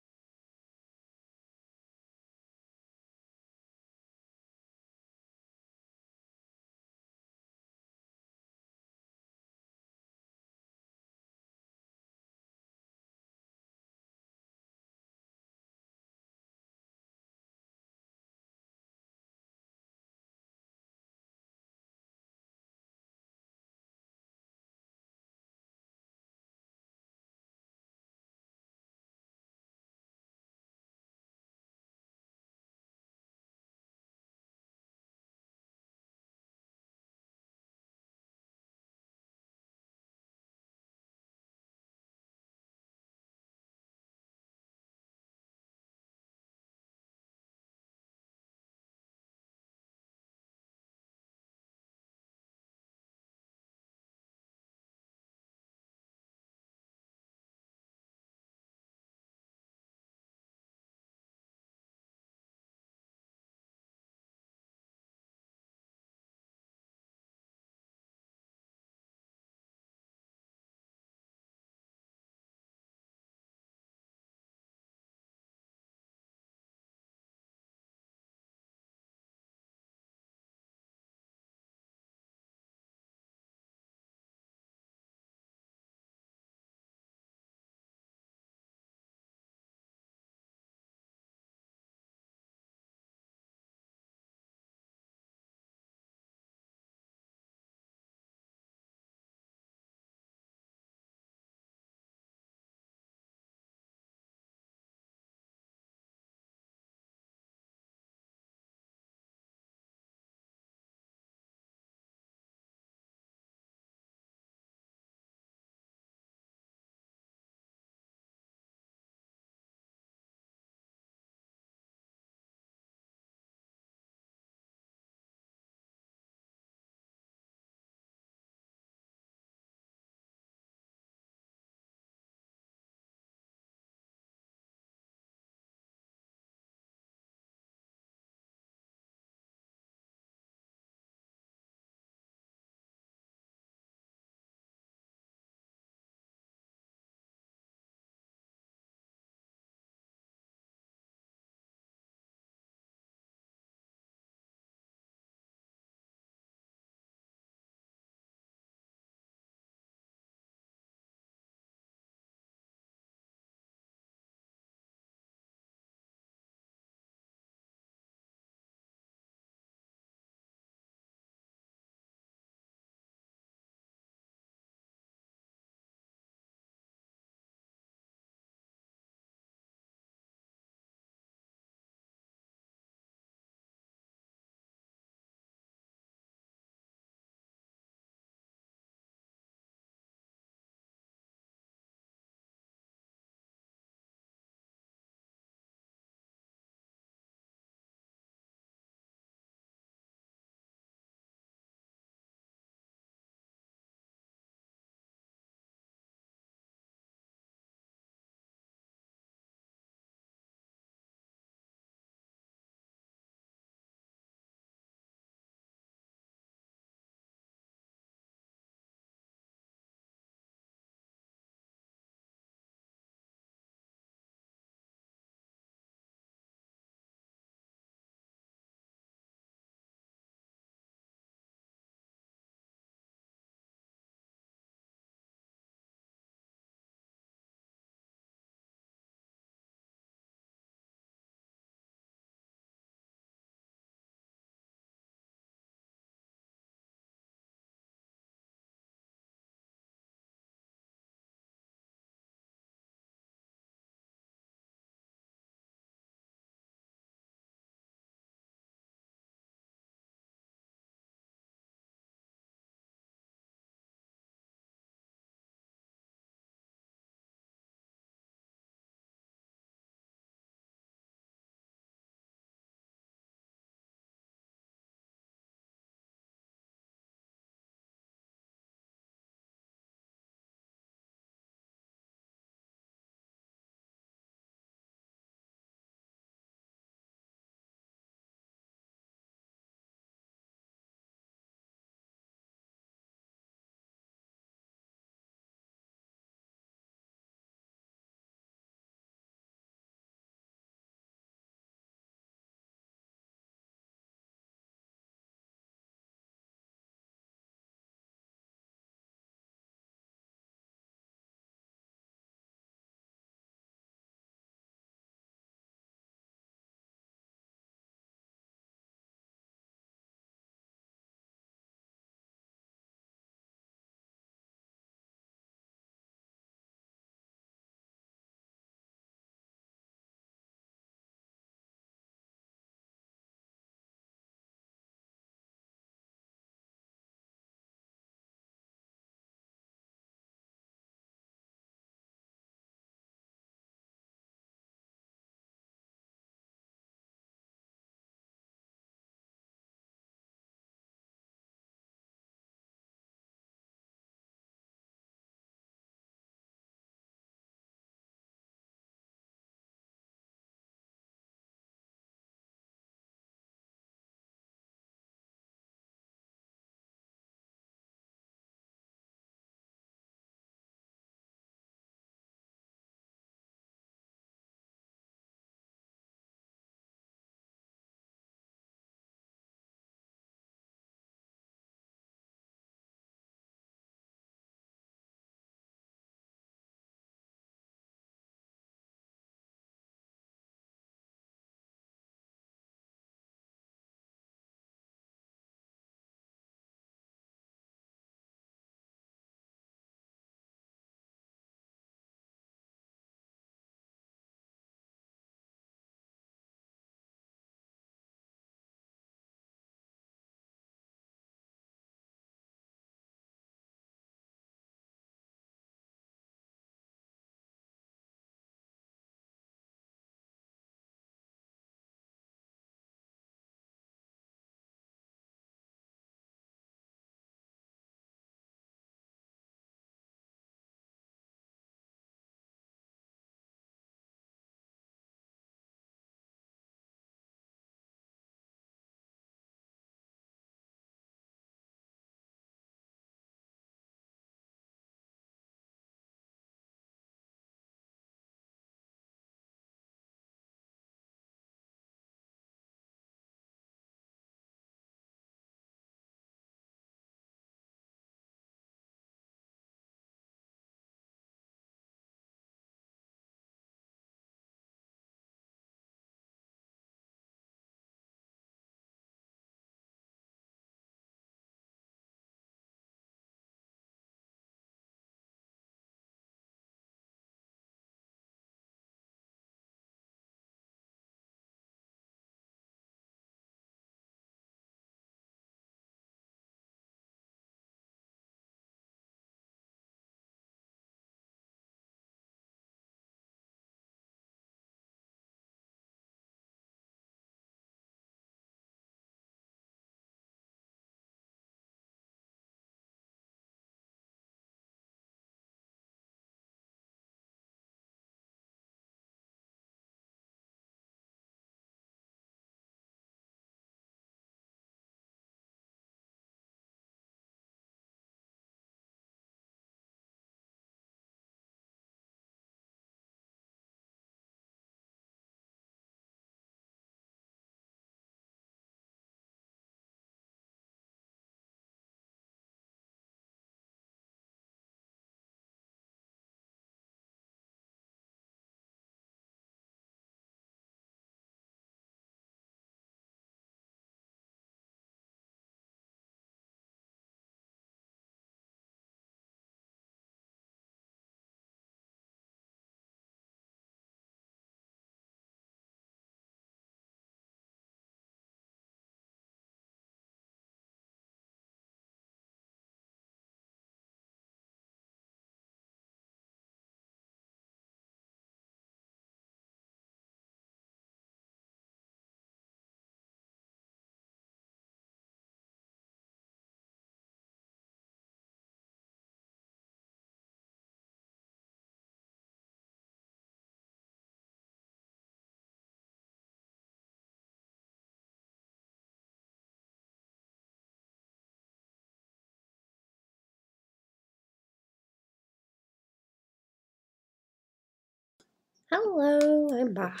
[SPEAKER 1] Hello, I'm back.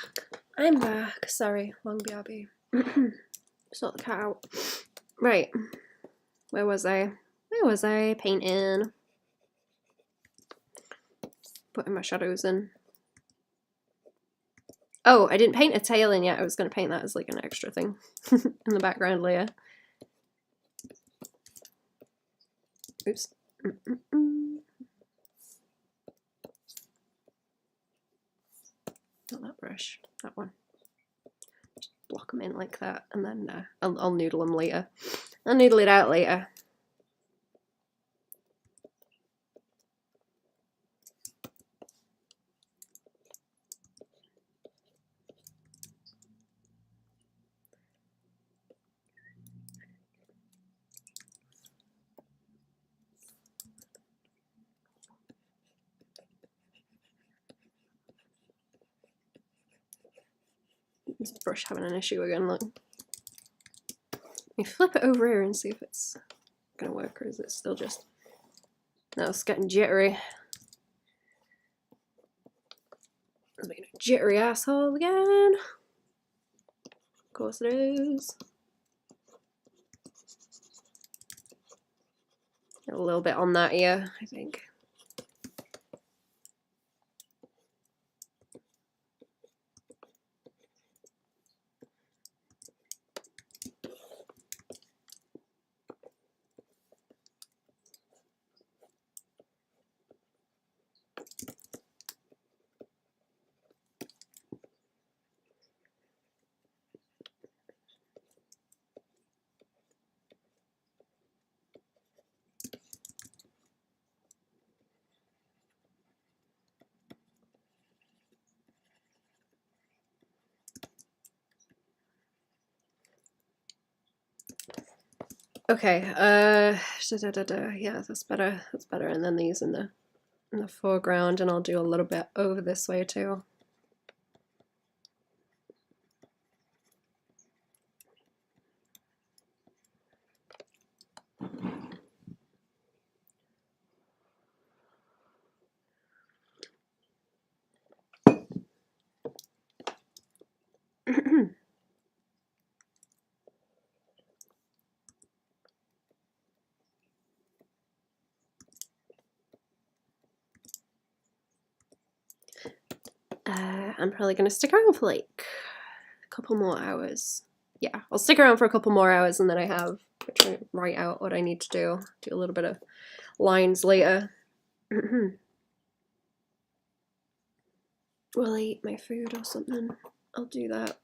[SPEAKER 1] I'm back. Sorry, long BRB. Sort the cat out. Right. Where was I? Where was I? Painting. Putting my shadows in. Oh, I didn't paint a tail in yet. I was going to paint that as like an extra thing in the background layer. Oops. Not that brush. That one. Just block them in like that, and then I'll noodle them later. I'll noodle it out later. This brush having an issue again, look. Let me flip it over here and see if it's gonna work, or is it still just... No, it's getting jittery. It's being a jittery asshole again. Of course it is. A little bit on that ear, I think. Okay, yeah, that's better. That's better. And then these in the foreground, and I'll do a little bit over this way too. I'm probably going to stick around for like a couple more hours. Yeah, I'll stick around for a couple more hours, and then I try to write out what I need to do a little bit of lines later. Will I eat my food or something? I'll do that.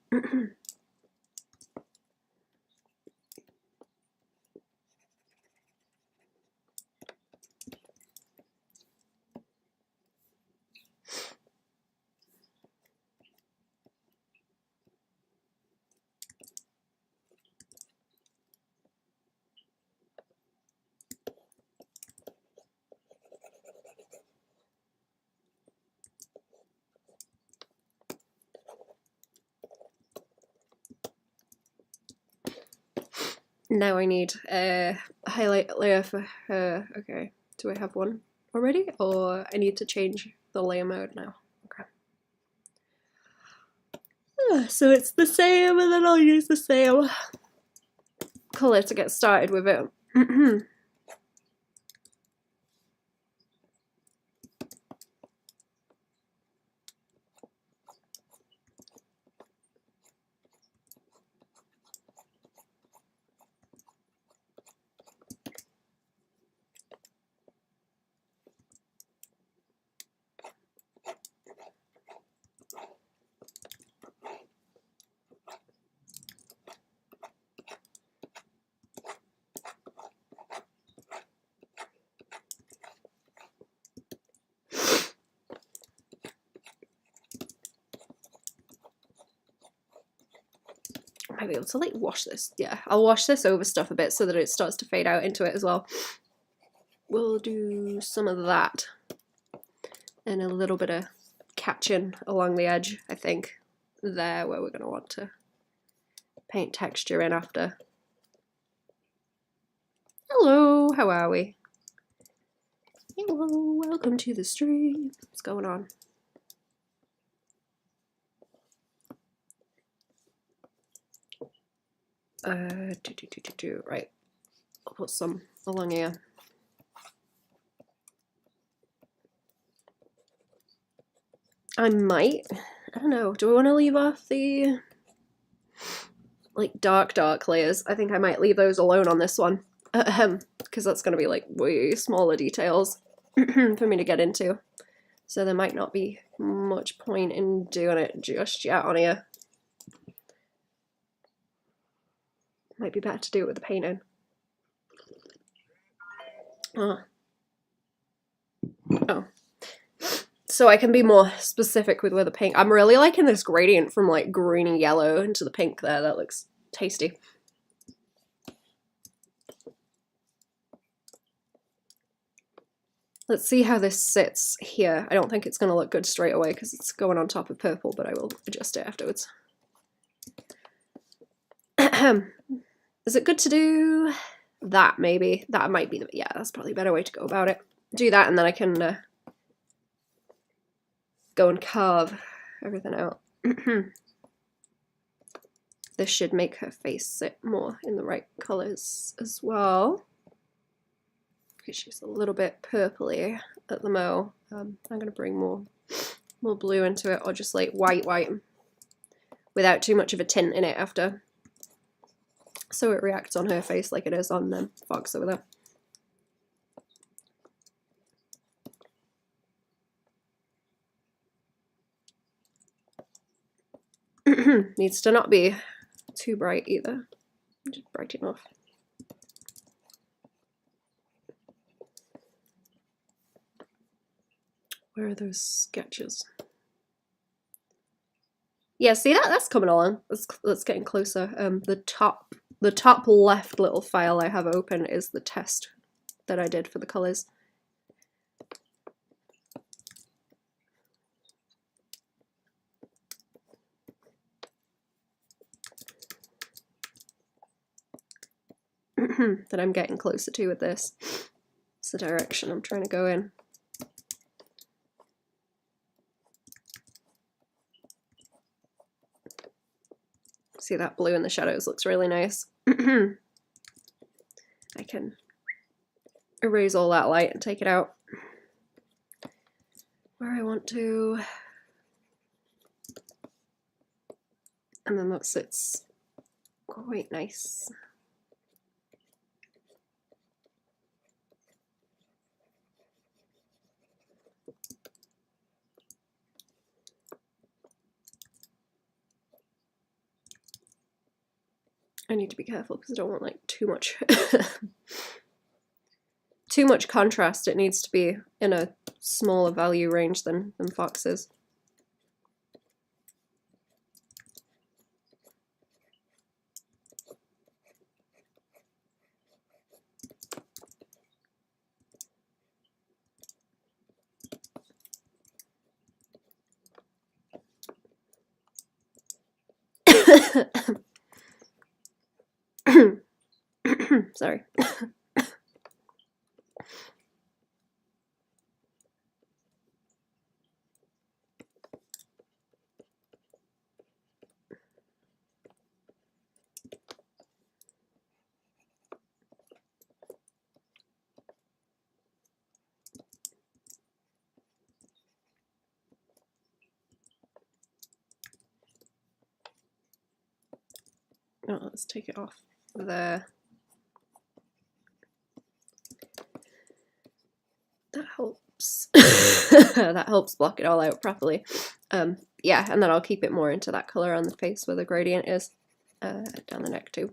[SPEAKER 1] Now I need a highlight layer for her. Okay, do I have one already? Or I need to change the layer mode now? Okay. So it's the same, and then I'll use the same colour to get started with it. I might be able to like wash this. Yeah, I'll wash this over stuff a bit so that it starts to fade out into it as well. We'll do some of that and a little bit of catching along the edge, I think, there where we're going to want to paint texture in after. Hello, how are we? Hello, welcome to the stream. What's going on? Right, I'll put some along here. I might, I don't know, do I want to leave off the like dark layers? I think I might leave those alone on this one, because that's going to be like way smaller details for me to get into. So there might not be much point in doing it just yet on here. Might be better to do it with the painting. Oh. So I can be more specific with where the pink. I'm really liking this gradient from like green and yellow into the pink there. That looks tasty. Let's see how this sits here. I don't think it's going to look good straight away because it's going on top of purple, but I will adjust it afterwards. Is it good to do that maybe? That might be, yeah, that's probably a better way to go about it. Do that and then I can go and carve everything out. This should make her face sit more in the right colours as well. Because she's a little bit purpley at the mo. I'm going to bring more blue into it, or just like white without too much of a tint in it after. So it reacts on her face like it is on Fox over there. Needs to not be too bright either. Just bright enough. Where are those sketches? Yeah, see that? That's coming along. That's getting closer. The top left little file I have open is the test that I did for the colours. That I'm getting closer to with this. It's the direction I'm trying to go in. See that blue in the shadows looks really nice. I can erase all that light and take it out where I want to. And then that sits quite nice. I need to be careful because I don't want like too much too much contrast. It needs to be in a smaller value range than Fox's. Sorry. Oh, let's take it off there. That helps. That helps block it all out properly. Yeah, and then I'll keep it more into that color on the face where the gradient is, down the neck too.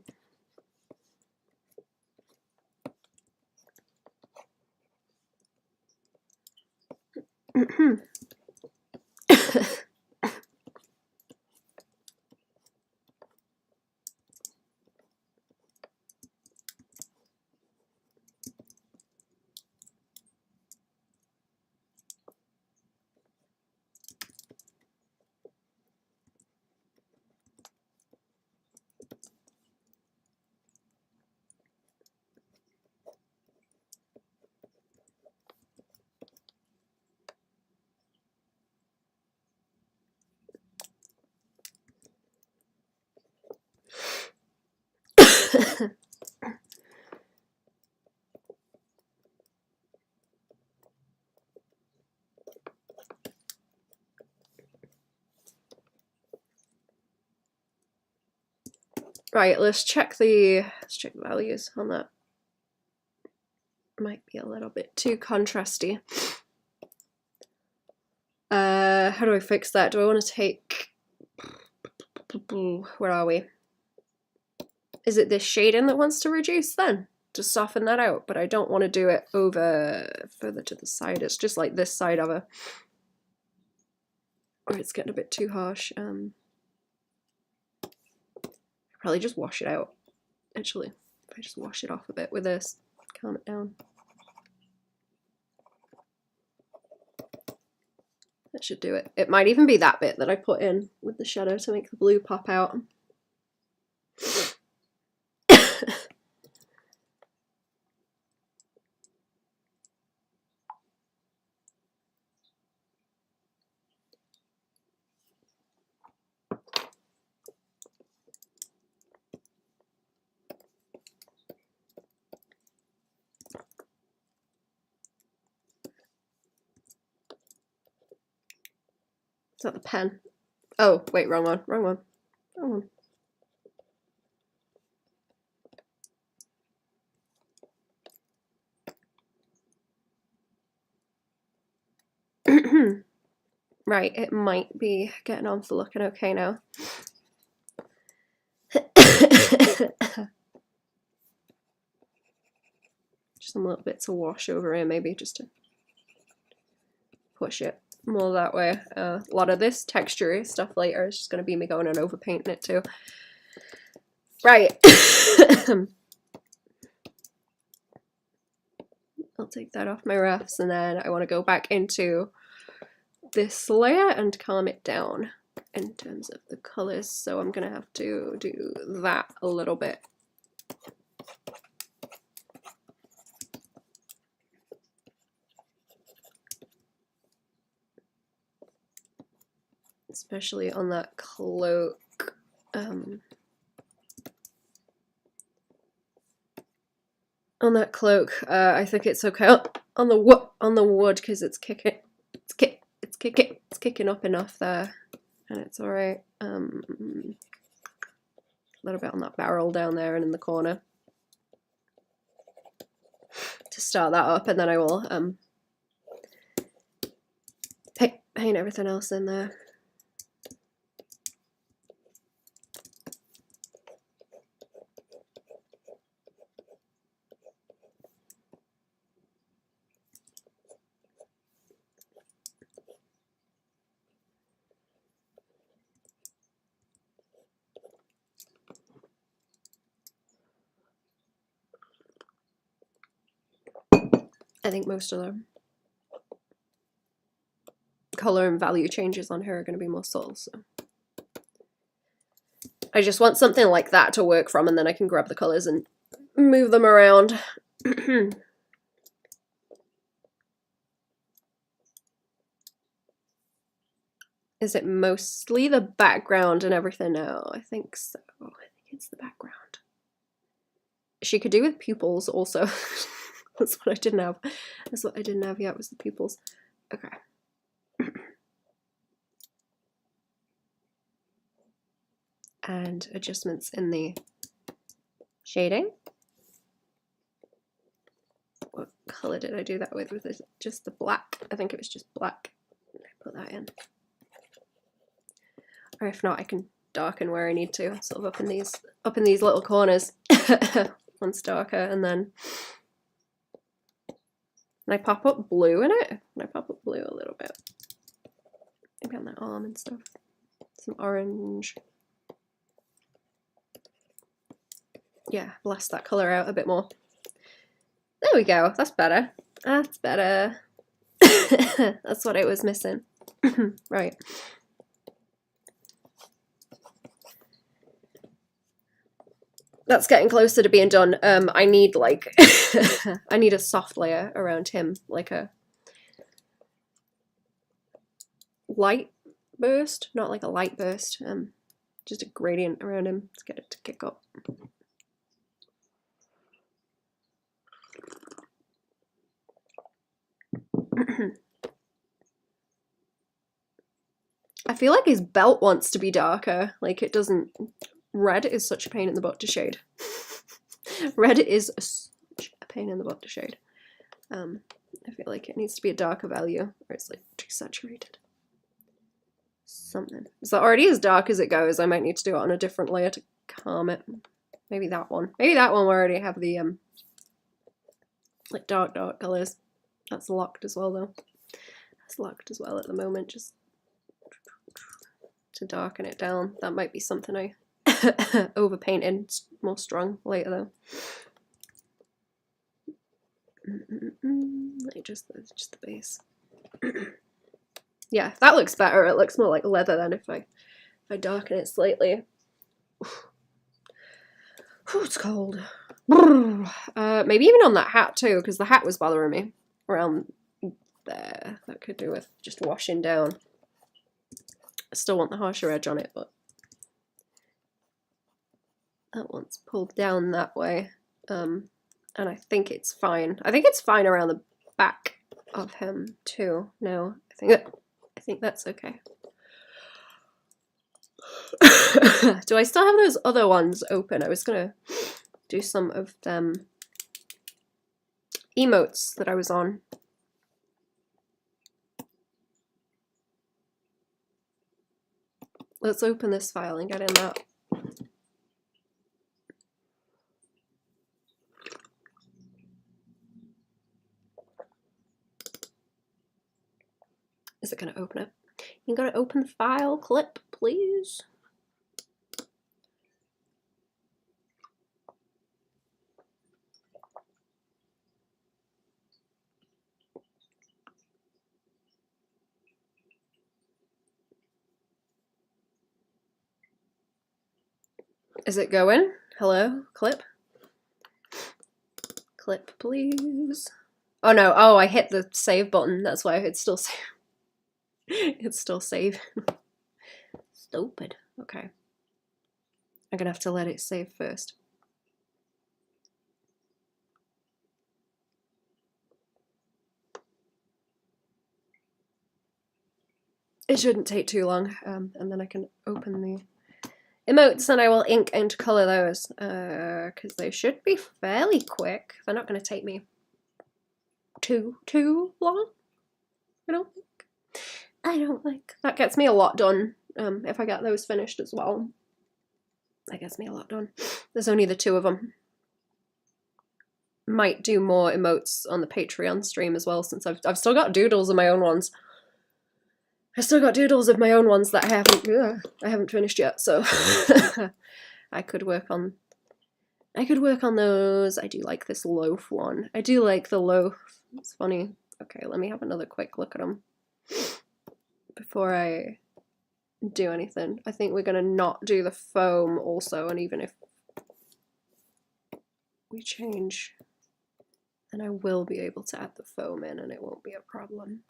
[SPEAKER 1] Right, let's check the values on that. Might be a little bit too contrasty. How do I fix that? Do I want to take... Where are we? Is it this shading that wants to reduce then? To soften that out, but I don't want to do it over further to the side. It's just like this side of her. Or it's getting a bit too harsh. Probably just wash it out. Actually, if I just wash it off a bit with this, calm it down. That should do it. It might even be that bit that I put in with the shadow to make the blue pop out. Is that the pen? Oh, wait, wrong one, wrong one, wrong one. Right, it might be getting on for looking okay now. Just some little bits of wash over here, maybe, just to push it more that way. A lot of this texture stuff later is just going to be me going and overpainting it too. Right. I'll take that off my roughs, and then I want to go back into this layer and calm it down in terms of the colors, so I'm going to have to do that a little bit. Especially on that cloak. On that cloak, I think it's okay. On the wood, because it's kicking up enough there, and it's all right. A little bit on that barrel down there and in the corner to start that up, and then I will paint everything else in there. I think most of the color and value changes on her are going to be more subtle, so I just want something like that to work from, and then I can grab the colors and move them around. Is it mostly the background and everything now? I think so. I think it's the background. She could do with pupils also. That's what I didn't have. That's what I didn't have yet, was the pupils. Okay. And adjustments in the shading. What color did I do that with? Was it just the black? I think it was just black. I put that in. Or if not, I can darken where I need to, sort of up in these little corners. One's darker, and then can I pop up blue in it? Can I pop up blue a little bit? Maybe on that arm and stuff. Some orange. Yeah, blast that colour out a bit more. There we go, that's better. That's better. That's what it was missing. Right. That's getting closer to being done. I need like I need a soft layer around him, like a light burst, not like a light burst. Just a gradient around him to get it to kick up. I feel like his belt wants to be darker. Like it doesn't. Red is such a pain in the butt to shade. Red is such a pain in the butt to shade. I feel like it needs to be a darker value, or it's like too saturated. Something. Is that already as dark as it goes? I might need to do it on a different layer to calm it. Maybe that one. Maybe that one where I already have the like dark colors. That's locked as well though. That's locked as well at the moment, just to darken it down. That might be something I overpainted more strong later though. Like just the base. Yeah, that looks better. It looks more like leather than if I darken it slightly. Oh, it's cold. Maybe even on that hat too, because the hat was bothering me around there. That could do with just washing down. I still want the harsher edge on it, but that one's pulled down that way. And I think it's fine. I think it's fine around the back of him too. No, I think that's okay. Do I still have those other ones open? I was gonna do some of them emotes that I was on. Let's open this file and get in that. Is it going to open it? You got to open the file clip, please. Is it going? Hello, clip? Clip, please. Oh no, oh, I hit the save button. That's why it's still save. It's still saving. Stupid. Okay. I'm gonna have to let it save first. It shouldn't take too long, and then I can open the emotes and I will ink and colour those, because they should be fairly quick. They're not going to take me too long, I don't think. That gets me a lot done, if I get those finished as well. That gets me a lot done. There's only the 2 of them. Might do more emotes on the Patreon stream as well, since I've still got doodles of my own ones. I still got doodles of my own ones that I haven't finished yet, so I could work on those. I do like this loaf one. I do like the loaf. It's funny. Okay, let me have another quick look at them before I do anything. I think we're gonna not do the foam also, and even if we change, then I will be able to add the foam in and it won't be a problem.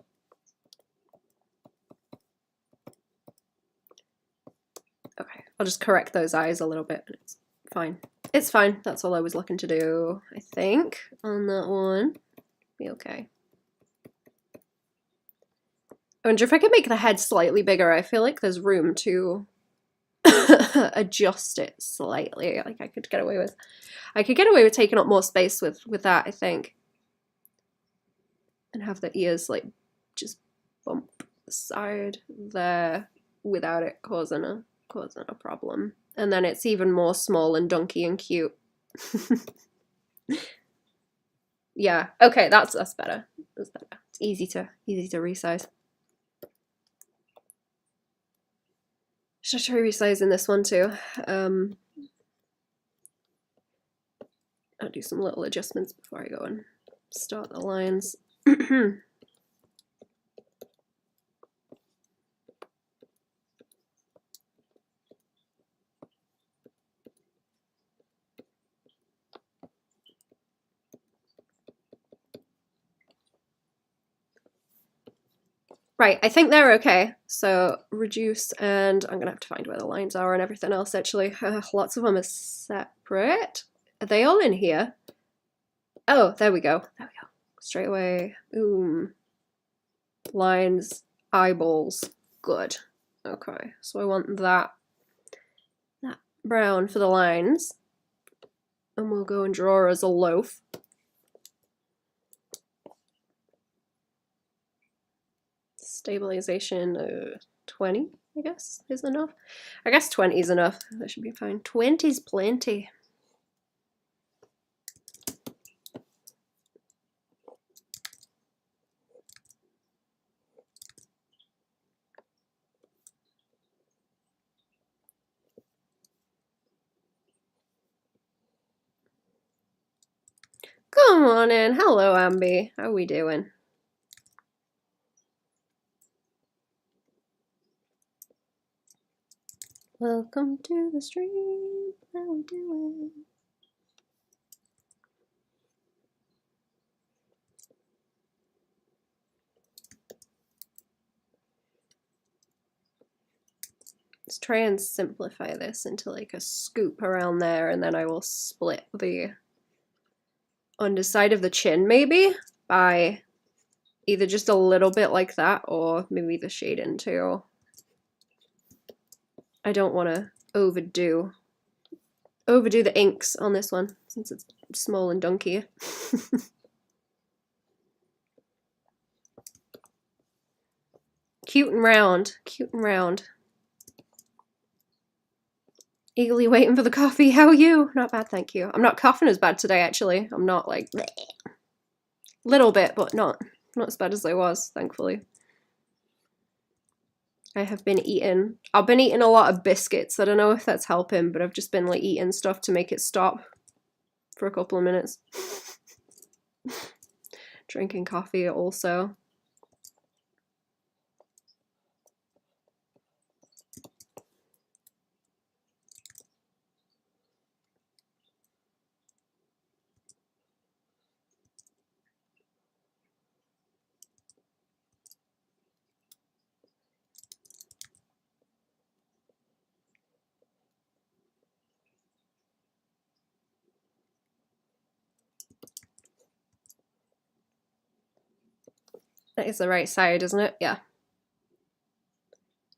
[SPEAKER 1] Okay, I'll just correct those eyes a little bit and it's fine. It's fine. That's all I was looking to do, I think, on that one. Be okay. I wonder if I could make the head slightly bigger. I feel like there's room to adjust it slightly. Like I could get away with taking up more space with that, I think. And have the ears like just bump the side there without it causing a problem. And then it's even more small and dunky and cute. Yeah, okay, that's better. That's better. It's easy to resize. Should I try resizing this one too? I'll do some little adjustments before I go and start the lines. Right, I think they're okay. So reduce, and I'm gonna have to find where the lines are and everything else actually. Lots of them are separate. Are they all in here? Oh, there we go. There we go. Straight away. Boom. lines, eyeballs. Good. Okay, so I want that brown for the lines. And we'll go and draw as a loaf. Stabilization 20, I guess, is enough. I guess 20 is enough. That should be fine. 20 is plenty. Come on in. Hello, Ambi. How are we doing? Welcome to the stream. How we doing? Let's try and simplify this into like a scoop around there, and then I will split the underside of the chin maybe by either just a little bit like that or maybe the shade in too. I don't want to overdo the inks on this one since it's small and dunky. Cute and round, cute and round. Eagerly waiting for the coffee. How are you? Not bad, thank you. I'm not coughing as bad today, actually. I'm not like bleh. Little bit, but not as bad as I was, thankfully. I've been eating a lot of biscuits. I don't know if that's helping, but I've just been like eating stuff to make it stop for a couple of minutes. Drinking coffee also. That is the right side, isn't it? Yeah.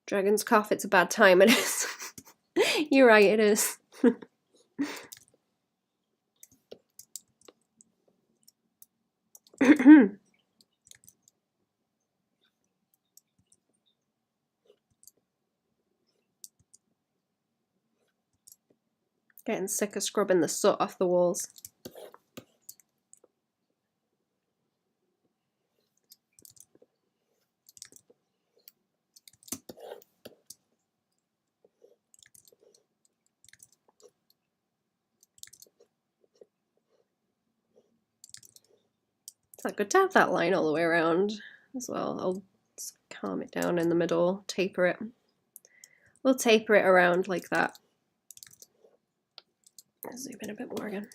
[SPEAKER 1] Dragon's cough, it's a bad time, it is. You're right, it is. Getting sick of scrubbing the soot off the walls. It's not good to have that line all the way around as well. I'll just calm it down in the middle, taper it. We'll taper it around like that. Zoom in a bit more again.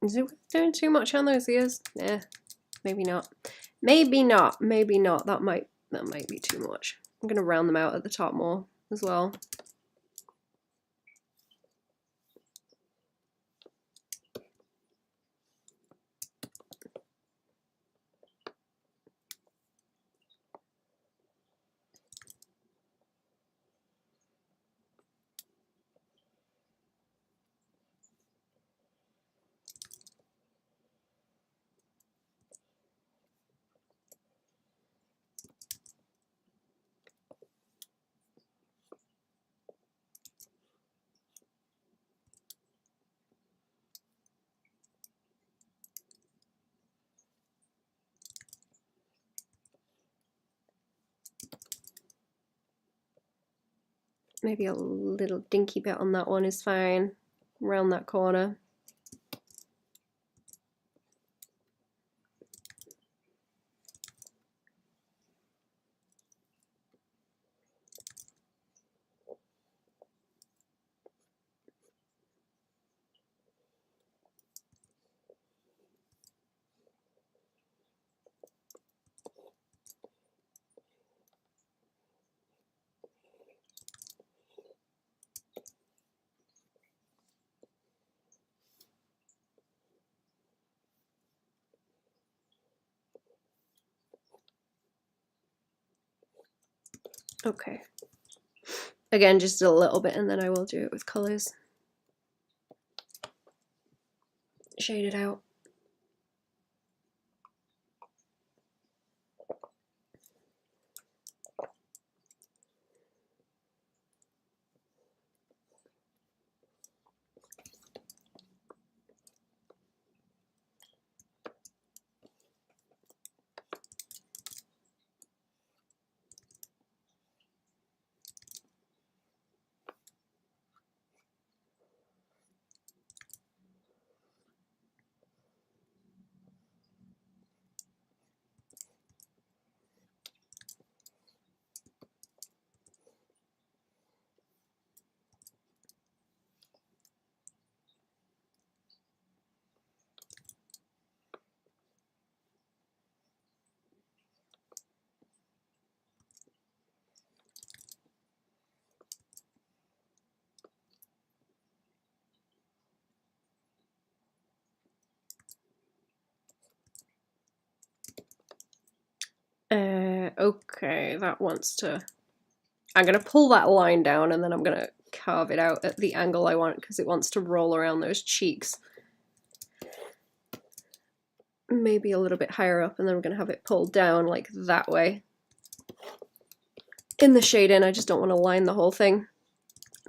[SPEAKER 1] Is it doing too much on those ears? Yeah, maybe not. Maybe not. Maybe not. That might be too much. I'm gonna round them out at the top more as well. Maybe a little dinky bit on that one is fine, around that corner. Okay. Again, just a little bit, and then I will do it with colors. Shade it out. Okay, that wants to... I'm going to pull that line down and then I'm going to carve it out at the angle I want because it wants to roll around those cheeks. Maybe a little bit higher up, and then we're going to have it pulled down like that way. In the shade-in, I just don't want to line the whole thing.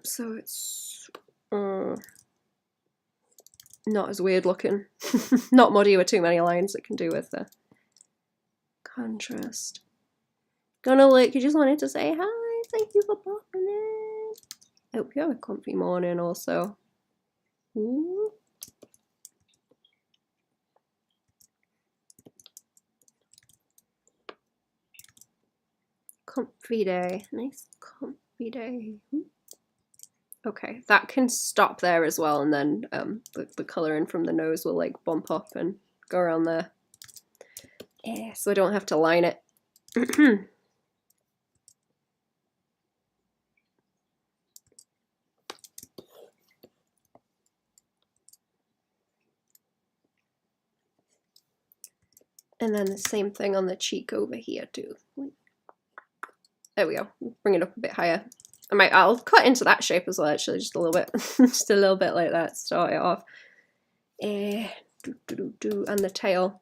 [SPEAKER 1] So it's not as weird looking. Not muddy with too many lines. It can do with the contrast. Gonna look, you just wanted to say hi, thank you for popping in. Hope you have a comfy morning also. Ooh. Comfy day, nice comfy day. Okay, that can stop there as well, and then the colouring from the nose will like bump up and go around there. Yeah, so I don't have to line it. And then the same thing on the cheek over here too. There we go. Bring it up a bit higher. I'll cut into that shape as well, actually, just a little bit, just a little bit like that. Start it off. And the tail.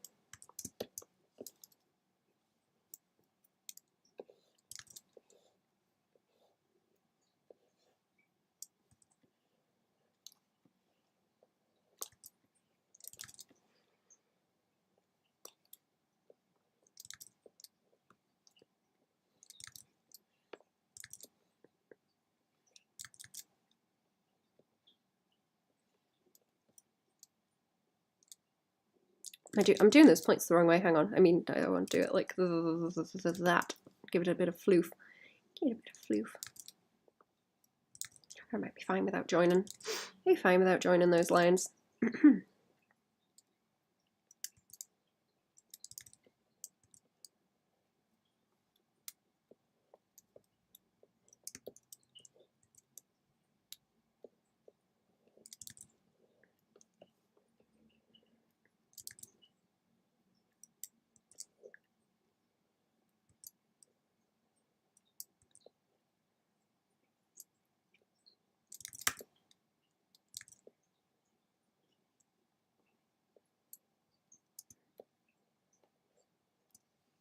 [SPEAKER 1] I'm doing those points the wrong way. Hang on. I mean, I want to do it like that. Give it a bit of floof. Give it a bit of floof. I might be fine without joining. Be fine without joining those lines.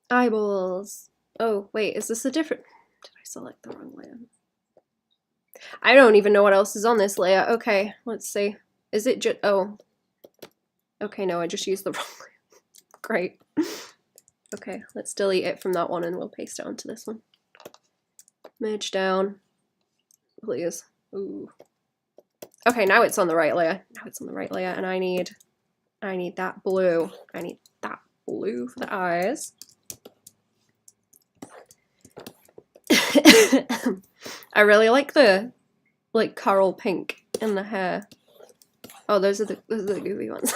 [SPEAKER 1] Eyeballs. Oh, wait, is this a different... Did I select the wrong layer? I don't even know what else is on this layer. Okay, let's see. Is it just... Oh. Okay, no, I just used the wrong layer. Great. Okay, let's delete it from that one and we'll paste it onto this one. Merge down. please. Ooh. Okay, now it's on the right layer. Now it's on the right layer, and I need that blue. I need that blue for the eyes. I really like the coral pink in the hair. Oh, those are the goofy ones.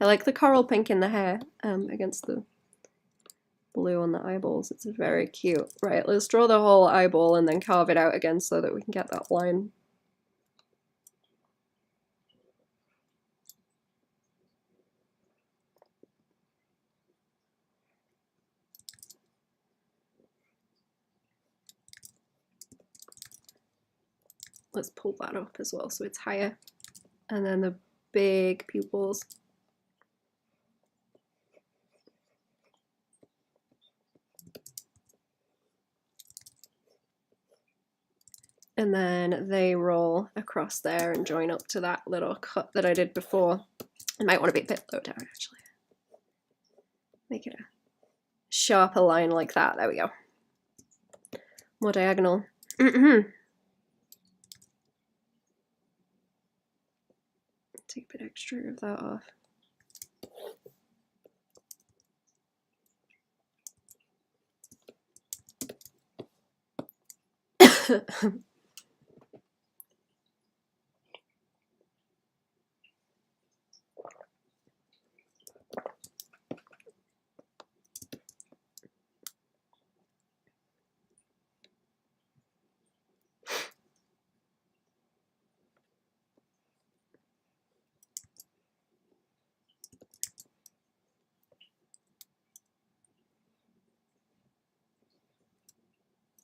[SPEAKER 1] I like the coral pink in the hair against the blue on the eyeballs. It's very cute. Right, let's draw the whole eyeball and then carve it out again so that we can get that line. Let's pull that up as well so it's higher. And then the big pupils. And then they roll across there and join up to that little cut that I did before. I might want to be a bit low down actually. Make it a sharper line like that. There we go. More diagonal. Take a bit extra of that off.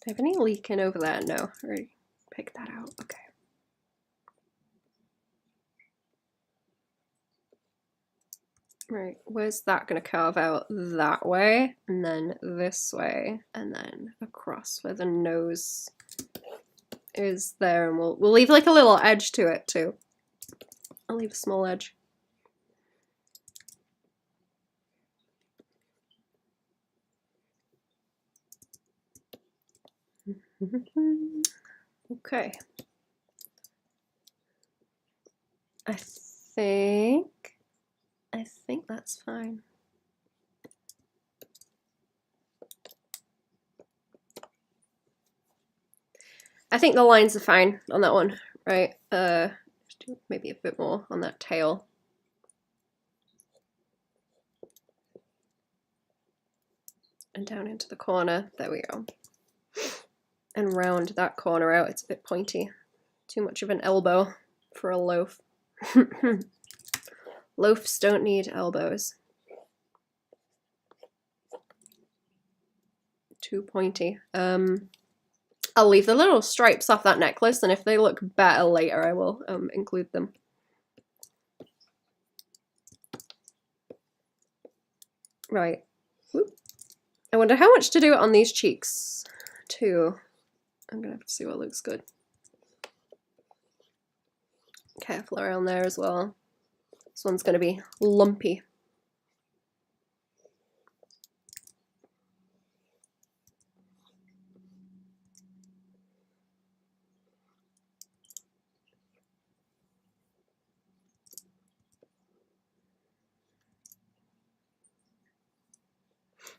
[SPEAKER 1] Do I have any leaking over there? No, I already picked that out. Okay. Right, where's that going to carve out? That way, and then this way, and then across where the nose is there, and we'll leave like a little edge to it too. I'll leave a small edge. Okay. I think that's fine. I think the lines are fine on that one, right? Maybe a bit more on that tail. And down into the corner, there we go. And round that corner out, it's a bit pointy. Too much of an elbow for a loaf. Loafs don't need elbows. Too pointy. I'll leave the little stripes off that necklace, and if they look better later, I will include them. Right. Whoop. I wonder how much to do it on these cheeks, too. I'm gonna have to see what looks good. Careful around there as well. This one's gonna be lumpy.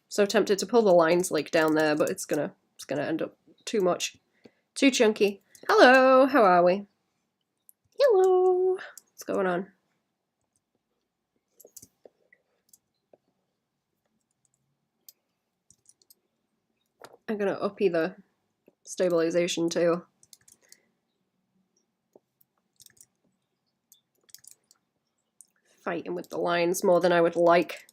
[SPEAKER 1] So tempted to pull the lines like down there, but it's gonna end up too much. Too chunky. Hello, how are we? Hello. What's going on? I'm gonna uppy the stabilization too. Fighting with the lines more than I would like.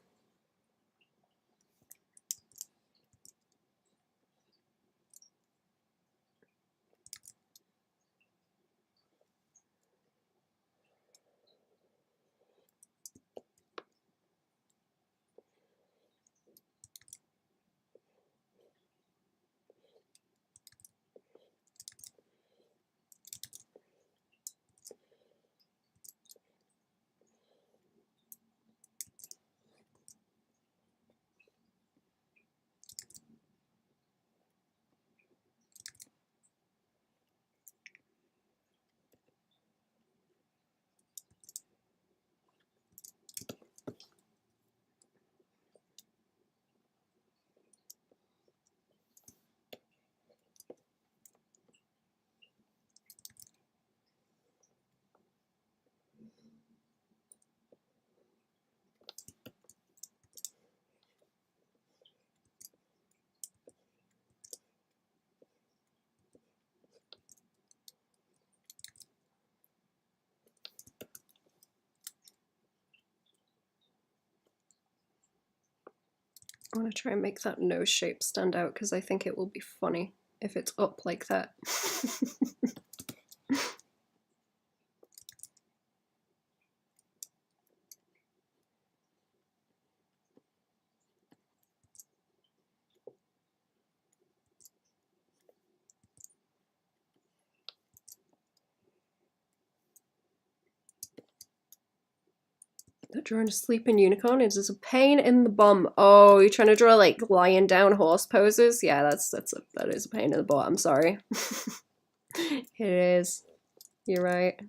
[SPEAKER 1] I want to try and make that nose shape stand out because I think it will be funny if it's up like that. Drawing a sleeping unicorn is a pain in the bum. Oh, you're trying to draw like lying down horse poses? Yeah, that is a pain in the butt. I'm sorry. It is. You're right.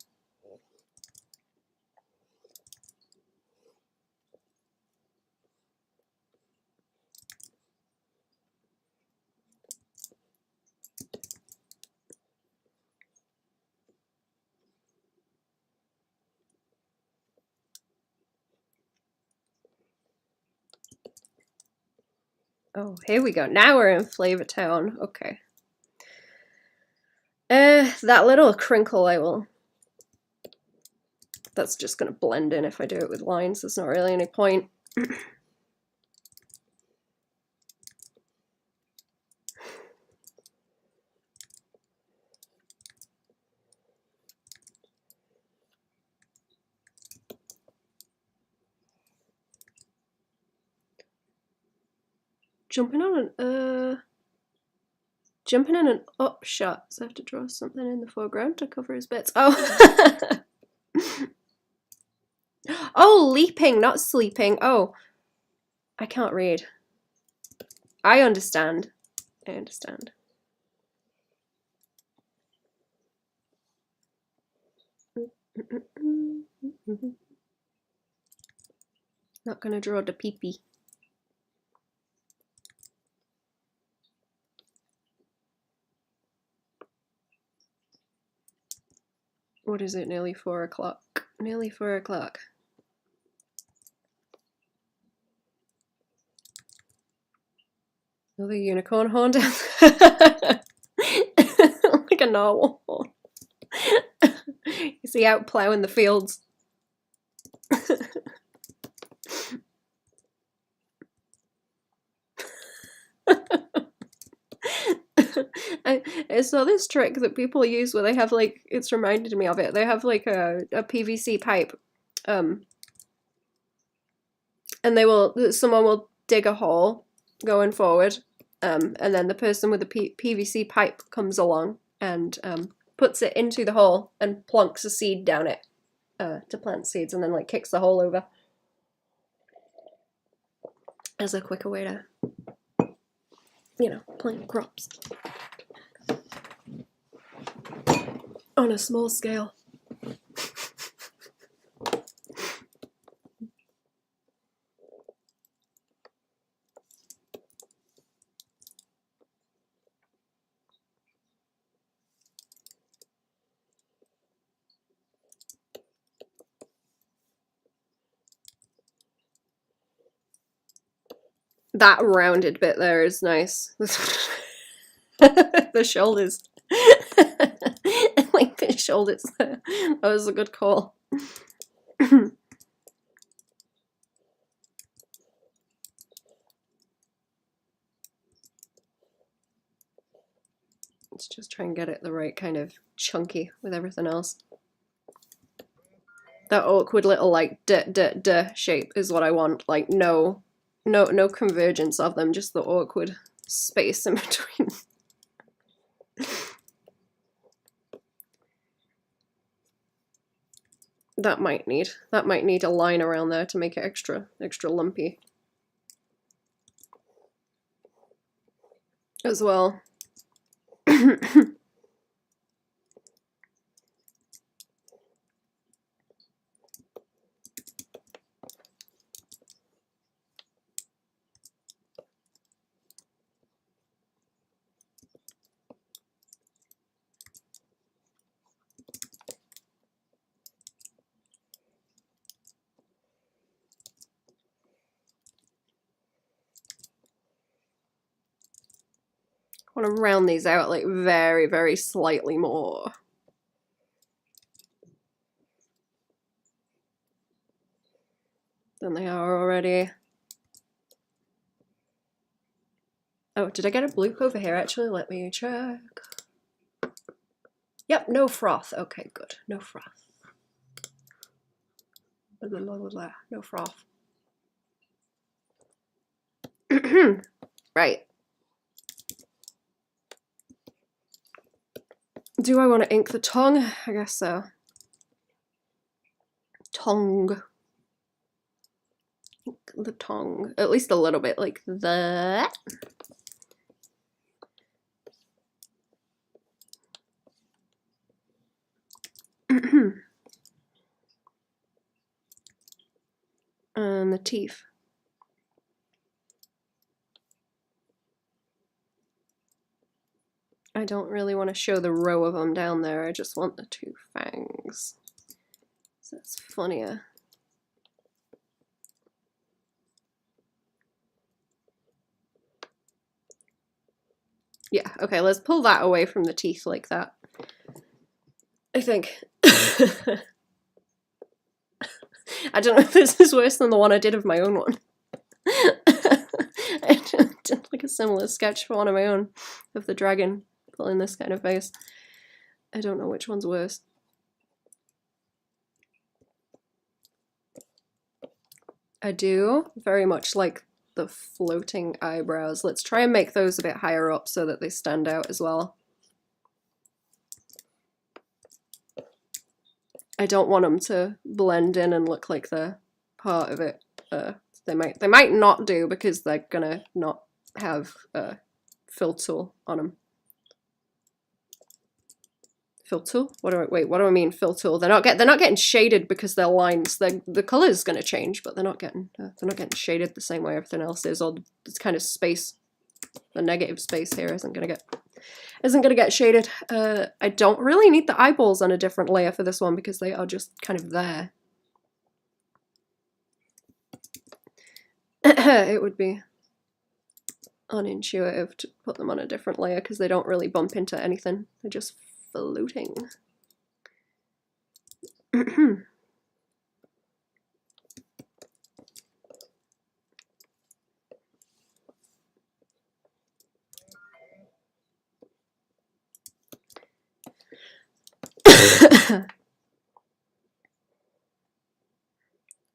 [SPEAKER 1] Oh, here we go. Now we're in Flavor Town. Okay. That little crinkle I will... That's just going to blend in if I do it with lines. There's not really any point. Jumping in an up shot, so I have to draw something in the foreground to cover his bits. Oh! Oh, leaping, not sleeping. Oh, I can't read. I understand. I understand. Not gonna draw the pee-pee. What is it? Nearly 4 o'clock. Nearly 4 o'clock. Another unicorn horn down like a narwhal. You see out ploughing the fields. I saw this trick that people use where they have like, it's reminded me of it, they have like a PVC pipe, and someone will dig a hole going forward, and then the person with the PVC pipe comes along and puts it into the hole and plonks a seed down it to plant seeds, and then like kicks the hole over as a quicker way to, you know, plant crops on a small scale. That rounded bit there is nice. The shoulders. Like the shoulders there. That was a good call. Let's just try and get it the right kind of chunky with everything else. That awkward little like shape is what I want. Like no convergence of them, just the awkward space in between. That might need a line around there to make it extra lumpy as well. I want to round these out like very slightly more. Than they are already. Oh, did I get a bloop over here actually? Let me check. Yep, no froth. Okay, good. No froth. Blah, blah, blah, blah. No froth. Right. Do I want to ink the tongue? I guess so. Tongue. Ink the tongue. At least a little bit like that. And the teeth. I don't really want to show the row of them down there. I just want the two fangs. So it's funnier. Yeah, okay, let's pull that away from the teeth like that. I think. I don't know if this is worse than the one I did of my own one. I did like a similar sketch for one of my own of the dragon pulling this kind of face. I don't know which one's worse. I do very much like the floating eyebrows. Let's try and make those a bit higher up so that they stand out as well. I don't want them to blend in and look like they're part of it. They might not do because they're gonna not have fill tool on them. Fill tool? What do I mean fill tool? They're not getting shaded because they're lines. The color's gonna change, but they're not getting shaded the same way everything else is. Or this kind of space, the negative space here isn't gonna get shaded. I don't really need the eyeballs on a different layer for this one because they are just kind of there. It would be unintuitive to put them on a different layer because they don't really bump into anything. They're just floating.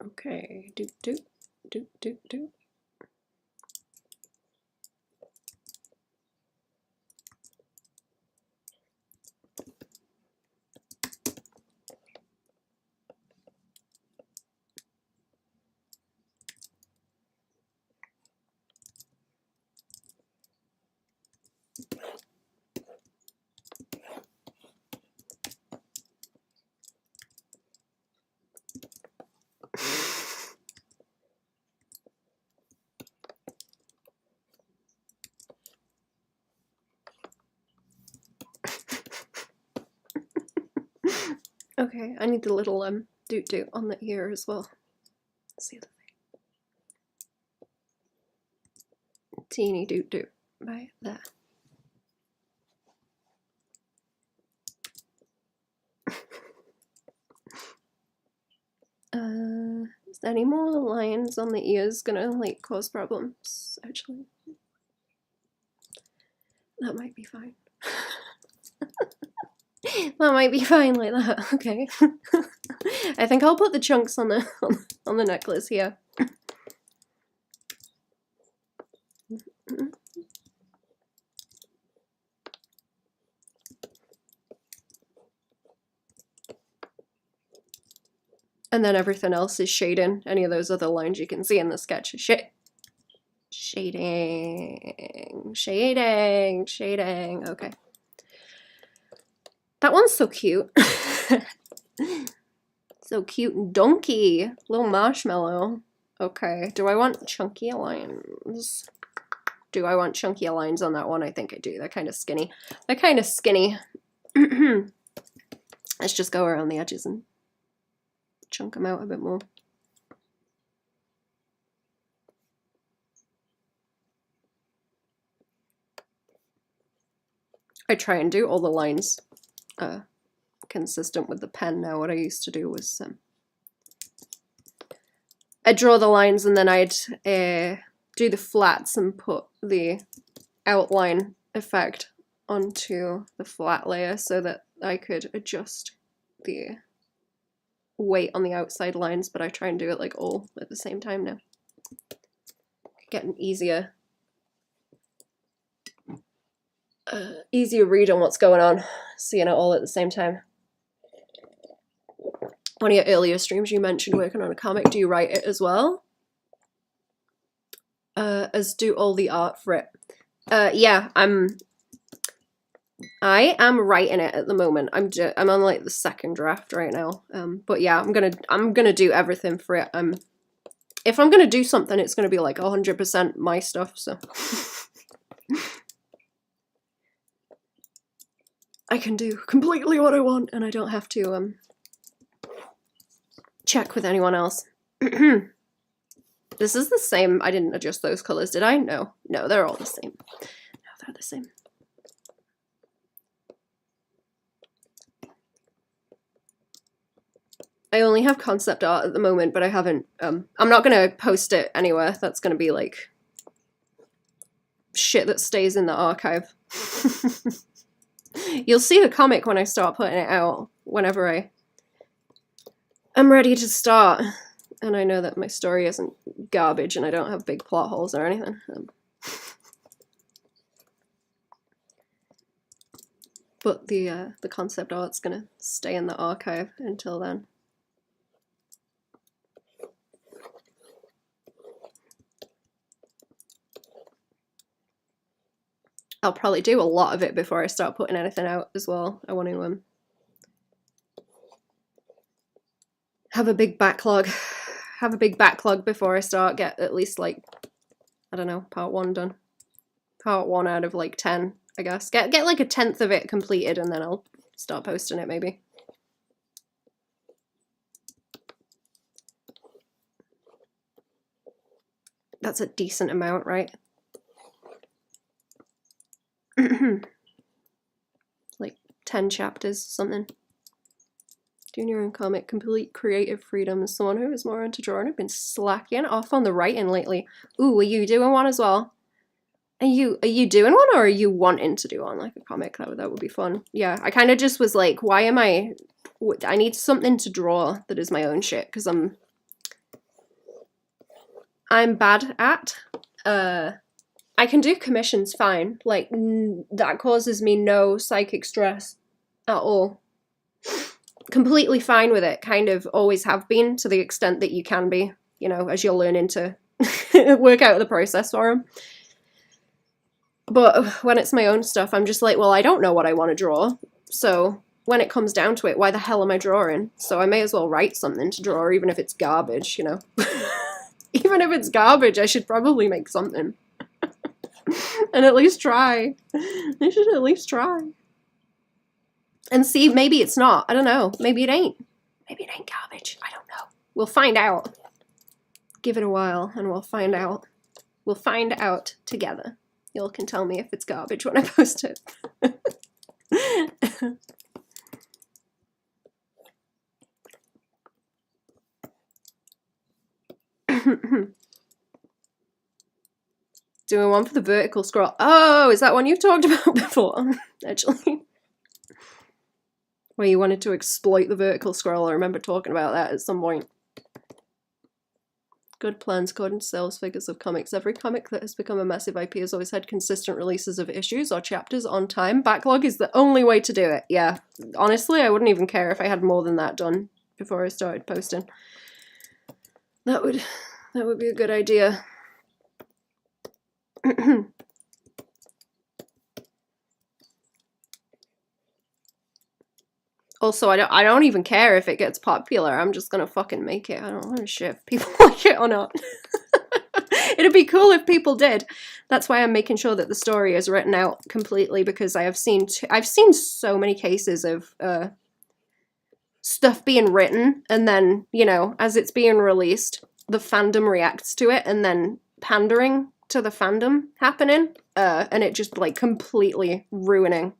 [SPEAKER 1] Okay, do. Okay, I need the little doot on the ear as well. Let's see the thing. Teeny doot right there. Is there any more lines on the ears gonna like cause problems? Actually, that might be fine. That might be fine like that. Okay. I think I'll put the chunks on the necklace here. And then everything else is shading. Any of those other lines you can see in the sketch is shading. Okay. That one's so cute. So cute and donkey. Little marshmallow. Okay. Do I want chunky lines? Do I want chunkier lines on that one? I think I do. They're kind of skinny. Let's just go around the edges and chunk them out a bit more. I try and do all the lines consistent with the pen now. What I used to do was I'd draw the lines and then I'd do the flats and put the outline effect onto the flat layer so that I could adjust the weight on the outside lines, but I try and do it like all at the same time now. Get an easier read on what's going on, seeing it all at the same time. One of your earlier streams you mentioned working on a comic. Do you write it as well? As do all the art for it. Yeah, I am writing it at the moment. I'm on like the second draft right now. But yeah, I'm gonna do everything for it. If I'm gonna do something, it's gonna be like 100% my stuff. So I can do completely what I want, and I don't have to check with anyone else. This is the same. I didn't adjust those colors, did I? No, they're all the same. No, they're the same. I only have concept art at the moment, but I haven't, I'm not going to post it anywhere. That's going to be like shit that stays in the archive. You'll see the comic when I start putting it out, whenever I'm ready to start. And I know that my story isn't garbage and I don't have big plot holes or anything. But the concept art's going to stay in the archive until then. I'll probably do a lot of it before I start putting anything out as well. I want to have a big backlog. Have a big backlog before I start. Get at least like, I don't know, part 1 done. Part 1 out of like 10, I guess. Get like a 10th of it completed and then I'll start posting it maybe. That's a decent amount, right? Like 10 chapters, something. Doing your own comic, complete creative freedom. As someone who is more into drawing, I've been slacking off on the writing lately. Ooh, are you doing one as well? Are you doing one, or are you wanting to do one, like a comic? That would be fun. Yeah, I kind of just was like, why am I need something to draw that is my own shit, because I'm bad at. I can do commissions fine. Like, that causes me no psychic stress at all. Completely fine with it. Kind of always have been, to the extent that you can be, you know, as you're learning to work out the process for them. But when it's my own stuff, I'm just like, well, I don't know what I want to draw. So when it comes down to it, why the hell am I drawing? So I may as well write something to draw, even if it's garbage, you know. Even if it's garbage, I should probably make something. And at least try. I should at least try. And see, maybe it's not. I don't know. Maybe it ain't. Maybe it ain't garbage. I don't know. We'll find out. Give it a while and we'll find out. We'll find out together. You all can tell me if it's garbage when I post it. Doing one for the vertical scroll. Oh, is that one you've talked about before? Actually. Where you wanted to exploit the vertical scroll. I remember talking about that at some point. Good plans according to sales figures of comics. Every comic that has become a massive IP has always had consistent releases of issues or chapters on time. Backlog is the only way to do it. Yeah. Honestly, I wouldn't even care if I had more than that done before I started posting. That would be a good idea. Also, I don't even care if it gets popular. I'm just gonna fucking make it. I don't know shit if people like it or not. It'd be cool if people did. That's why I'm making sure that the story is written out completely, because I've seen so many cases of stuff being written and then, you know, as it's being released, the fandom reacts to it, and then pandering to the fandom happening, and it just like completely ruining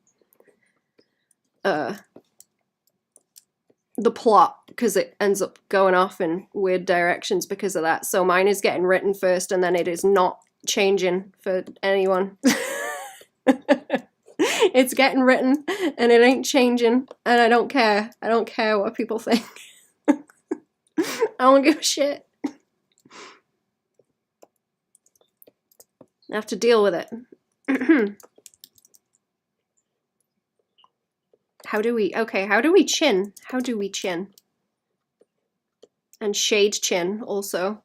[SPEAKER 1] the plot, because it ends up going off in weird directions because of that. So mine is getting written first and then it is not changing for anyone. It's getting written and it ain't changing, and I don't care. I don't care what people think. I don't give a shit. I have to deal with it. How do we chin? How do we chin? And shade chin also.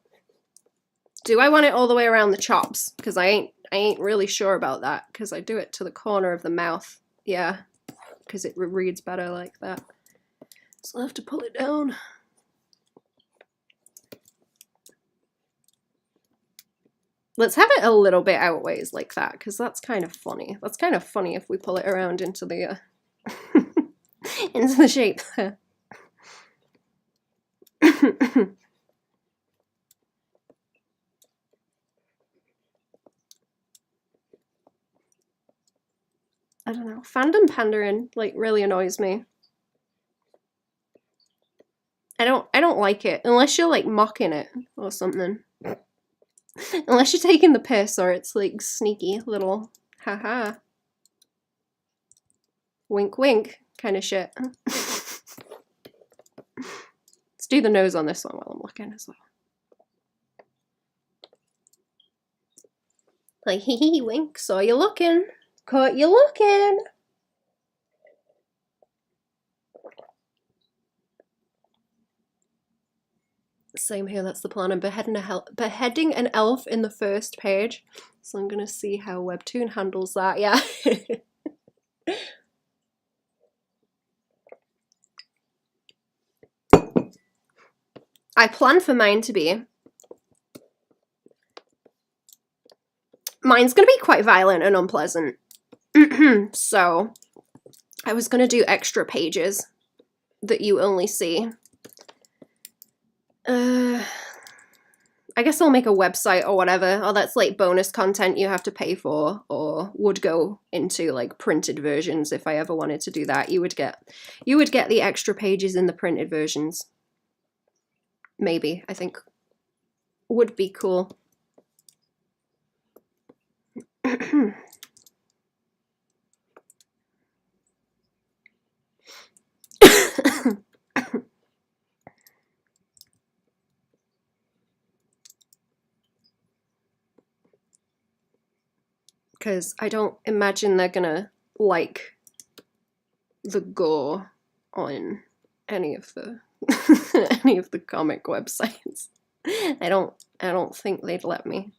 [SPEAKER 1] Do I want it all the way around the chops? Because I ain't really sure about that, because I do it to the corner of the mouth. Yeah, because it reads better like that. So I'll have to pull it down. Let's have it a little bit outways like that, because that's kind of funny. That's kind of funny if we pull it around into the into the shape there. I don't know. Fandom pandering like really annoys me. I don't like it unless you're like mocking it or something. Unless you're taking the piss or it's like sneaky little haha. Wink wink kind of shit. Let's do the nose on this one while I'm looking as well. Like hee hee wink, saw you looking. Caught you looking. Same here, that's the plan. I'm beheading an elf in the first page. So I'm gonna see how Webtoon handles that, yeah. I plan for mine to be... Mine's gonna be quite violent and unpleasant. So I was gonna do extra pages that you only see. I guess I'll make a website or whatever, or that's like bonus content you have to pay for, or would go into like printed versions if I ever wanted to do that. You would get the extra pages in the printed versions. Maybe, I think would be cool. Because I don't imagine they're gonna like the gore on any of the any of the comic websites. I don't think they'd let me.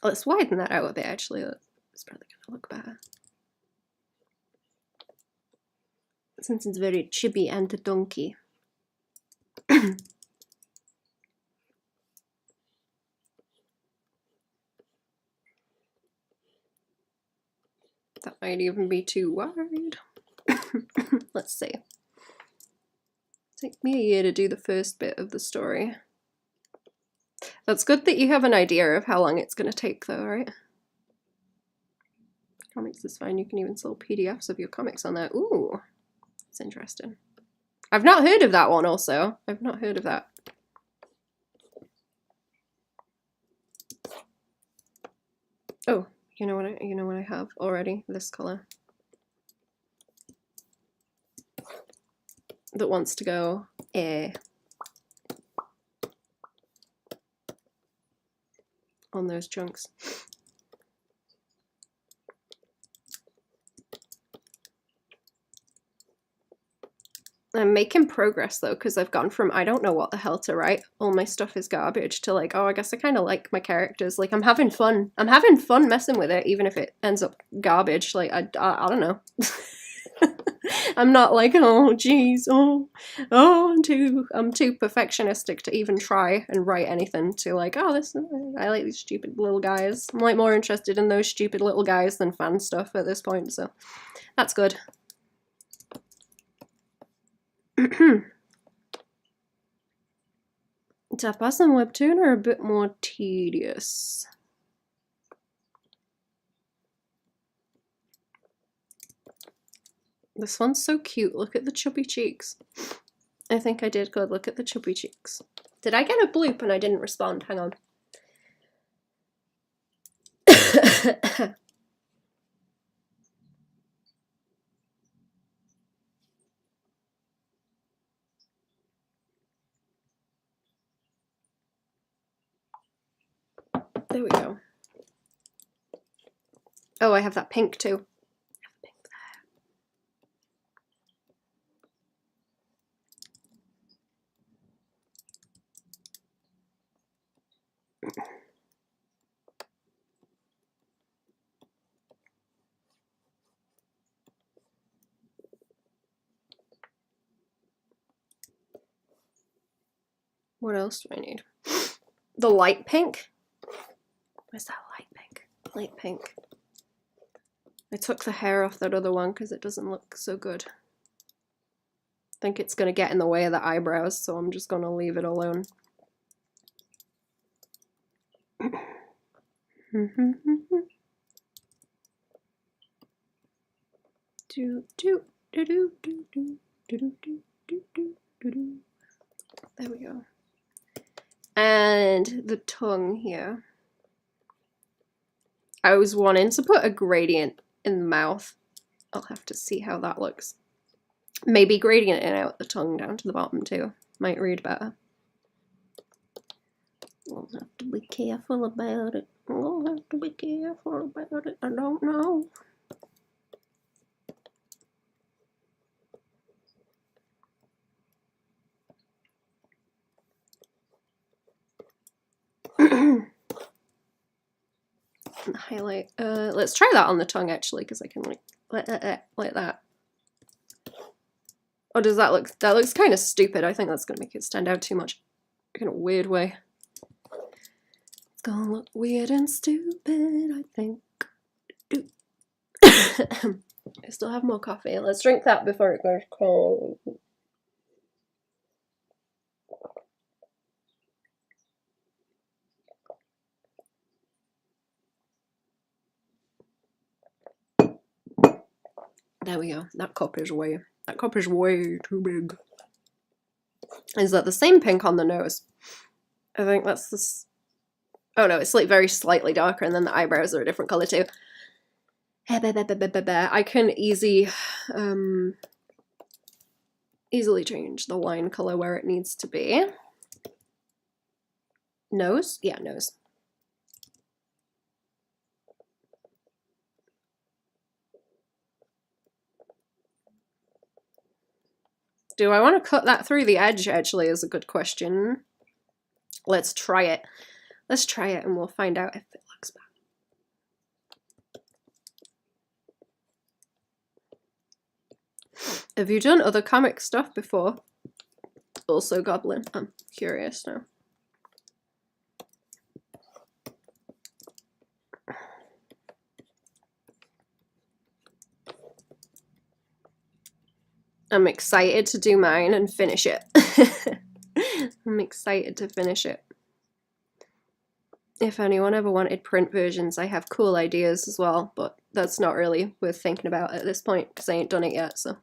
[SPEAKER 1] Let's widen that out a bit, actually. It's probably gonna look better. Since it's very chibi and donkey. That might even be too wide. Let's see. Take me a year to do the first bit of the story. That's good that you have an idea of how long it's going to take though, right? Comics is fine, you can even sell PDFs of your comics on there. Ooh, that's interesting. I've not heard of that one also. I've not heard of that. Oh, you know what I have already? This color. That wants to go on those chunks. I'm making progress though, because I've gone from I don't know what the hell to write, all my stuff is garbage, to like, oh, I guess I kind of like my characters. Like I'm having fun messing with it, even if it ends up garbage. Like I don't know. I'm not like, oh geez, oh I'm too perfectionistic to even try and write anything to like, oh I like these stupid little guys. I'm like more interested in those stupid little guys than fan stuff at this point, so that's good. Tapas and Webtoon are a bit more tedious. This one's so cute. Look at the chubby cheeks. I think I did good. Look at the chubby cheeks. Did I get a bloop and I didn't respond? Hang on. There we go. Oh, I have that pink too. What else do I need? The light pink? Where's that light pink? Light pink. I took the hair off that other one because it doesn't look so good. I think it's going to get in the way of the eyebrows, so I'm just going to leave it alone. There we go. And the tongue here. I was wanting to put a gradient in the mouth. I'll have to see how that looks. Maybe gradient it out the tongue down to the bottom too. Might read better. We'll have to be careful about it. We'll have to be careful about it. I don't know. Highlight. Let's try that on the tongue actually, because I can like that. Oh, does that look? That looks kind of stupid. I think that's gonna make it stand out too much, in a weird way. It's gonna look weird and stupid, I think. I still have more coffee. Let's drink that before it goes cold. There we go. That cup is way too big. Is that the same pink on the nose? I think that's this. Oh no, it's like very slightly darker, and then the eyebrows are a different color too. I can easily change the line color where it needs to be. Nose? Yeah, nose. Do I want to cut that through the edge, actually, is a good question. Let's try it. Let's try it and we'll find out if it looks bad. Have you done other comic stuff before? Also Goblin. I'm curious now. I'm excited to do mine and finish it. I'm excited to finish it. If anyone ever wanted print versions, I have cool ideas as well, but that's not really worth thinking about at this point because I ain't done it yet, so.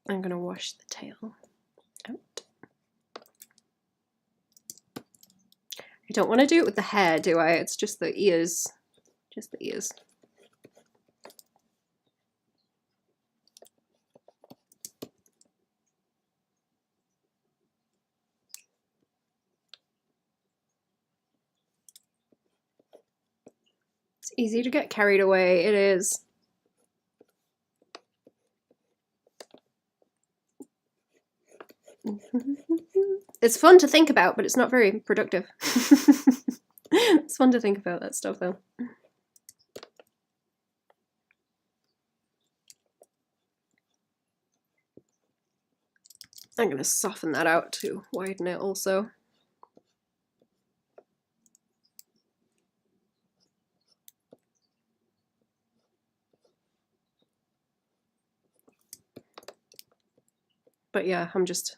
[SPEAKER 1] I'm gonna wash the tail out. I don't want to do it with the hair, do I? It's just the ears. Just the ears. It's easy to get carried away, it is. It's fun to think about, but it's not very productive. It's fun to think about that stuff, though. I'm going to soften that out to widen it also. But yeah, I'm just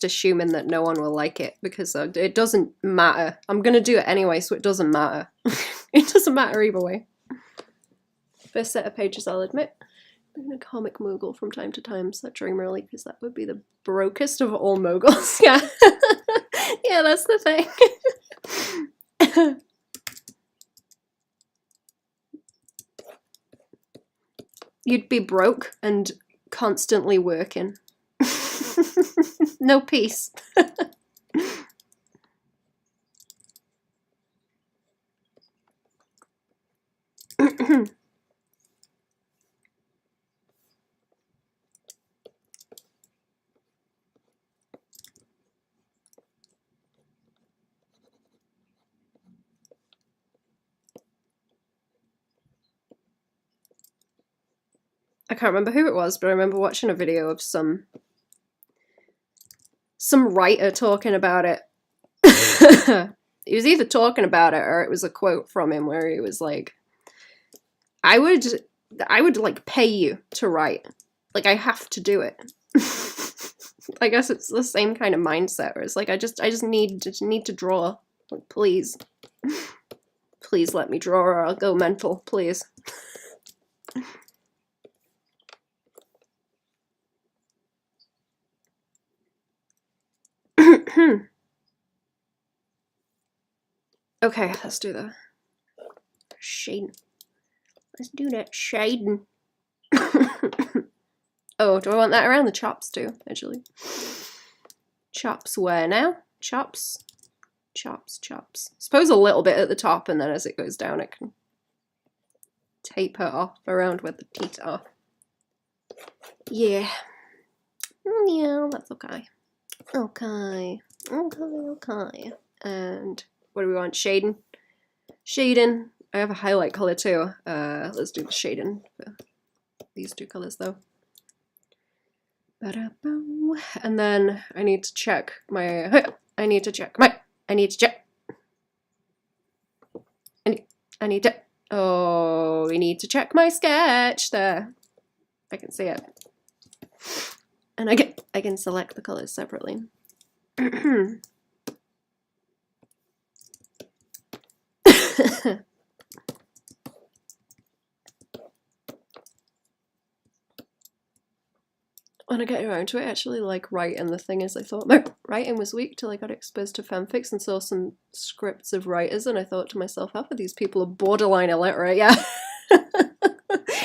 [SPEAKER 1] assuming that no one will like it because it doesn't matter. I'm gonna do it anyway, so it doesn't matter. It doesn't matter either way. First set of pages, I'll admit. I'm a comic mogul from time to time, so dream really, because that would be the brokest of all moguls. Yeah, yeah, that's the thing. You'd be broke and constantly working. No peace. I can't remember who it was, but I remember watching a video of some writer talking about it. He was either talking about it or it was a quote from him where he was like, I would like pay you to write. Like, I have to do it. I guess it's the same kind of mindset where it's like I just need to draw. Like, please let me draw or I'll go mental, please. Okay, let's do the shading. Let's do that shading. Oh, do I want that around the chops too, actually? Chops where now? Chops. Suppose a little bit at the top, and then as it goes down it can taper off around where the teeth are. Yeah. Yeah, that's okay. Okay. And what do we want? Shading. I have a highlight color too. Let's do the shading for these two colors though. And then I need to check. Oh, we need to check my sketch there. I can see it. And I can select the colors separately. When I get around to it, I actually like writing. The thing is, I thought my writing was weak till I got exposed to fanfics and saw some scripts of writers, and I thought to myself, half of these people are borderline illiterate. Yeah.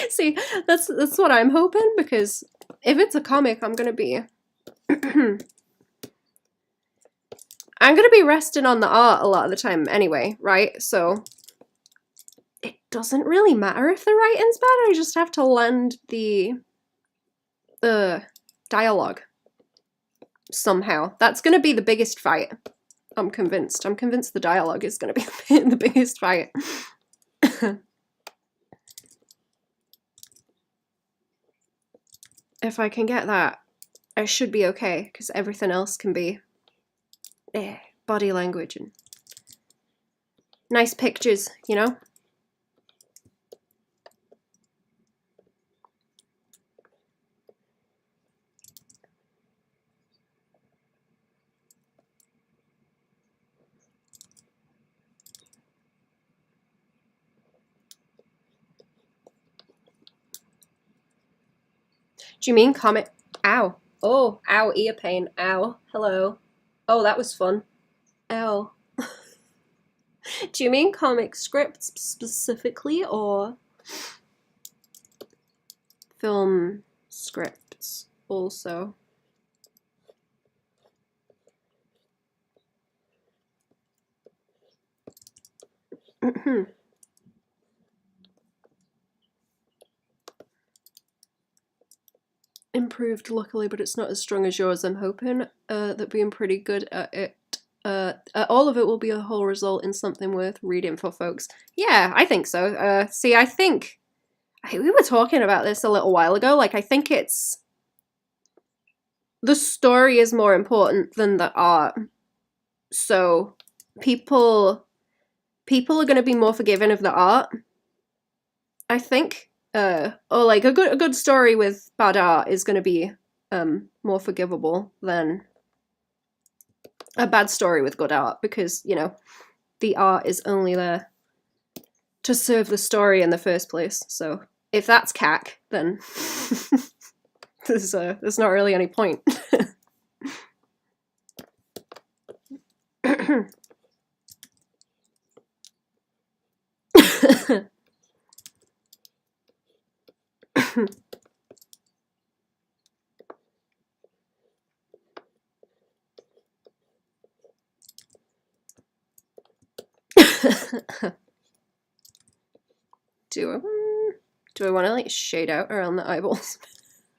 [SPEAKER 1] See, that's what I'm hoping, because if it's a comic, I'm gonna be resting on the art a lot of the time anyway, right? So it doesn't really matter if the writing's bad. I just have to lend the dialogue somehow. That's gonna be the biggest fight. I'm convinced the dialogue is gonna be the biggest fight. If I can get that, I should be okay, because everything else can be body language and nice pictures, you know? Do you mean comic? Ow. Oh, ow, ear pain. Ow. Hello. Oh, that was fun. Ow. Do you mean comic scripts specifically, or film scripts also? Improved, luckily, but it's not as strong as yours. I'm hoping that being pretty good at it, all of it will be a whole result in something worth reading for folks. Yeah, I think so. See, I think we were talking about this a little while ago. Like, I think it's the story is more important than the art. So people are going to be more forgiving of the art, I think. Or like a good story with bad art is going to be more forgivable than a bad story with good art, because, you know, the art is only there to serve the story in the first place. So if that's cack, then there's not really any point. Do I want to like shade out around the eyeballs?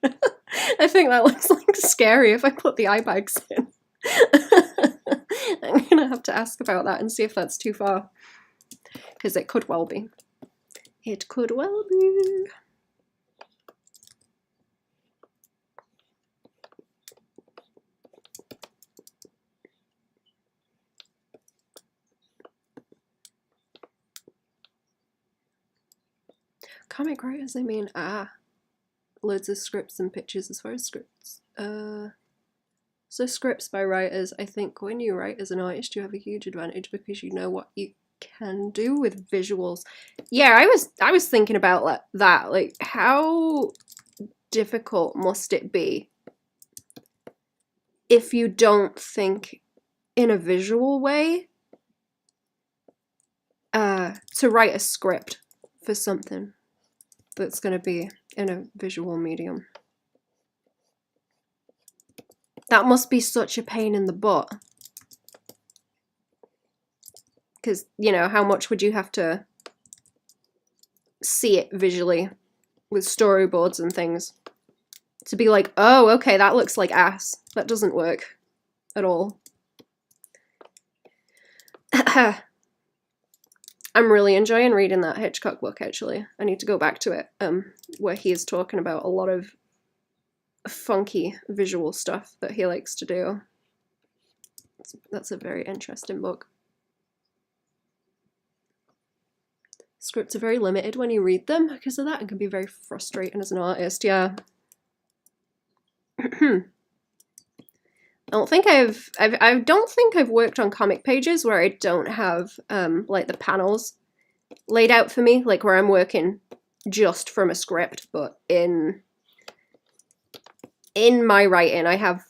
[SPEAKER 1] I think that looks like scary if I put the eye bags in. I'm gonna have to ask about that and see if that's too far, because it could well be. It could well be. Comic writers, I mean, loads of scripts and pictures as far as scripts. So scripts by writers, I think when you write as an artist, you have a huge advantage because you know what you can do with visuals. Yeah, I was thinking about that. Like, how difficult must it be if you don't think in a visual way to write a script for something that's going to be in a visual medium. That must be such a pain in the butt. Because, you know, how much would you have to see it visually with storyboards and things to be like, oh, okay, that looks like ass. That doesn't work at all. I'm really enjoying reading that Hitchcock book, actually. I need to go back to it, where he is talking about a lot of funky visual stuff that he likes to do. That's a very interesting book. Scripts are very limited when you read them because of that, and can be very frustrating as an artist, yeah. I don't think I've worked on comic pages where I don't have like the panels laid out for me, like where I'm working just from a script. But in my writing, I have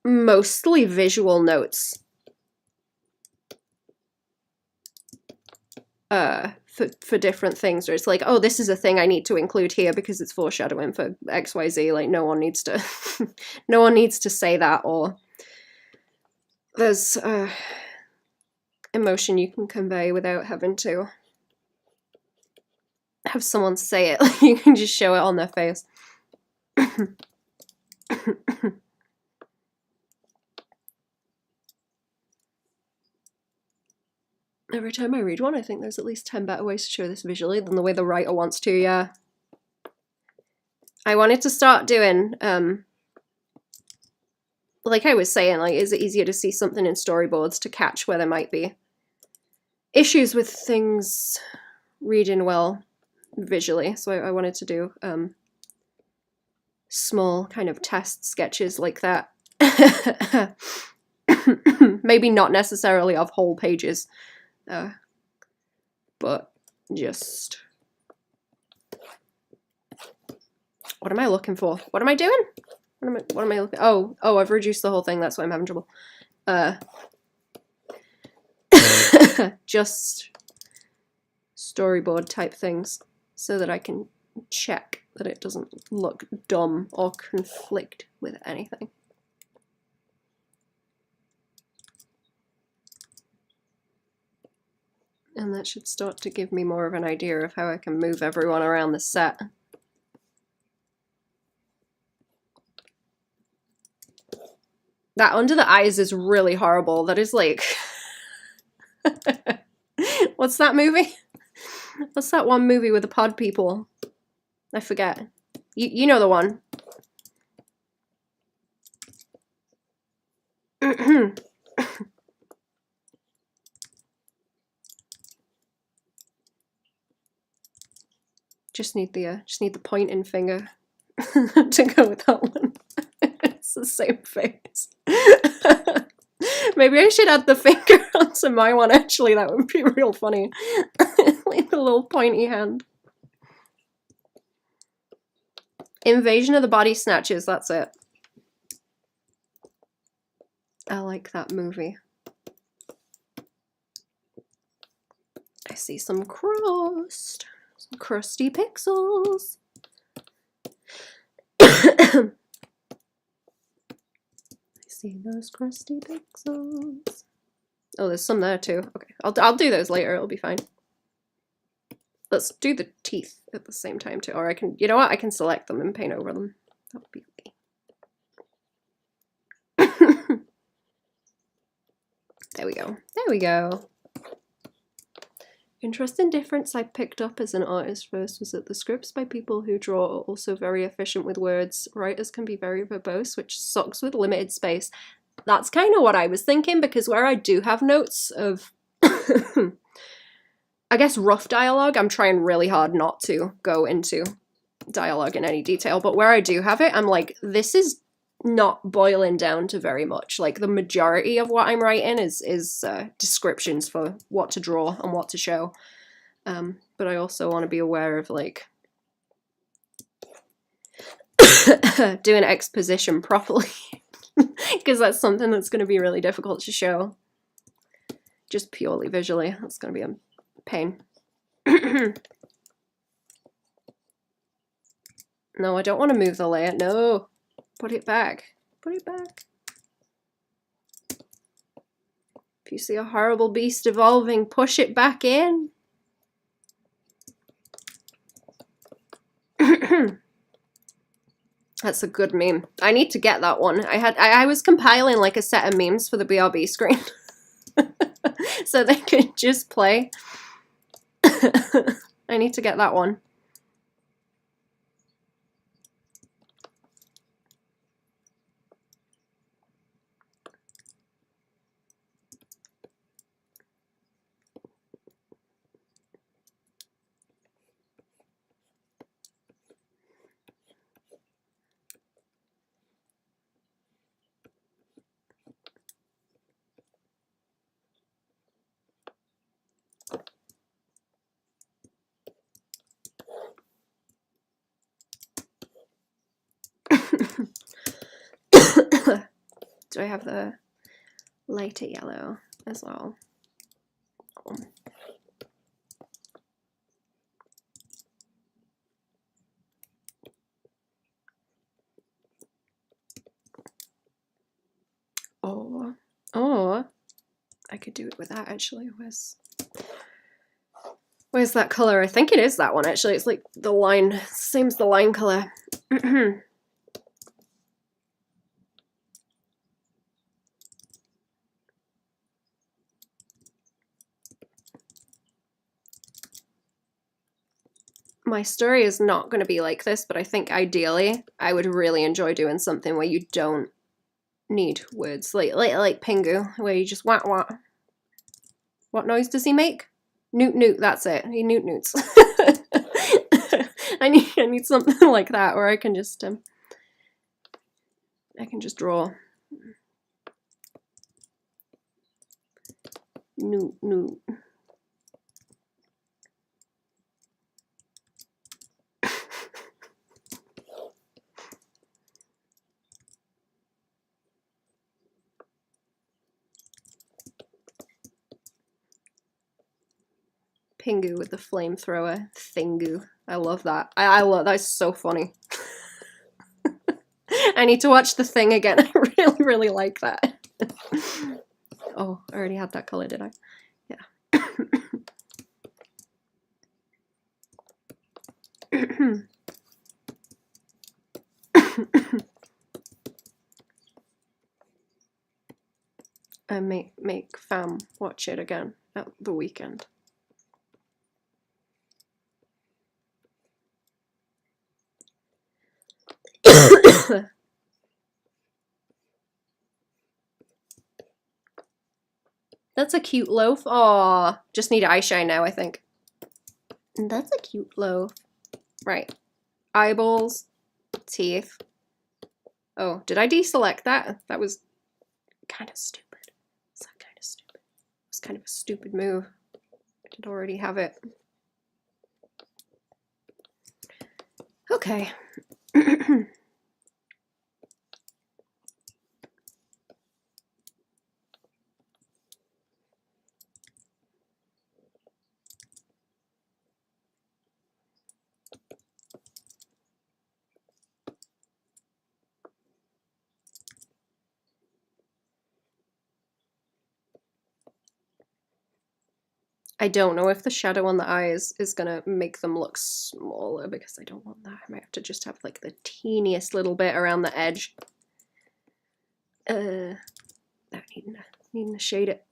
[SPEAKER 1] mostly visual notes for different things, where it's like, oh, this is a thing I need to include here because it's foreshadowing for XYZ. Like, no one needs to no one needs to say that, or there's emotion you can convey without having to have someone say it. Like, you can just show it on their face. Every time I read one, I think there's at least 10 better ways to show this visually than the way the writer wants to, yeah. I wanted to start doing, like I was saying, like, is it easier to see something in storyboards to catch where there might be issues with things reading well visually? So I wanted to do small kind of test sketches like that. Maybe not necessarily of whole pages, but just... What am I looking for? What am I doing? What am I looking? Oh, I've reduced the whole thing. That's why I'm having trouble. Just storyboard type things so that I can check that it doesn't look dumb or conflict with anything. And that should start to give me more of an idea of how I can move everyone around the set. That under the eyes is really horrible. That is like... What's that movie? What's that one movie with the pod people? I forget. You know the one. Just need the pointing finger to go with that one. It's the same face. Maybe I should add the finger onto my one, actually. That would be real funny. Like the little pointy hand. Invasion of the Body Snatchers, that's it. I like that movie. I see some crust. Some crusty pixels. I see those crusty pixels. Oh, there's some there too. Okay, I'll do those later. It'll be fine. Let's do the teeth at the same time too. Or I can, you know what? I can select them and paint over them. That would be okay. There we go. There we go. Interesting difference I picked up as an artist first was that the scripts by people who draw are also very efficient with words. Writers can be very verbose, which sucks with limited space. That's kind of what I was thinking, because where I do have notes of, I guess, rough dialogue, I'm trying really hard not to go into dialogue in any detail, but where I do have it, I'm like, this is not boiling down to very much. Like, the majority of what I'm writing is descriptions for what to draw and what to show. But I also want to be aware of, like, doing exposition properly, because that's something that's going to be really difficult to show just purely visually. That's going to be a pain. No, I don't want to move the layer. No. Put it back. Put it back. If you see a horrible beast evolving, push it back in. That's a good meme. I need to get that one. I was compiling like a set of memes for the BRB screen. So they could just play. I need to get that one. Do I have the lighter yellow as well? Oh, I could do it with that actually. Where's that color? I think it is that one actually. It's like the line, same as the line color. My story is not going to be like this, but I think ideally I would really enjoy doing something where you don't need words, like Pingu, where you just wah wah. What noise does he make? Newt newt. That's it. He newt newts. I need something like that where I can just draw. Newt newt. Pingu with the flamethrower thingu. I love that. I love that's so funny. I need to watch The Thing again. I really, really like that. Oh, I already had that color, did I? Yeah. I make fam watch it again at the weekend. That's a cute loaf. Aw, just need eyeshine now, I think. That's a cute loaf. Right. Eyeballs. teeth. Oh, did I deselect that? That was kind of stupid. Is that kind of stupid? It was kind of a stupid move. I did already have it. Okay. I don't know if the shadow on the eyes is gonna make them look smaller, because I don't want that. I might have to just have like the teeniest little bit around the edge. Needing to shade it.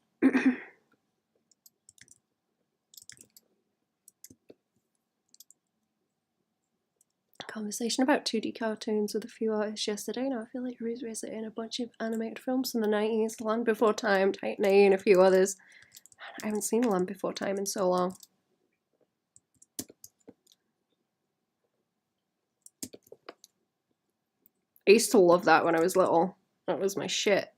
[SPEAKER 1] Conversation about 2D cartoons with a few artists yesterday. Now I feel like revisiting a bunch of animated films from the 90s, Land Before Time, Titan A, and a few others. I haven't seen Land Before Time in so long. I used to love that when I was little. That was my shit.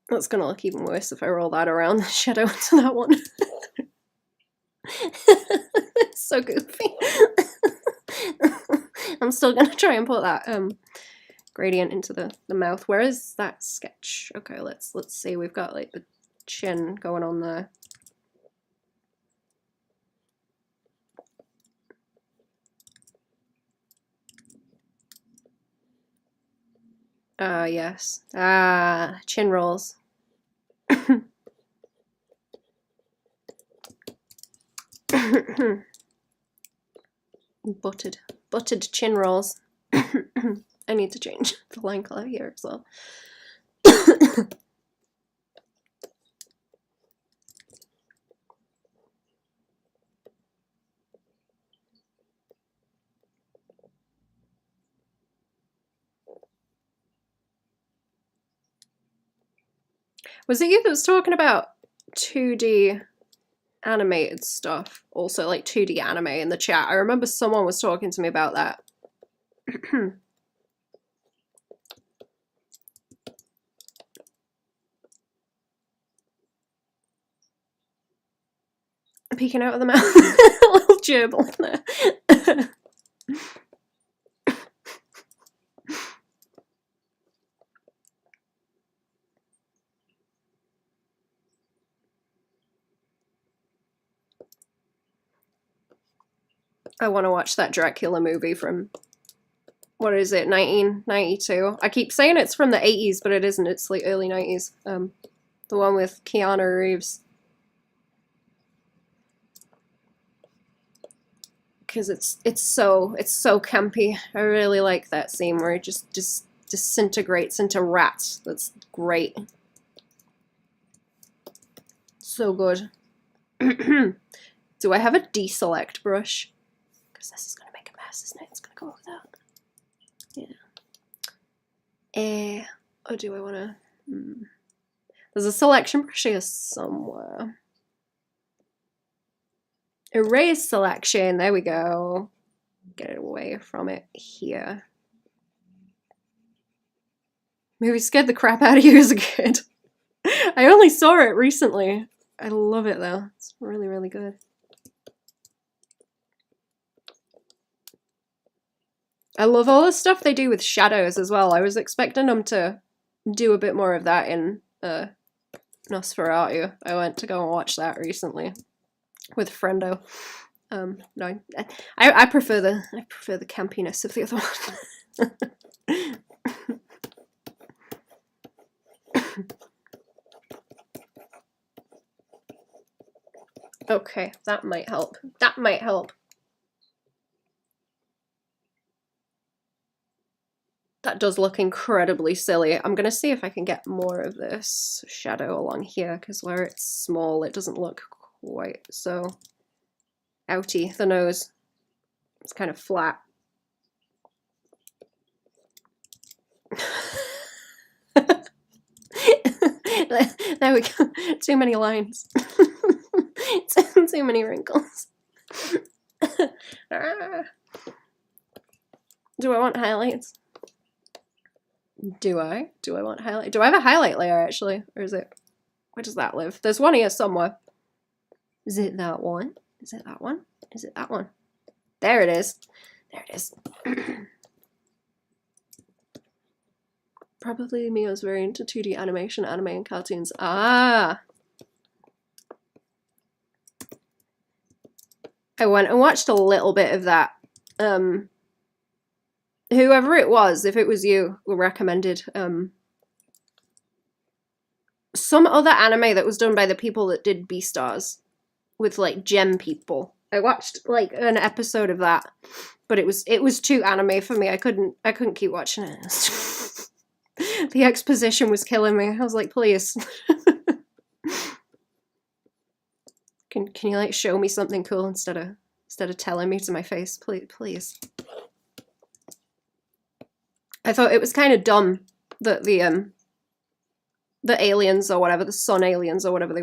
[SPEAKER 1] That's gonna look even worse if I roll that around the shadow into that one. It's so goofy. I'm still gonna try and put that gradient into the mouth. Where is that sketch? Okay, let's see. We've got like the chin going on there. Ah, yes. Ah, chin rolls. Buttered chin rolls. I need to change the line color here as well. Was it you that was talking about 2D animated stuff? Also, like 2D anime in the chat. I remember someone was talking to me about that. Peeking out of the mouth. A little gerbil in there. I want to watch that Dracula movie from, what is it, 1992? I keep saying it's from the 80s, but it isn't. It's like early 90s. The one with Keanu Reeves. Because it's so campy. I really like that scene where it just disintegrates into rats. That's great. So good. Do I have a deselect brush? Because this is going to make a mess, isn't it? It's going to go over that. Yeah. Or do I want to... There's a selection brush here somewhere. Erase selection. There we go. Get it away from it here. Movie scared the crap out of you as a kid. I only saw it recently. I love it though. It's really, really good. I love all the stuff they do with shadows as well. I was expecting them to do a bit more of that in Nosferatu. I went to go and watch that recently with Friendo. No, I prefer the campiness of the other one. Okay, that might help. That might help. That does look incredibly silly. I'm gonna see if I can get more of this shadow along here, because where it's small, it doesn't look quite so outy. The nose, it's kind of flat. There we go. Too many lines. too many wrinkles. Ah. Do I want highlights? Do I? Do I want highlight? Do I have a highlight layer actually? Or is it, where does that live? There's one here somewhere. Is it that one? Is it that one? Is it that one? There it is. There it is. Probably me, I was very into 2D animation, anime, and cartoons. Ah! I went and watched a little bit of that. Whoever it was, if it was you, recommended some other anime that was done by the people that did Beastars with like gem people. I watched like an episode of that, but it was too anime for me. I couldn't keep watching it. The exposition was killing me. I was like, please. Can you like show me something cool instead of telling me to my face, please. I thought it was kind of dumb that the aliens or whatever, the sun aliens or whatever they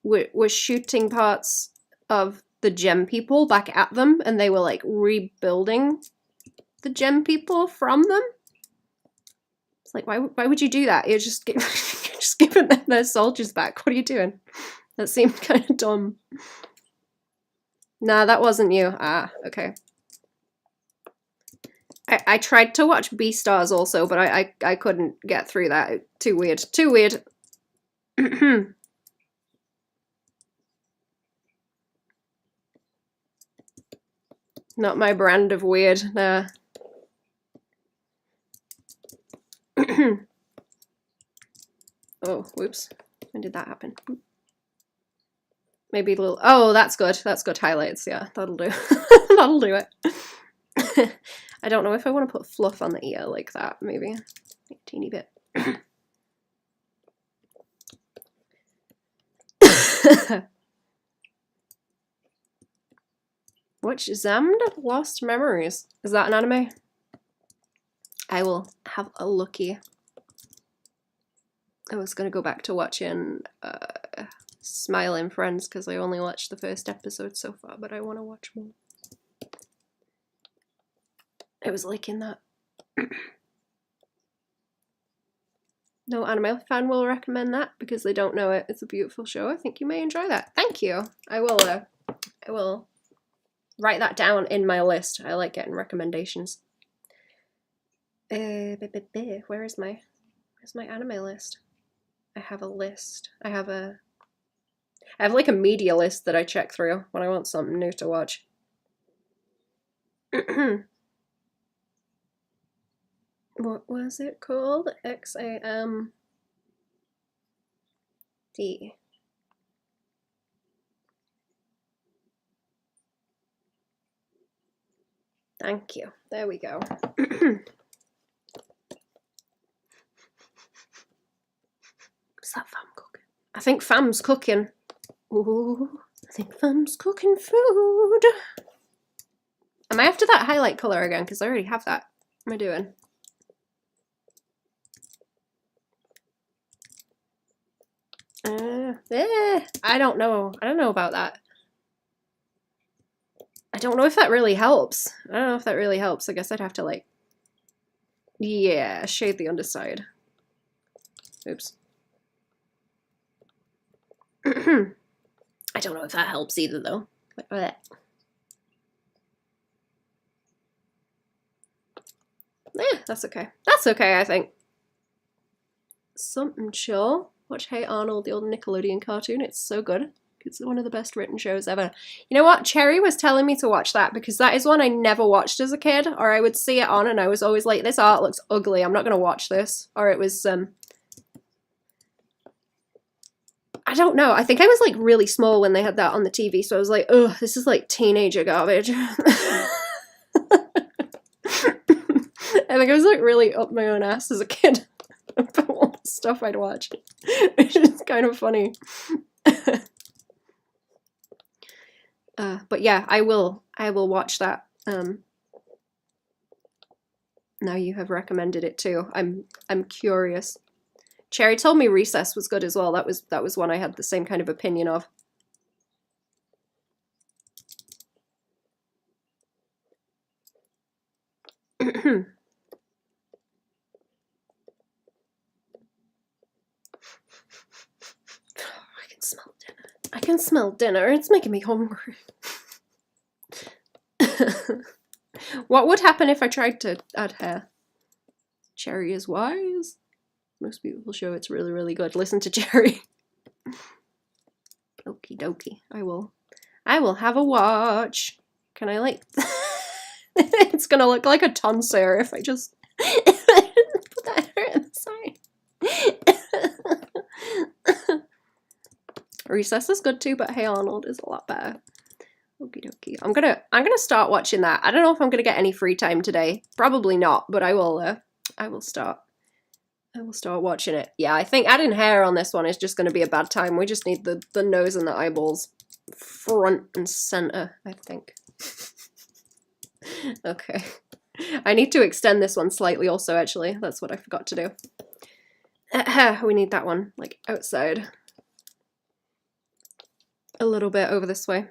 [SPEAKER 1] were shooting parts of the gem people back at them, and they were like rebuilding the gem people from them. It's like, why would you do that? You're just giving them their soldiers back. What are you doing? That seemed kind of dumb. Nah, that wasn't you. Ah, okay. I tried to watch Beastars also, but I couldn't get through that. Too weird. Too weird. Not my brand of weird. Nah. Oh, whoops. When did that happen? Maybe a little... Oh, that's good. That's good highlights. Yeah, that'll do. That'll do it. I don't know if I want to put fluff on the ear like that. Maybe a teeny bit. Watch Zammed Lost Memories. Is that an anime? I will have a looky. I was going to go back to watching Smiling Friends because I only watched the first episode so far, but I want to watch more. I was liking that. No anime fan will recommend that because they don't know it. It's a beautiful show. I think you may enjoy that. Thank you. I will write that down in my list. I like getting recommendations. Where's my anime list? I have a list. I have like a media list that I check through when I want something new to watch. What was it called? XAMD. Thank you. There we go. Is that Fam cooking? I think Fam's cooking. Ooh, I think Fam's cooking food. Am I after that highlight colour again? Because I already have that. What am I doing? I don't know. I don't know about that. I don't know if that really helps. I don't know if that really helps. I guess I'd have to like, yeah, shade the underside. Oops. I don't know if that helps either though. Yeah, that's okay. That's okay, I think. Something chill. Watch Hey Arnold, the old Nickelodeon cartoon. It's so good. It's one of the best written shows ever. You know what? Cherry was telling me to watch that because that is one I never watched as a kid, or I would see it on and I was always like, this art looks ugly. I'm not going to watch this. Or it was, I don't know. I think I was like really small when they had that on the TV. So I was like, ugh, this is like teenager garbage. I think I was like really up my own ass as a kid about all the stuff I'd watch, which is kind of funny. But yeah, I will watch that. Now you have recommended it too. I'm curious. Cherry told me Recess was good as well. That was one I had the same kind of opinion of. can smell dinner. I can smell dinner. It's making me hungry. What would happen if I tried to add hair? Cherry is wise. Most people show it's really, really good. Listen to Cherry. Okie dokie. I will have a watch. Can I like... It's gonna look like a tonsure if I just put that hair in the side. Recess is good too, but Hey Arnold is a lot better. Okie dokie. I'm gonna start watching that. I don't know if I'm gonna get any free time today. Probably not, but I will start watching it. Yeah, I think adding hair on this one is just gonna be a bad time. We just need the nose and the eyeballs front and center, I think. Okay. I need to extend this one slightly also, actually. That's what I forgot to do. We need that one, like, outside. A little bit over this way.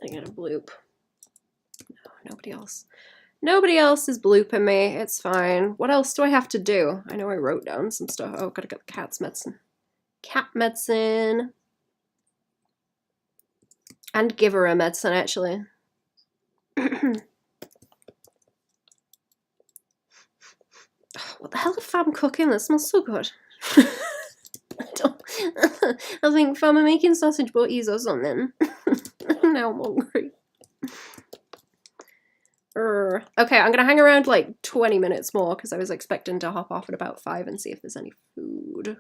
[SPEAKER 1] I got a bloop. No, nobody else. Nobody else is blooping me. It's fine. What else do I have to do? I know I wrote down some stuff. Oh, gotta get the cat's medicine. Cat medicine. And give her a medicine, actually. What the hell is Fam cooking? That smells so good. I think Fam are making sausage butties or something. Now I'm hungry. Okay, I'm gonna hang around like 20 minutes more because I was expecting to hop off at about 5 and see if there's any food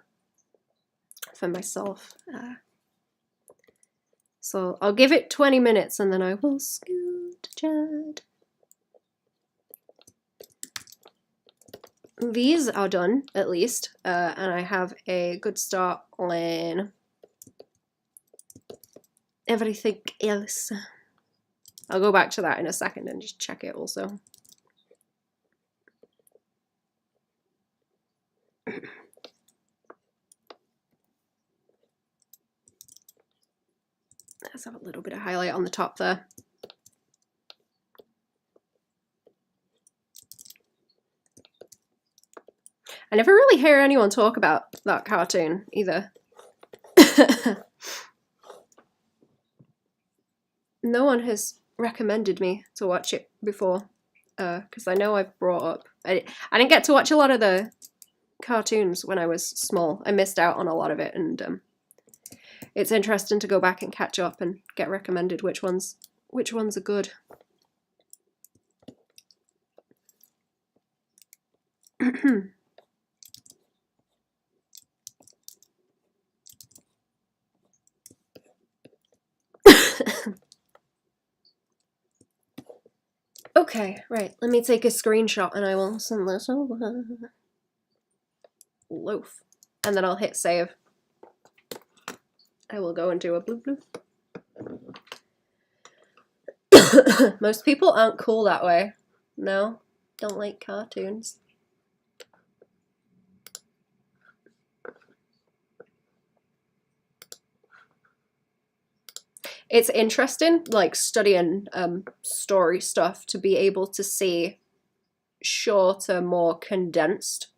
[SPEAKER 1] for myself. So I'll give it 20 minutes and then I will scoot chat. These are done, at least, and I have a good start on everything else. I'll go back to that in a second and just check it also. Let's have a little bit of highlight on the top there. I never really hear anyone talk about that cartoon either. No one has recommended me to watch it before, because I know I've brought up... I didn't get to watch a lot of the cartoons when I was small. I missed out on a lot of it, and it's interesting to go back and catch up and get recommended which ones are good. Okay, right. Let me take a screenshot and I will send this over. Loaf. And then I'll hit save. I will go and do a bloop bloop. Most people aren't cool that way. No? Don't like cartoons. It's interesting, like, studying story stuff to be able to see shorter, more condensed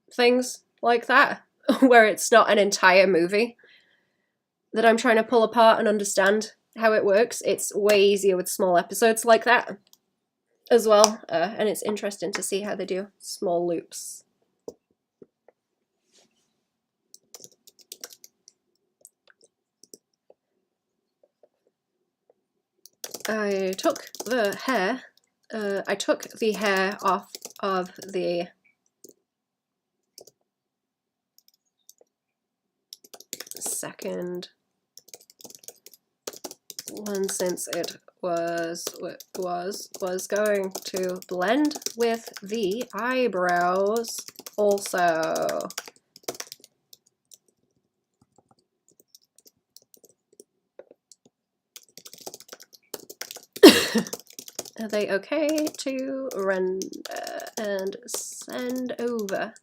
[SPEAKER 1] things like that, where it's not an entire movie that I'm trying to pull apart and understand how it works. It's way easier with small episodes like that as well, and it's interesting to see how they do small loops. I took the hair off of the second one since it was going to blend with the eyebrows also. Are they okay to render and send over?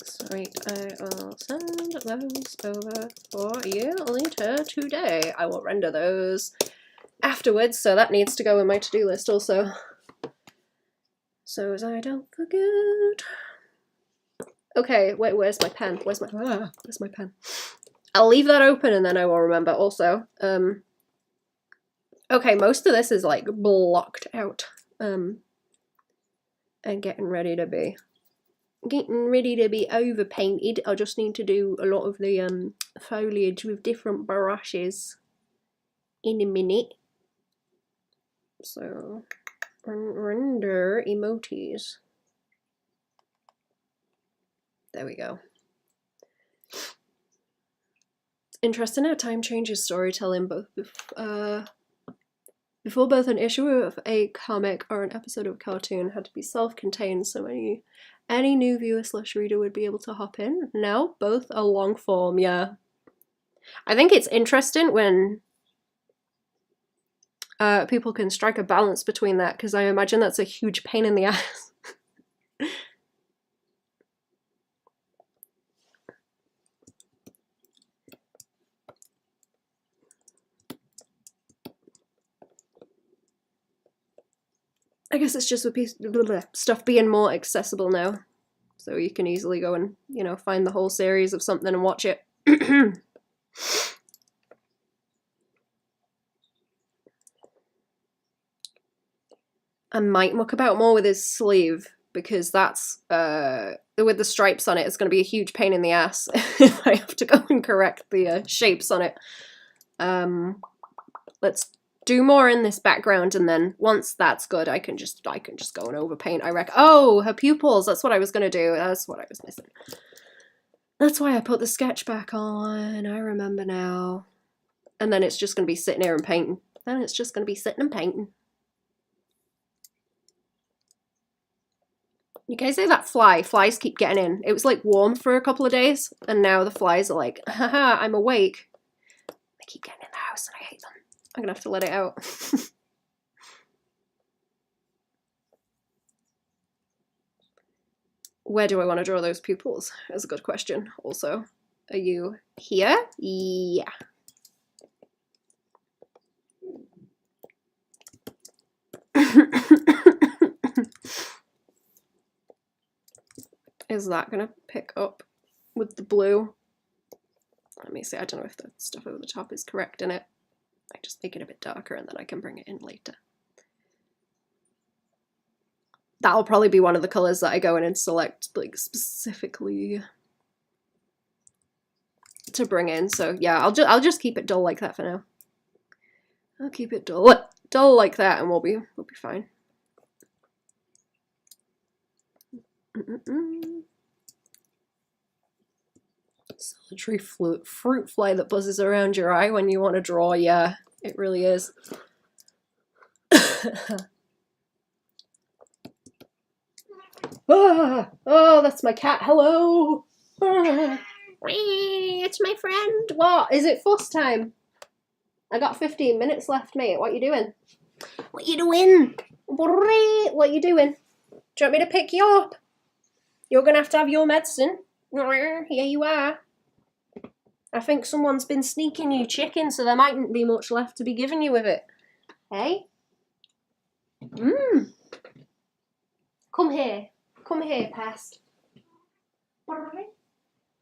[SPEAKER 1] Sweet, I will send those over for you later today. I will render those afterwards, so that needs to go in my to-do list also. So as I don't forget. Okay, wait, where's my pen? Where's my pen? I'll leave that open and then I will remember also. Okay, most of this is like blocked out. And getting ready to be over painted. I just need to do a lot of the foliage with different brushes in a minute. So render emotes. There we go. Interesting how time changes storytelling before both an issue of a comic or an episode of a cartoon had to be self-contained, so any new viewer/reader would be able to hop in. Now both are long form, yeah. I think it's interesting when people can strike a balance between that, because I imagine that's a huge pain in the ass. I guess it's just with stuff being more accessible now. So you can easily go and, you know, find the whole series of something and watch it. I might muck about more with his sleeve, because that's, with the stripes on it, it's going to be a huge pain in the ass if I have to go and correct the shapes on it. Let's do more in this background, and then once that's good, I can just go and overpaint, I reckon. Oh, her pupils, that's what I was going to do. That's what I was missing. That's why I put the sketch back on, I remember now. And then it's just going to be sitting here and painting. Then it's just going to be sitting and painting. You guys say that flies keep getting in. It was like warm for a couple of days, and now the flies are like, haha, I'm awake. They keep getting in the house and I hate them. I'm gonna have to let it out. Where do I want to draw those pupils? That's a good question. Also, are you here? Yeah. Is that gonna pick up with the blue? Let me see. I don't know if the stuff over the top is correct in it. I just make it a bit darker and then I can bring it in later. That'll probably be one of the colors that I go in and select, like, specifically to bring in. So yeah, I'll just keep it dull like that for now. I'll keep it dull like that, and we'll be fine. Solitary fruit fly that buzzes around your eye when you want to draw. Yeah, it really is. Oh, that's my cat. Hello. It's my friend. What? Is it fuss time? I got 15 minutes left, mate. What you doing? What you doing? What you doing? Do you want me to pick you up? You're gonna have to have your medicine. Here you are. I think someone's been sneaking you chicken, so there mightn't be much left to be given you with it. Hey? Come here. Come here, pest.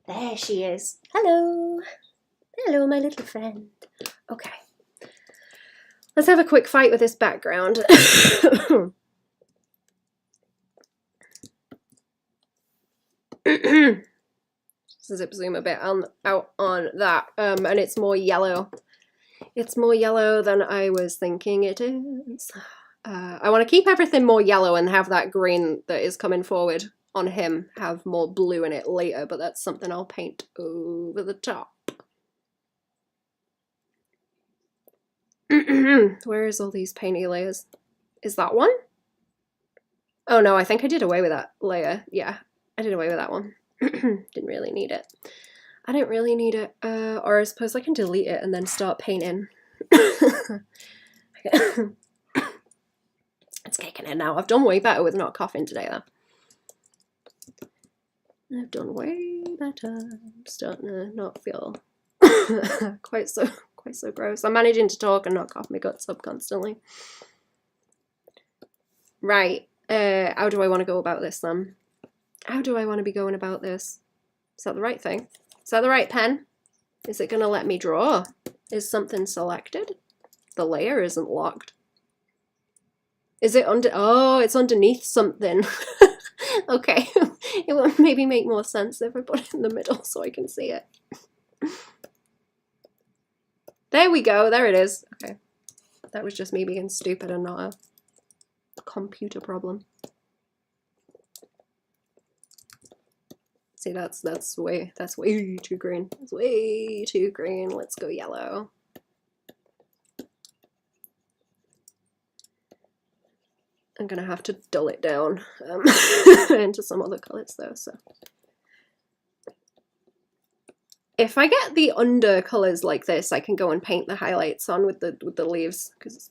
[SPEAKER 1] There she is. Hello. Hello, my little friend. Okay. Let's have a quick fight with this background. Zip zoom a bit out on that, and it's more yellow. It's more yellow than I was thinking it is. I want to keep everything more yellow and have that green that is coming forward on him have more blue in it later, but that's something I'll paint over the top. Where is all these painty layers? Is that one? Oh no, I think I did away with that layer. Yeah, I did away with that one. Didn't really need it. I don't really need it. Or I suppose I can delete it and then start painting. It's kicking in now. I've done way better with not coughing today though. I've done way better. I'm starting to not feel quite so gross. I'm managing to talk and not cough my guts up constantly. Right. How do I want to go about this then? How do I want to be going about this? Is that the right thing? Is that the right pen? Is it going to let me draw? Is something selected? The layer isn't locked. Is it under? Oh, it's underneath something. Okay. It would maybe make more sense if I put it in the middle so I can see it. There we go. There it is. Okay. That was just me being stupid and not a computer problem. See, that's way too green. That's way too green. Let's go yellow. I'm gonna have to dull it down into some other colours though. So if I get the under colours like this, I can go and paint the highlights on with the leaves, because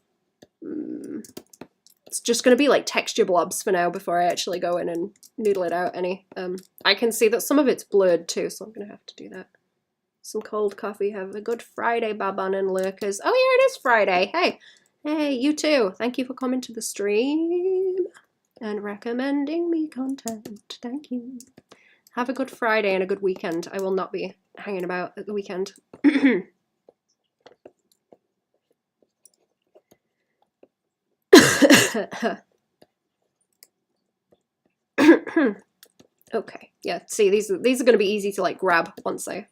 [SPEAKER 1] it's just gonna be like texture blobs for now before I actually go in and noodle it out any. I can see that some of it's blurred too, so I'm gonna have to do that. Some cold coffee. Have a good Friday, Baban and lurkers. Oh yeah, it is Friday. Hey. Hey, you too. Thank you for coming to the stream and recommending me content. Thank you. Have a good Friday and a good weekend. I will not be hanging about at the weekend. Okay. Yeah, see, these are going to be easy to like grab once I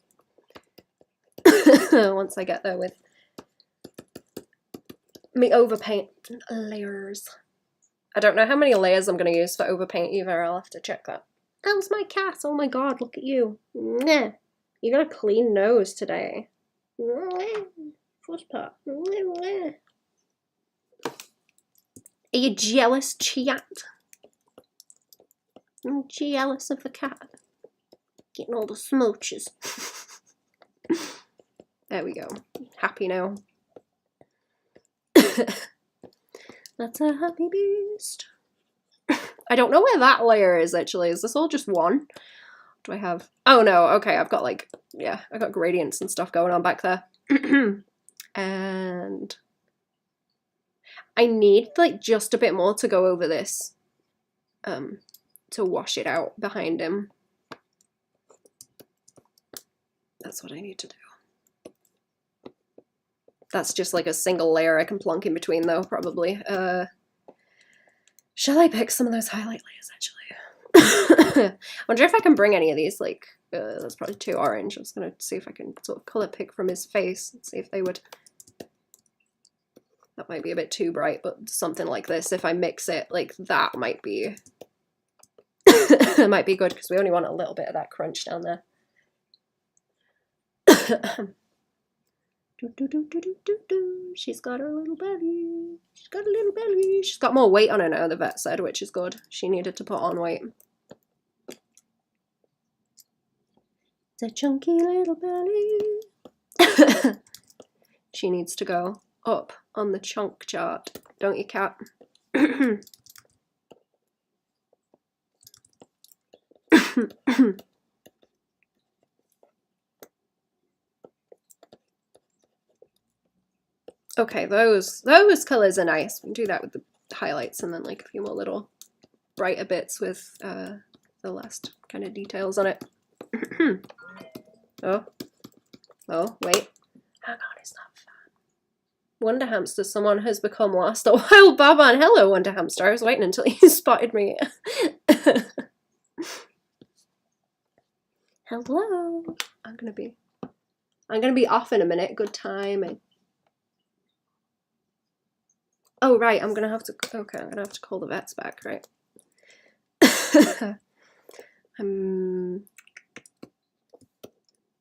[SPEAKER 1] once I get there with me overpaint layers. I don't know how many layers I'm going to use for overpaint either. I'll have to check that. How's my cat? Oh my god, look at you. You got a clean nose today. First part. Are you jealous, chat? I'm jealous of the cat. Getting all the smooches. There we go. Happy now. That's a happy beast. I don't know where that layer is actually. Is this all just one? Do I have... Oh no, okay, I've got like... Yeah, I've got gradients and stuff going on back there. And... I need like just a bit more to go over this. To wash it out behind him. That's what I need to do. That's just like a single layer I can plonk in between though, probably. Shall I pick some of those highlight layers actually? I wonder if I can bring any of these, like, that's probably too orange. I'm just gonna see if I can sort of colour pick from his face and see if they would... That might be a bit too bright, but something like this, if I mix it, like that might be... might be good, because we only want a little bit of that crunch down there. She's got her little belly. She's got a little belly. She's got more weight on her now, the vet said, which is good. She needed to put on weight. It's a chunky little belly. She needs to go up on the chunk chart, don't you, cat? Okay, those colours are nice. We can do that with the highlights and then like a few more little brighter bits with the last kind of details on it. Oh, wait. Hang on, it's not fun. Wonder Hamster, someone has become lost. A wild Baban. Hello, Wonder Hamster. I was waiting until you spotted me. Hello. I'm gonna be off in a minute. Good timing. Oh right, I'm gonna have to call the vets back, right?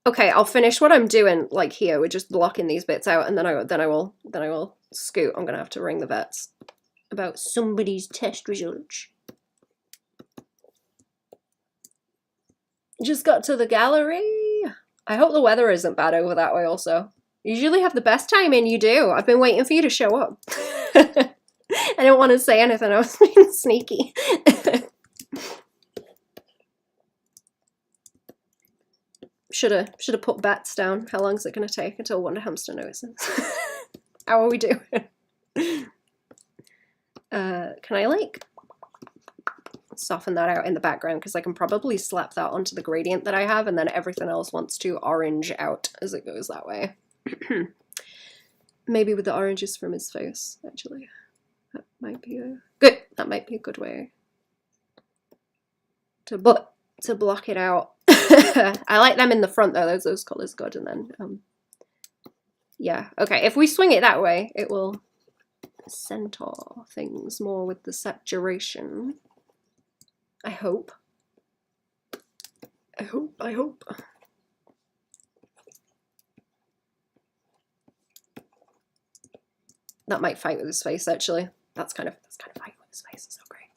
[SPEAKER 1] Okay, I'll finish what I'm doing like here. We're just blocking these bits out, and then I will scoot. I'm gonna have to ring the vets about somebody's test results. Just got to the gallery. I hope the weather isn't bad over that way also. You usually have the best timing, you do. I've been waiting for you to show up. I didn't want to say anything, I was being sneaky. Should have put bets down. How long is it going to take until Wonder Hamster notices? How are we doing? Can I like soften that out in the background, because I can probably slap that onto the gradient that I have, and then everything else wants to orange out as it goes that way. Maybe with the oranges from his face, actually. That might be a good. That might be a good way to block it out. I like them in the front though. Those colors good, and then yeah. Okay, if we swing it that way, it will center things more with the saturation. I hope. I hope. That might fight with his face, actually. That's kind of fighting with his face. It's so great.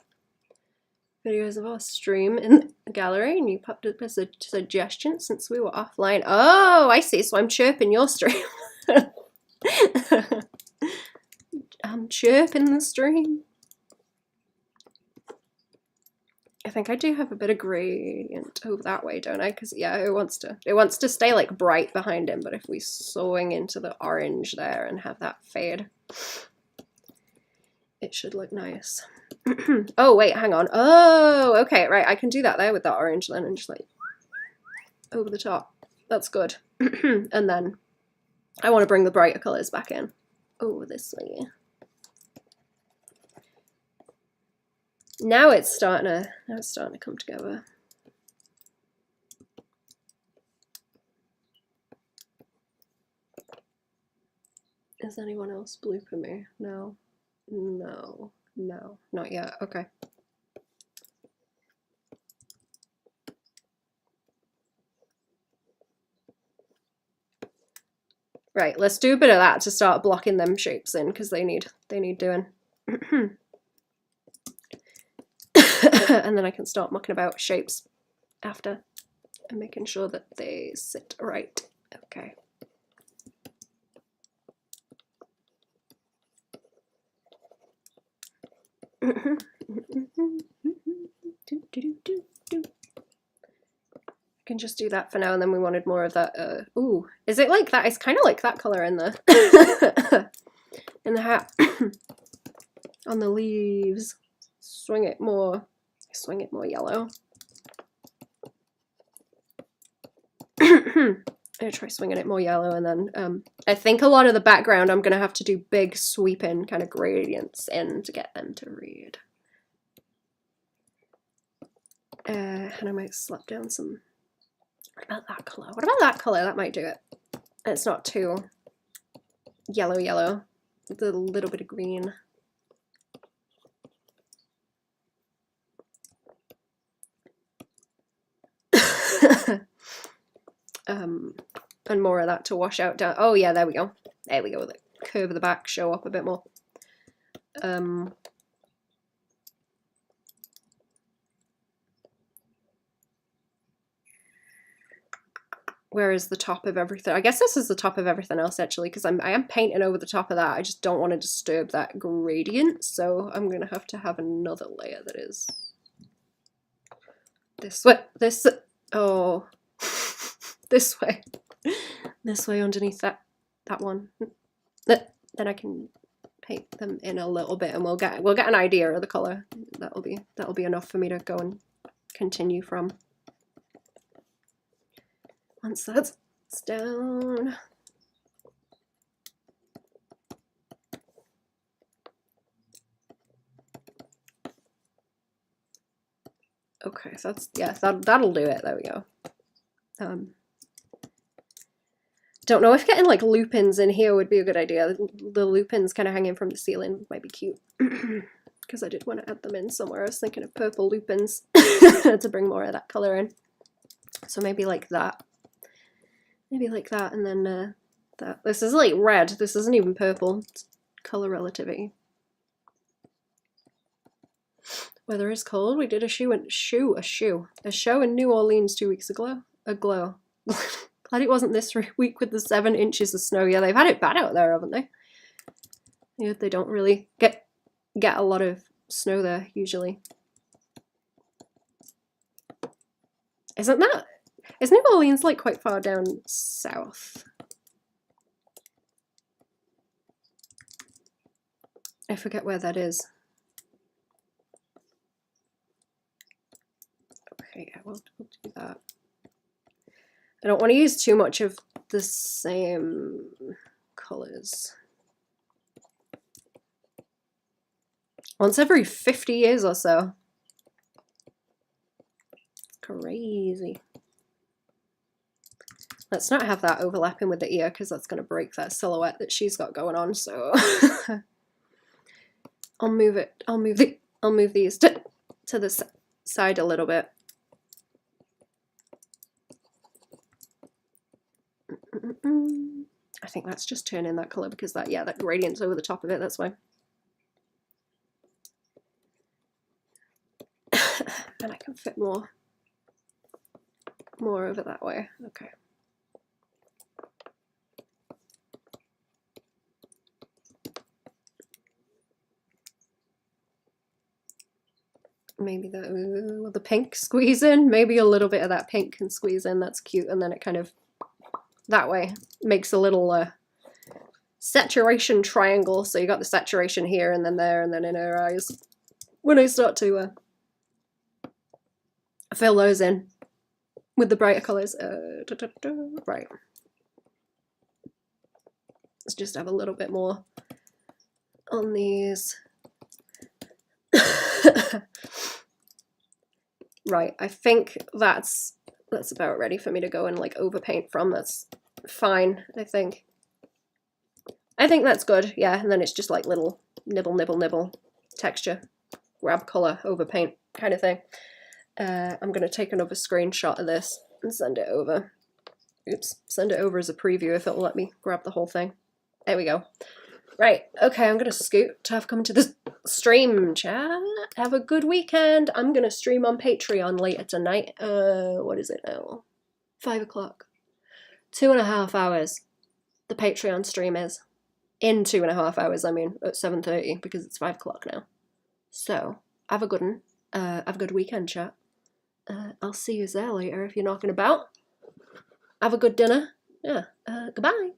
[SPEAKER 1] Videos of our stream in the gallery, and you popped up as a suggestion since we were offline. Oh, I see. So I'm chirping your stream. I'm chirping the stream. I think I do have a bit of gradient over that way, don't I? Because yeah, it wants to stay like bright behind him, but if we swing into the orange there and have that fade, it should look nice. Oh wait, hang on. Oh, okay, right. I can do that there with that orange then, and just like over the top. That's good. And then I want to bring the brighter colors back in. Oh, this way. Now it's starting to come together. Is anyone else blooping me? No. No. No. Not yet. Okay. Right, let's do a bit of that to start blocking them shapes in, because they need doing. And then I can start mucking about shapes after and making sure that they sit right. Okay. I can just do that for now, and then we wanted more of that. Ooh, is it like that? It's kind of like that color in the in the hat on the leaves. Swing it more yellow. I'm gonna try swinging it more yellow, and then I think a lot of the background I'm gonna have to do big sweeping kind of gradients in to get them to read. And I might slap down some. What about that color? What about that color? That might do it. And it's not too yellow with a little bit of green. And more of that to wash out down. Oh yeah, there we go. There we go. The curve of the back show up a bit more. Where is the top of everything? I guess this is the top of everything else actually, because I am painting over the top of that. I just don't want to disturb that gradient, so I'm gonna have to have another layer that is this way. Oh, this way. This way underneath that one. Then I can paint them in a little bit, and we'll get an idea of the color. That'll be enough for me to go and continue from. Once that's down. Okay, so that's, yeah, that'll do it. There we go. Don't know if getting like lupins in here would be a good idea. The lupins kind of hanging from the ceiling might be cute. Because I did want to add them in somewhere. I was thinking of purple lupins to bring more of that color in. So maybe like that. Maybe like that, and then that. This is like red. This isn't even purple. It's color relativity. Weather is cold. We did a show in New Orleans 2 weeks ago. Glad it wasn't this week with the 7 inches of snow. Yeah, they've had it bad out there, haven't they? Yeah, they don't really get a lot of snow there usually. Is New Orleans like quite far down south? I forget where that is. Okay, yeah, we'll do that. I don't want to use too much of the same colors. Once every 50 years or so. Crazy. Let's not have that overlapping with the ear because that's going to break that silhouette that she's got going on. So I'll move it. I'll move these to the side a little bit. I think that's just turning that color because that gradient's over the top of it. That's why. And I can fit more over that way. Okay. Maybe the pink squeeze in. Maybe a little bit of that pink can squeeze in. That's cute. And then it kind of, that way, makes a little saturation triangle. So you got the saturation here and then there and then in her eyes. When I start to fill those in with the brighter colours. Right. Let's just have a little bit more on these. Right, I think that's about ready for me to go and like overpaint from. That's fine, I think. I think that's good, yeah, and then it's just like little nibble texture, grab colour, overpaint kind of thing. I'm going to take another screenshot of this and send it over. Oops, send it over as a preview if it'll let me grab the whole thing. There we go. Right, okay, I'm going to scoot to have come to the stream, chat. Have a good weekend. I'm going to stream on Patreon later tonight. What is it now? 5 o'clock. 2.5 hours. The Patreon stream is. In 2.5 hours, I mean, at 7:30, because it's 5 o'clock now. So, have a good one. Have a good weekend, chat. I'll see you there later if you're knocking about. Have a good dinner. Yeah, goodbye.